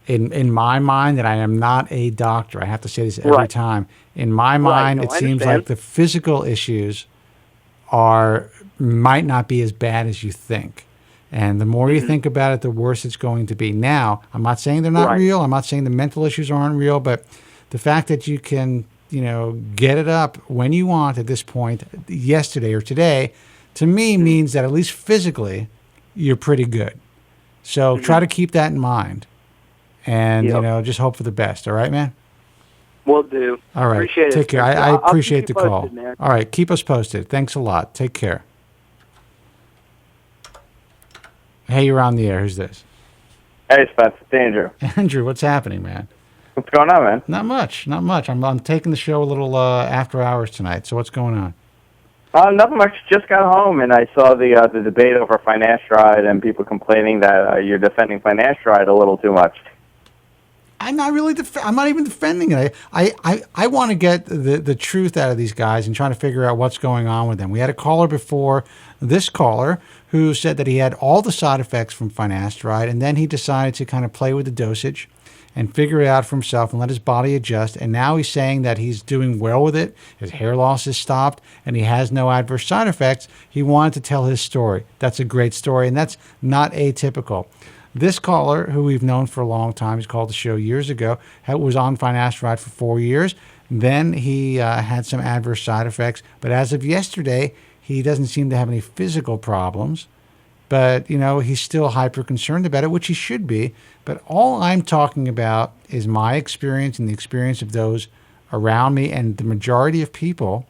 In my mind, and I am not a doctor, I have to say this every time. In my mind, it seems like the physical issues might not be as bad as you think. And the more you think about it, the worse it's going to be. Now, I'm not saying they're not real. I'm not saying the mental issues aren't real, but the fact that you can, get it up when you want at this point, yesterday or today, to me means that at least physically, you're pretty good. So try to keep that in mind. And, just hope for the best. All right, man? Will do. All right. Appreciate Take care. I appreciate the call. Man. All right. Keep us posted. Thanks a lot. Take care. Hey, you're on the air. Who's this? Hey, Spencer. It's Andrew. Andrew, what's happening, man? What's going on, man? Not much. I'm taking the show a little after hours tonight. So what's going on? Nothing much. Just got home and I saw the debate over Finasteride and people complaining that you're defending Finasteride a little too much. I'm not really. I'm not even defending it. I want to get the truth out of these guys and trying to figure out what's going on with them. We had a caller before this caller who said that he had all the side effects from Finasteride, and then he decided to kind of play with the dosage and figure it out for himself and let his body adjust. And now he's saying that he's doing well with it. His hair loss has stopped and he has no adverse side effects. He wanted to tell his story. That's a great story, and that's not atypical. This caller, who we've known for a long time, he's called the show years ago, was on Finasteride for 4 years. Then he had some adverse side effects. But as of yesterday, he doesn't seem to have any physical problems. But, he's still hyper concerned about it, which he should be. But all I'm talking about is my experience and the experience of those around me and the majority of people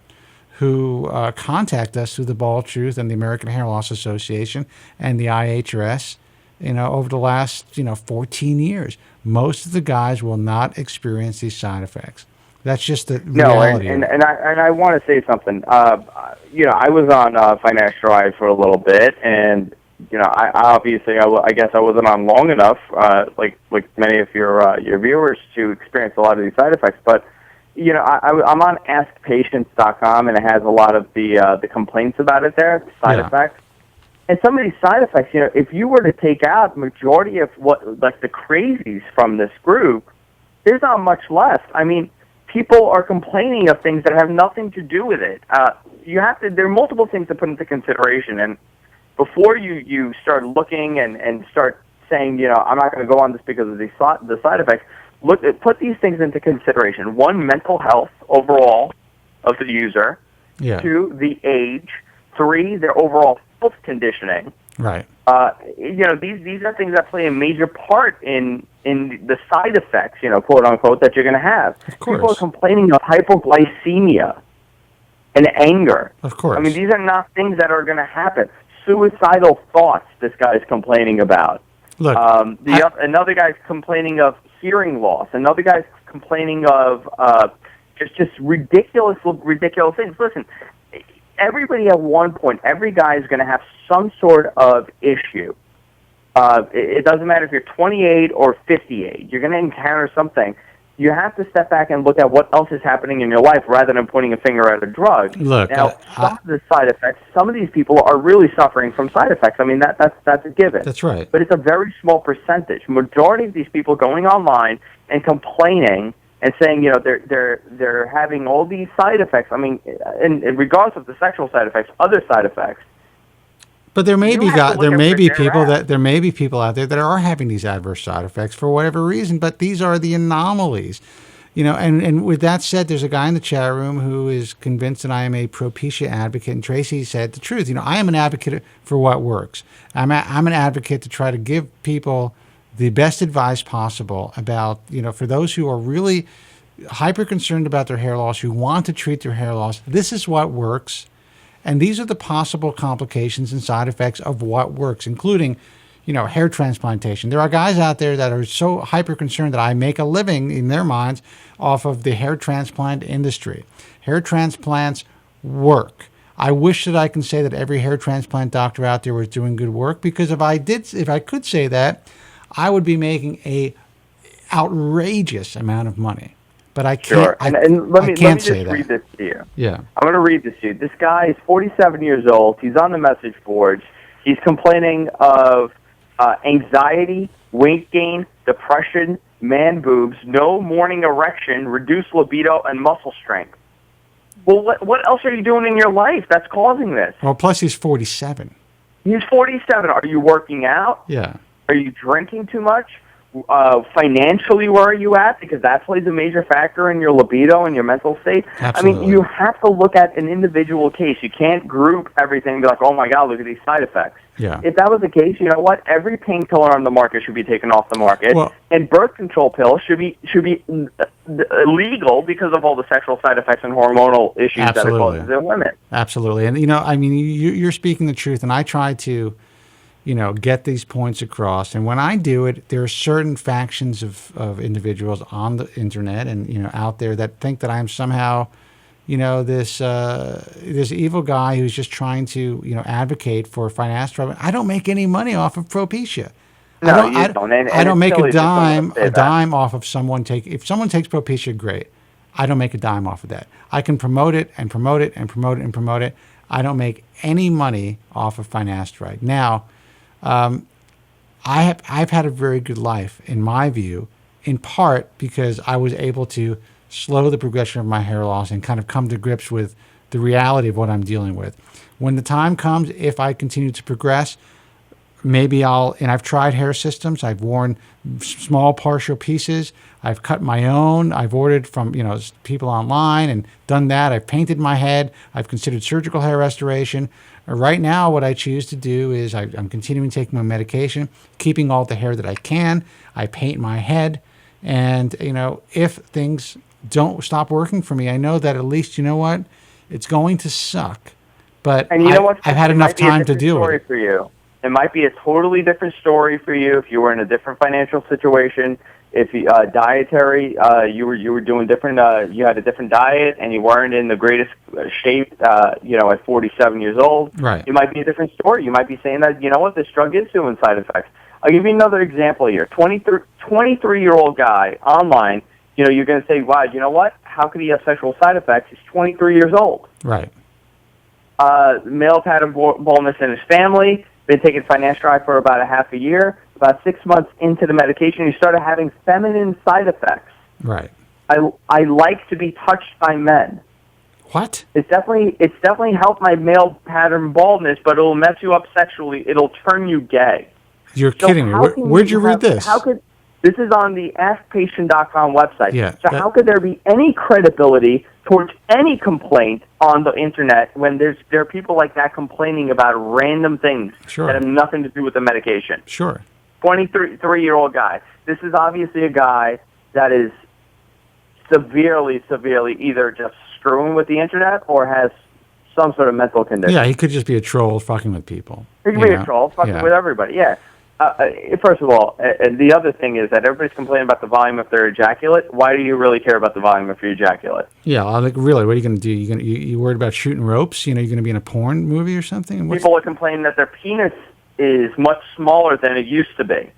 who contact us through the Bald Truth and the American Hair Loss Association and the IHRS, over the last, 14 years. Most of the guys will not experience these side effects. That's just the reality. And I want to say something. I was on Finasteride for a little bit, and I obviously I guess I wasn't on long enough, like many of your viewers, to experience a lot of these side effects. But I'm on AskPatients.com, and it has a lot of the complaints about it there, side effects. And some of these side effects, if you were to take out the majority of the crazies from this group, there's not much left. I mean, people are complaining of things that have nothing to do with it. There are multiple things to put into consideration, and before you start looking and start saying, I'm not going to go on this because of the side effects, put these things into consideration. 1, mental health overall of the user. Yeah. 2, the age. 3, their overall health conditioning. Right. These are things that play a major part in the side effects, quote unquote, that you're going to have. Of course. People are complaining of hypoglycemia and anger. Of course. I mean, these are not things that are going to happen. Suicidal thoughts, this guy's complaining about. Look, another guy's complaining of hearing loss. Another guy's complaining of just ridiculous things. Listen, everybody at one point, every guy is going to have some sort of issue. It doesn't matter if you're 28 or 58. You're going to encounter something. You have to step back and look at what else is happening in your life rather than pointing a finger at a drug. Look, now, some of the side effects, some of these people are really suffering from side effects. I mean, that's a given. That's right. But it's a very small percentage. Majority of these people going online and complaining and saying, they're having all these side effects. I mean, and regardless of the sexual side effects, other side effects. But there may be people out there that are having these adverse side effects for whatever reason. But these are the anomalies, And with that said, there's a guy in the chat room who is convinced that I am a Propecia advocate. And Tracy said the truth. I am an advocate for what works. I'm an advocate to try to give people the best advice possible about, for those who are really hyper concerned about their hair loss, who want to treat their hair loss, this is what works. And these are the possible complications and side effects of what works, including, hair transplantation. There are guys out there that are so hyper concerned that I make a living in their minds off of the hair transplant industry. Hair transplants work. I wish that I can say that every hair transplant doctor out there was doing good work, because if I could say that, I would be making a outrageous amount of money. But I can't. Sure. And let me just read this to you. Yeah. I'm going to read this to you. This guy is 47 years old. He's on the message boards. He's complaining of anxiety, weight gain, depression, man boobs, no morning erection, reduced libido, and muscle strength. Well, what else are you doing in your life that's causing this? Well, plus he's 47. He's 47. Are you working out? Yeah. Are you drinking too much? Financially, where are you at? Because that plays a major factor in your libido and your mental state. Absolutely. I mean, you have to look at an individual case. You can't group everything and be like, oh my God, look at these side effects. Yeah. If that was the case, you know what? Every painkiller on the market should be taken off the market, and birth control pills should be illegal because of all the sexual side effects and hormonal issues that it causes in women. Absolutely. And, you're speaking the truth, and I try to get these points across. And when I do it, there are certain factions of individuals on the internet and, out there that think that I'm somehow, this evil guy who's just trying to, advocate for finasteride. I don't make any money off of Propecia. No, you don't. And I don't it's make silly a to someone to say dime off of someone if someone takes Propecia, great. I don't make a dime off of that. I can promote it and promote it and promote it and promote it. I don't make any money off of finasteride. Now, I've had a very good life, in my view, in part because I was able to slow the progression of my hair loss and kind of come to grips with the reality of what I'm dealing with. When the time comes, if I continue to progress, maybe I've tried hair systems. I've worn small partial pieces. I've cut my own. I've ordered from, people online and done that. I've painted my head. I've considered surgical hair restoration. Right now, what I choose to do is I'm continuing taking my medication, keeping all the hair that I can. I paint my head. And, if things don't stop working for me, I know that at least, it's going to suck. But And you know what? I've had enough time to deal with it. For you. It might be a totally different story for you if you were in a different financial situation. If you, dietary, you were doing different. You had a different diet, and you weren't in the greatest shape. At 47 years old, right? It might be a different story. You might be saying that this drug is doing side effects. I'll give you another example here. 23-year-old guy online. You're going to say, wow, you know what? How could he have sexual side effects? He's 23 years old. Right. Male pattern baldness in his family. Been taking finasteride for about a half a year. About 6 months into the medication, he started having feminine side effects. Right. I like to be touched by men. What? It's definitely helped my male pattern baldness, but it'll mess you up sexually. It'll turn you gay. You're kidding me. Where'd you read this? This is on the AskPatient.com website. Yeah, so how could there be any credibility towards any complaint on the internet when there are people like that complaining about random things that have nothing to do with the medication? Sure. 23-year-old guy. This is obviously a guy that is severely either just screwing with the internet or has some sort of mental condition. Yeah, he could just be a troll fucking with people. He could be a troll fucking with everybody, yeah. First of all, the other thing is that everybody's complaining about the volume of their ejaculate. Why do you really care about the volume of your ejaculate? Yeah, really, what are you going to do? You worried about shooting ropes? You're going to be in a porn movie or something? People are complaining that their penis is much smaller than it used to be.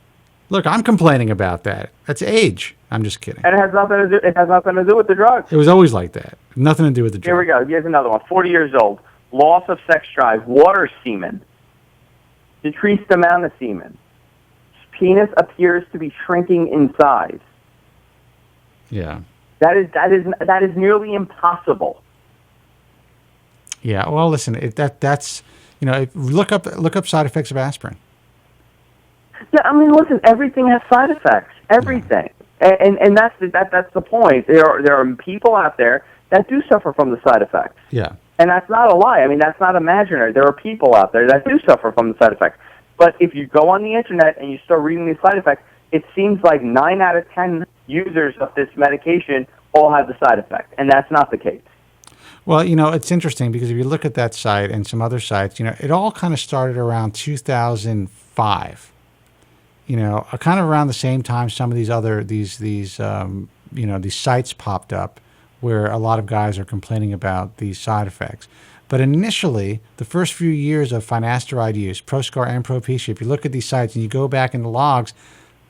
Look, I'm complaining about that. That's age. I'm just kidding. And it has nothing to do with the drug. It was always like that. Nothing to do with the drug. Here we go. Here's another one. 40 years old. Loss of sex drive. Water semen. Decreased amount of semen. Penis appears to be shrinking in size. Yeah. That is nearly impossible. Yeah. Well, listen. That's look up side effects of aspirin. Yeah. I mean, listen. Everything has side effects. Everything. And that's the point. There are people out there that do suffer from the side effects. Yeah. And that's not a lie. I mean, that's not imaginary. There are people out there that do suffer from the side effects. But if you go on the internet and you start reading these side effects, it seems like 9 out of 10 users of this medication all have the side effect, and that's not the case. Well, it's interesting because if you look at that site and some other sites, it all kind of started around 2005. Kind of around the same time some of these sites popped up where a lot of guys are complaining about these side effects. But initially, the first few years of finasteride use, Proscar and Propecia, if you look at these sites and you go back in the logs,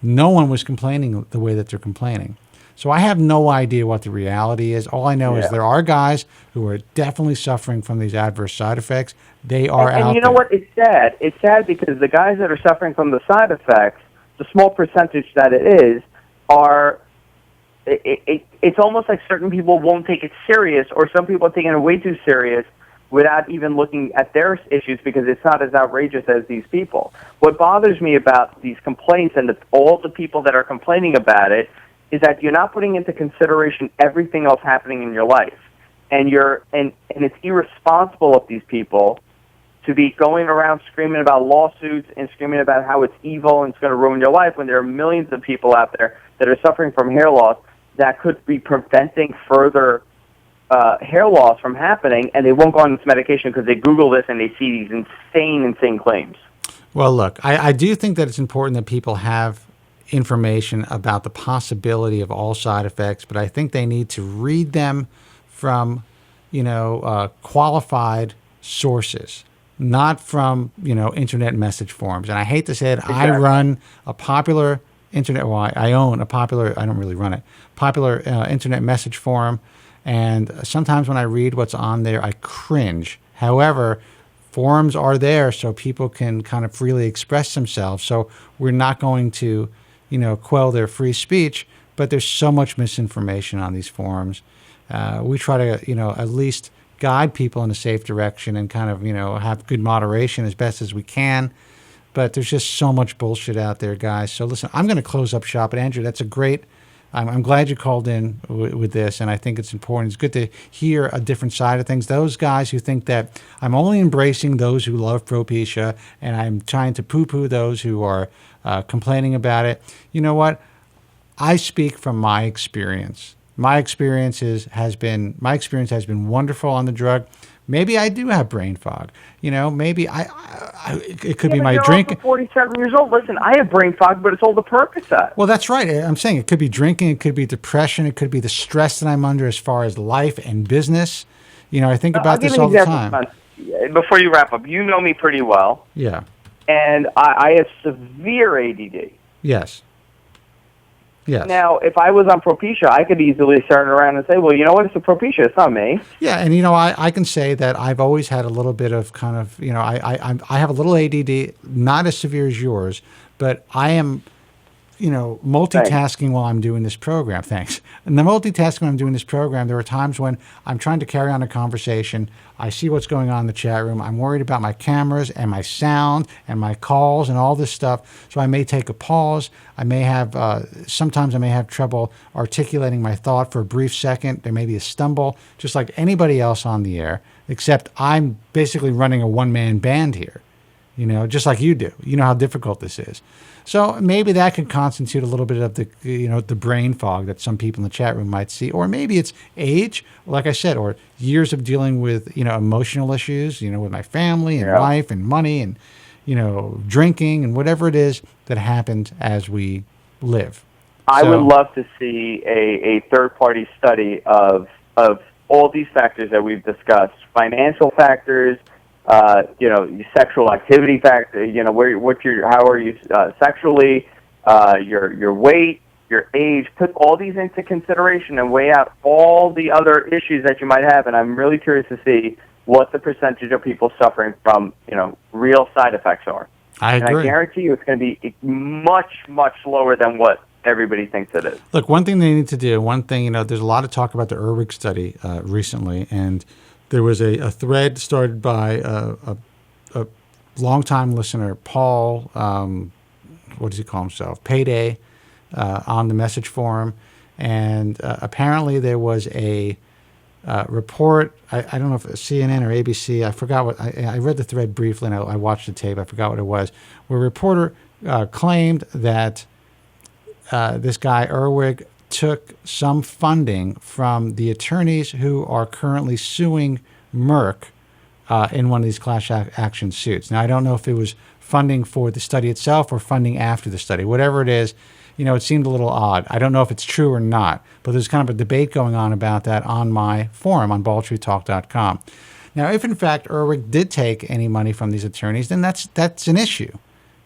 no one was complaining the way that they're complaining. So I have no idea what the reality is. All I know is there are guys who are definitely suffering from these adverse side effects. They are out there. And you know what? It's sad. It's sad because the guys that are suffering from the side effects, the small percentage that it is, are... It's almost like certain people won't take it serious, or some people are taking it way too serious without even looking at their issues because it's not as outrageous as these people. What bothers me about these complaints and all the people that are complaining about it is that you're not putting into consideration everything else happening in your life. And it's irresponsible of these people to be going around screaming about lawsuits and screaming about how it's evil and it's going to ruin your life when there are millions of people out there that are suffering from hair loss that could be preventing further hair loss from happening, and they won't go on this medication because they Google this and they see these insane claims. Well, look, I do think that it's important that people have information about the possibility of all side effects, but I think they need to read them from, qualified sources, not from, internet message forums. And I hate to say it, Exactly. I run a popular internet, well, I own a popular, I don't really run it, popular internet message forum. And sometimes when I read what's on there, I cringe. However, forums are there so people can kind of freely express themselves. So we're not going to, quell their free speech, but there's so much misinformation on these forums. We try to, at least guide people in a safe direction and kind of, have good moderation as best as we can. But there's just so much bullshit out there, guys. So listen, I'm going to close up shop. But Andrew, that's a great, I'm glad you called in with this, and I think it's important. It's good to hear a different side of things. Those guys who think that I'm only embracing those who love Propecia and I'm trying to poo-poo those who are complaining about it. You know what? I speak from my experience. My experience has been wonderful on the drug. Maybe I do have brain fog. Maybe it could be my you're drinking. Also 47 years old. Listen, I have brain fog, but it's all the Percocet. Well, that's right. I'm saying it could be drinking, it could be depression, it could be the stress that I'm under as far as life and business. I think about this all the time. Before you wrap up, you know me pretty well. Yeah. And I have severe ADD. Yes. Yes. Now, if I was on Propecia, I could easily turn around and say, well, you know what? It's a Propecia. It's not me. Yeah, and I can say that I've always had a little bit of kind of, I have a little ADD, not as severe as yours, but I am, multitasking while I'm doing this program. Thanks. And the multitasking when I'm doing this program, there are times when I'm trying to carry on a conversation. I see what's going on in the chat room. I'm worried about my cameras and my sound and my calls and all this stuff. So I may take a pause. I may have, sometimes I may have trouble articulating my thought for a brief second. There may be a stumble, just like anybody else on the air, except I'm basically running a one-man band here, just like you do. You know how difficult this is. So maybe that could constitute a little bit of the, the brain fog that some people in the chat room might see. Or maybe it's age, like I said, or years of dealing with, emotional issues, with my family and life and money and, drinking and whatever it is that happens as we live. I would love to see a third-party study of all these factors that we've discussed, financial factors, sexual activity factor, how are you sexually, your weight, your age, put all these into consideration and weigh out all the other issues that you might have. And I'm really curious to see what the percentage of people suffering from, real side effects are. I agree. And I guarantee you it's going to be much, much lower than what everybody thinks it is. Look, one thing they need to do, there's a lot of talk about the Erwig study recently, and there was a thread started by a longtime listener, Paul, what does he call himself? Payday, on the message forum. And apparently there was a report, I don't know if it was CNN or ABC, I forgot what, I read the thread briefly and I watched the tape, I forgot what it was, where a reporter claimed that this guy, Erwig, took some funding from the attorneys who are currently suing Merck in one of these class action suits. Now, I don't know if it was funding for the study itself or funding after the study. Whatever it is, it seemed a little odd. I don't know if it's true or not, but there's kind of a debate going on about that on my forum on baldtruthtalk.com. Now, if in fact Erwig did take any money from these attorneys, then that's an issue.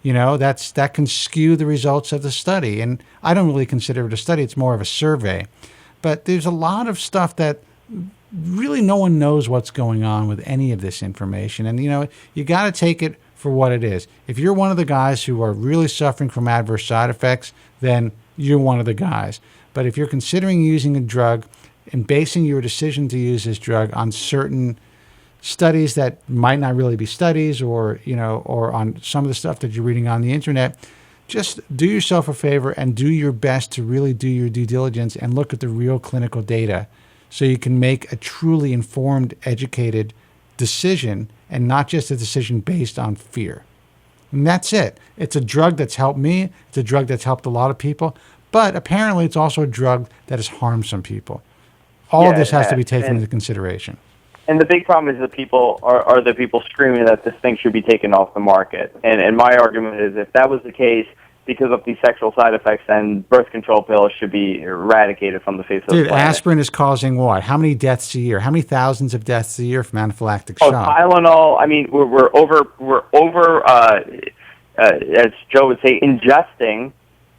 That can skew the results of the study. And I don't really consider it a study. It's more of a survey. But there's a lot of stuff that really no one knows what's going on with any of this information. And, you got to take it for what it is. If you're one of the guys who are really suffering from adverse side effects, then you're one of the guys. But if you're considering using a drug and basing your decision to use this drug on certain studies that might not really be studies or on some of the stuff that you're reading on the internet, just do yourself a favor and do your best to really do your due diligence and look at the real clinical data so you can make a truly informed, educated decision and not just a decision based on fear. And that's it. It's a drug that's helped me. It's a drug that's helped a lot of people. But apparently it's also a drug that has harmed some people. All of this has to be taken into consideration. And the big problem is that people are the people screaming that this thing should be taken off the market. And my argument is, if that was the case, because of the sexual side effects, then birth control pills should be eradicated from the face of the Dude, planet. aspirin is causing what? How many deaths a year? How many thousands of deaths a year from anaphylactic Oh, shock? Tylenol. I mean, we're over. As Joe would say, ingesting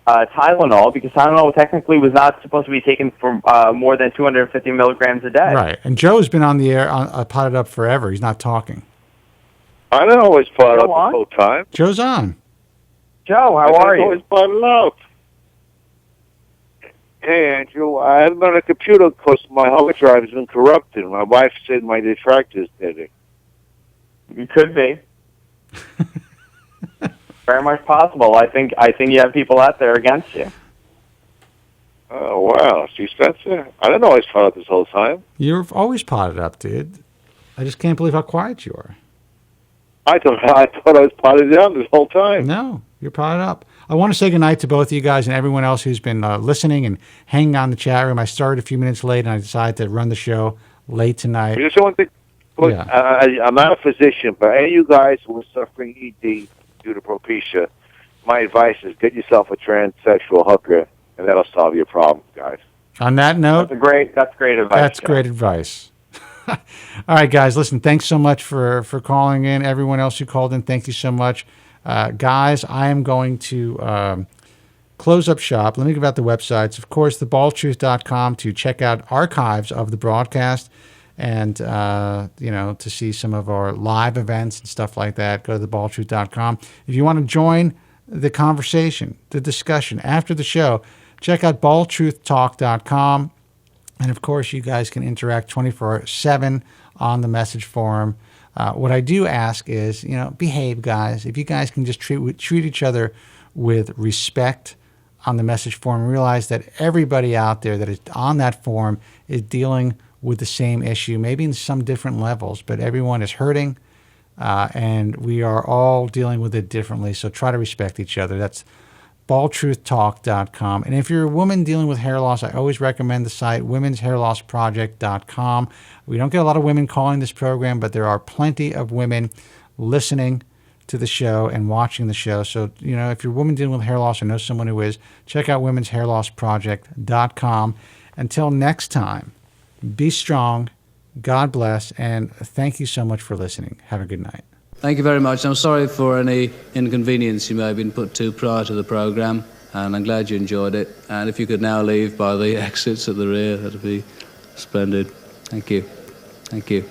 Tylenol, because Tylenol technically was not supposed to be taken for more than 250 milligrams a day. Right. And Joe's been on the air, potted up forever. He's not talking. I don't always pot up the whole time. Joe's on. Joe, how are you? Always potted up. Hey, Andrew, I haven't been on a computer because my hard drive has been corrupted. My wife said my detractors did it. You could be. Very much possible. I think you have people out there against you. Oh, wow. See, Spencer? I didn't know I was potted up this whole time. You're always potted up, dude. I just can't believe how quiet you are. I thought I was potted down this whole time. No, you're potted up. I want to say goodnight to both of you guys and everyone else who's been listening and hanging on the chat room. I started a few minutes late, and I decided to run the show late tonight. Just one thing. Look, I'm not a physician, but any of you guys who are suffering ED due to Propecia, my advice is get yourself a transsexual hooker, and that'll solve your problem, guys. On that note, that's great advice. That's Joe. great advice. All right, guys, listen, thanks so much for calling in. Everyone else who called in, thank you so much. Guys, I am going to close up shop. Let me give out the websites. Of course, thebaldtruth.com to check out archives of the broadcast and, to see some of our live events and stuff like that. Go to thebaldtruth.com. If you want to join the conversation, the discussion after the show, check out baldtruthtalk.com. And, of course, you guys can interact 24/7 on the message forum. What I do ask is, behave, guys. If you guys can just treat each other with respect on the message forum, realize that everybody out there that is on that forum is dealing with the same issue, maybe in some different levels, but everyone is hurting, and we are all dealing with it differently. So try to respect each other. That's baldtruthtalk.com. And if you're a woman dealing with hair loss, I always recommend the site womenshairlossproject.com. We don't get a lot of women calling this program, but there are plenty of women listening to the show and watching the show. So, if you're a woman dealing with hair loss or know someone who is, check out womenshairlossproject.com. Until next time, be strong, God bless, and thank you so much for listening. Have a good night. Thank you very much. I'm sorry for any inconvenience you may have been put to prior to the program, and I'm glad you enjoyed it. And if you could now leave by the exits at the rear, that'd be splendid. Thank you. Thank you.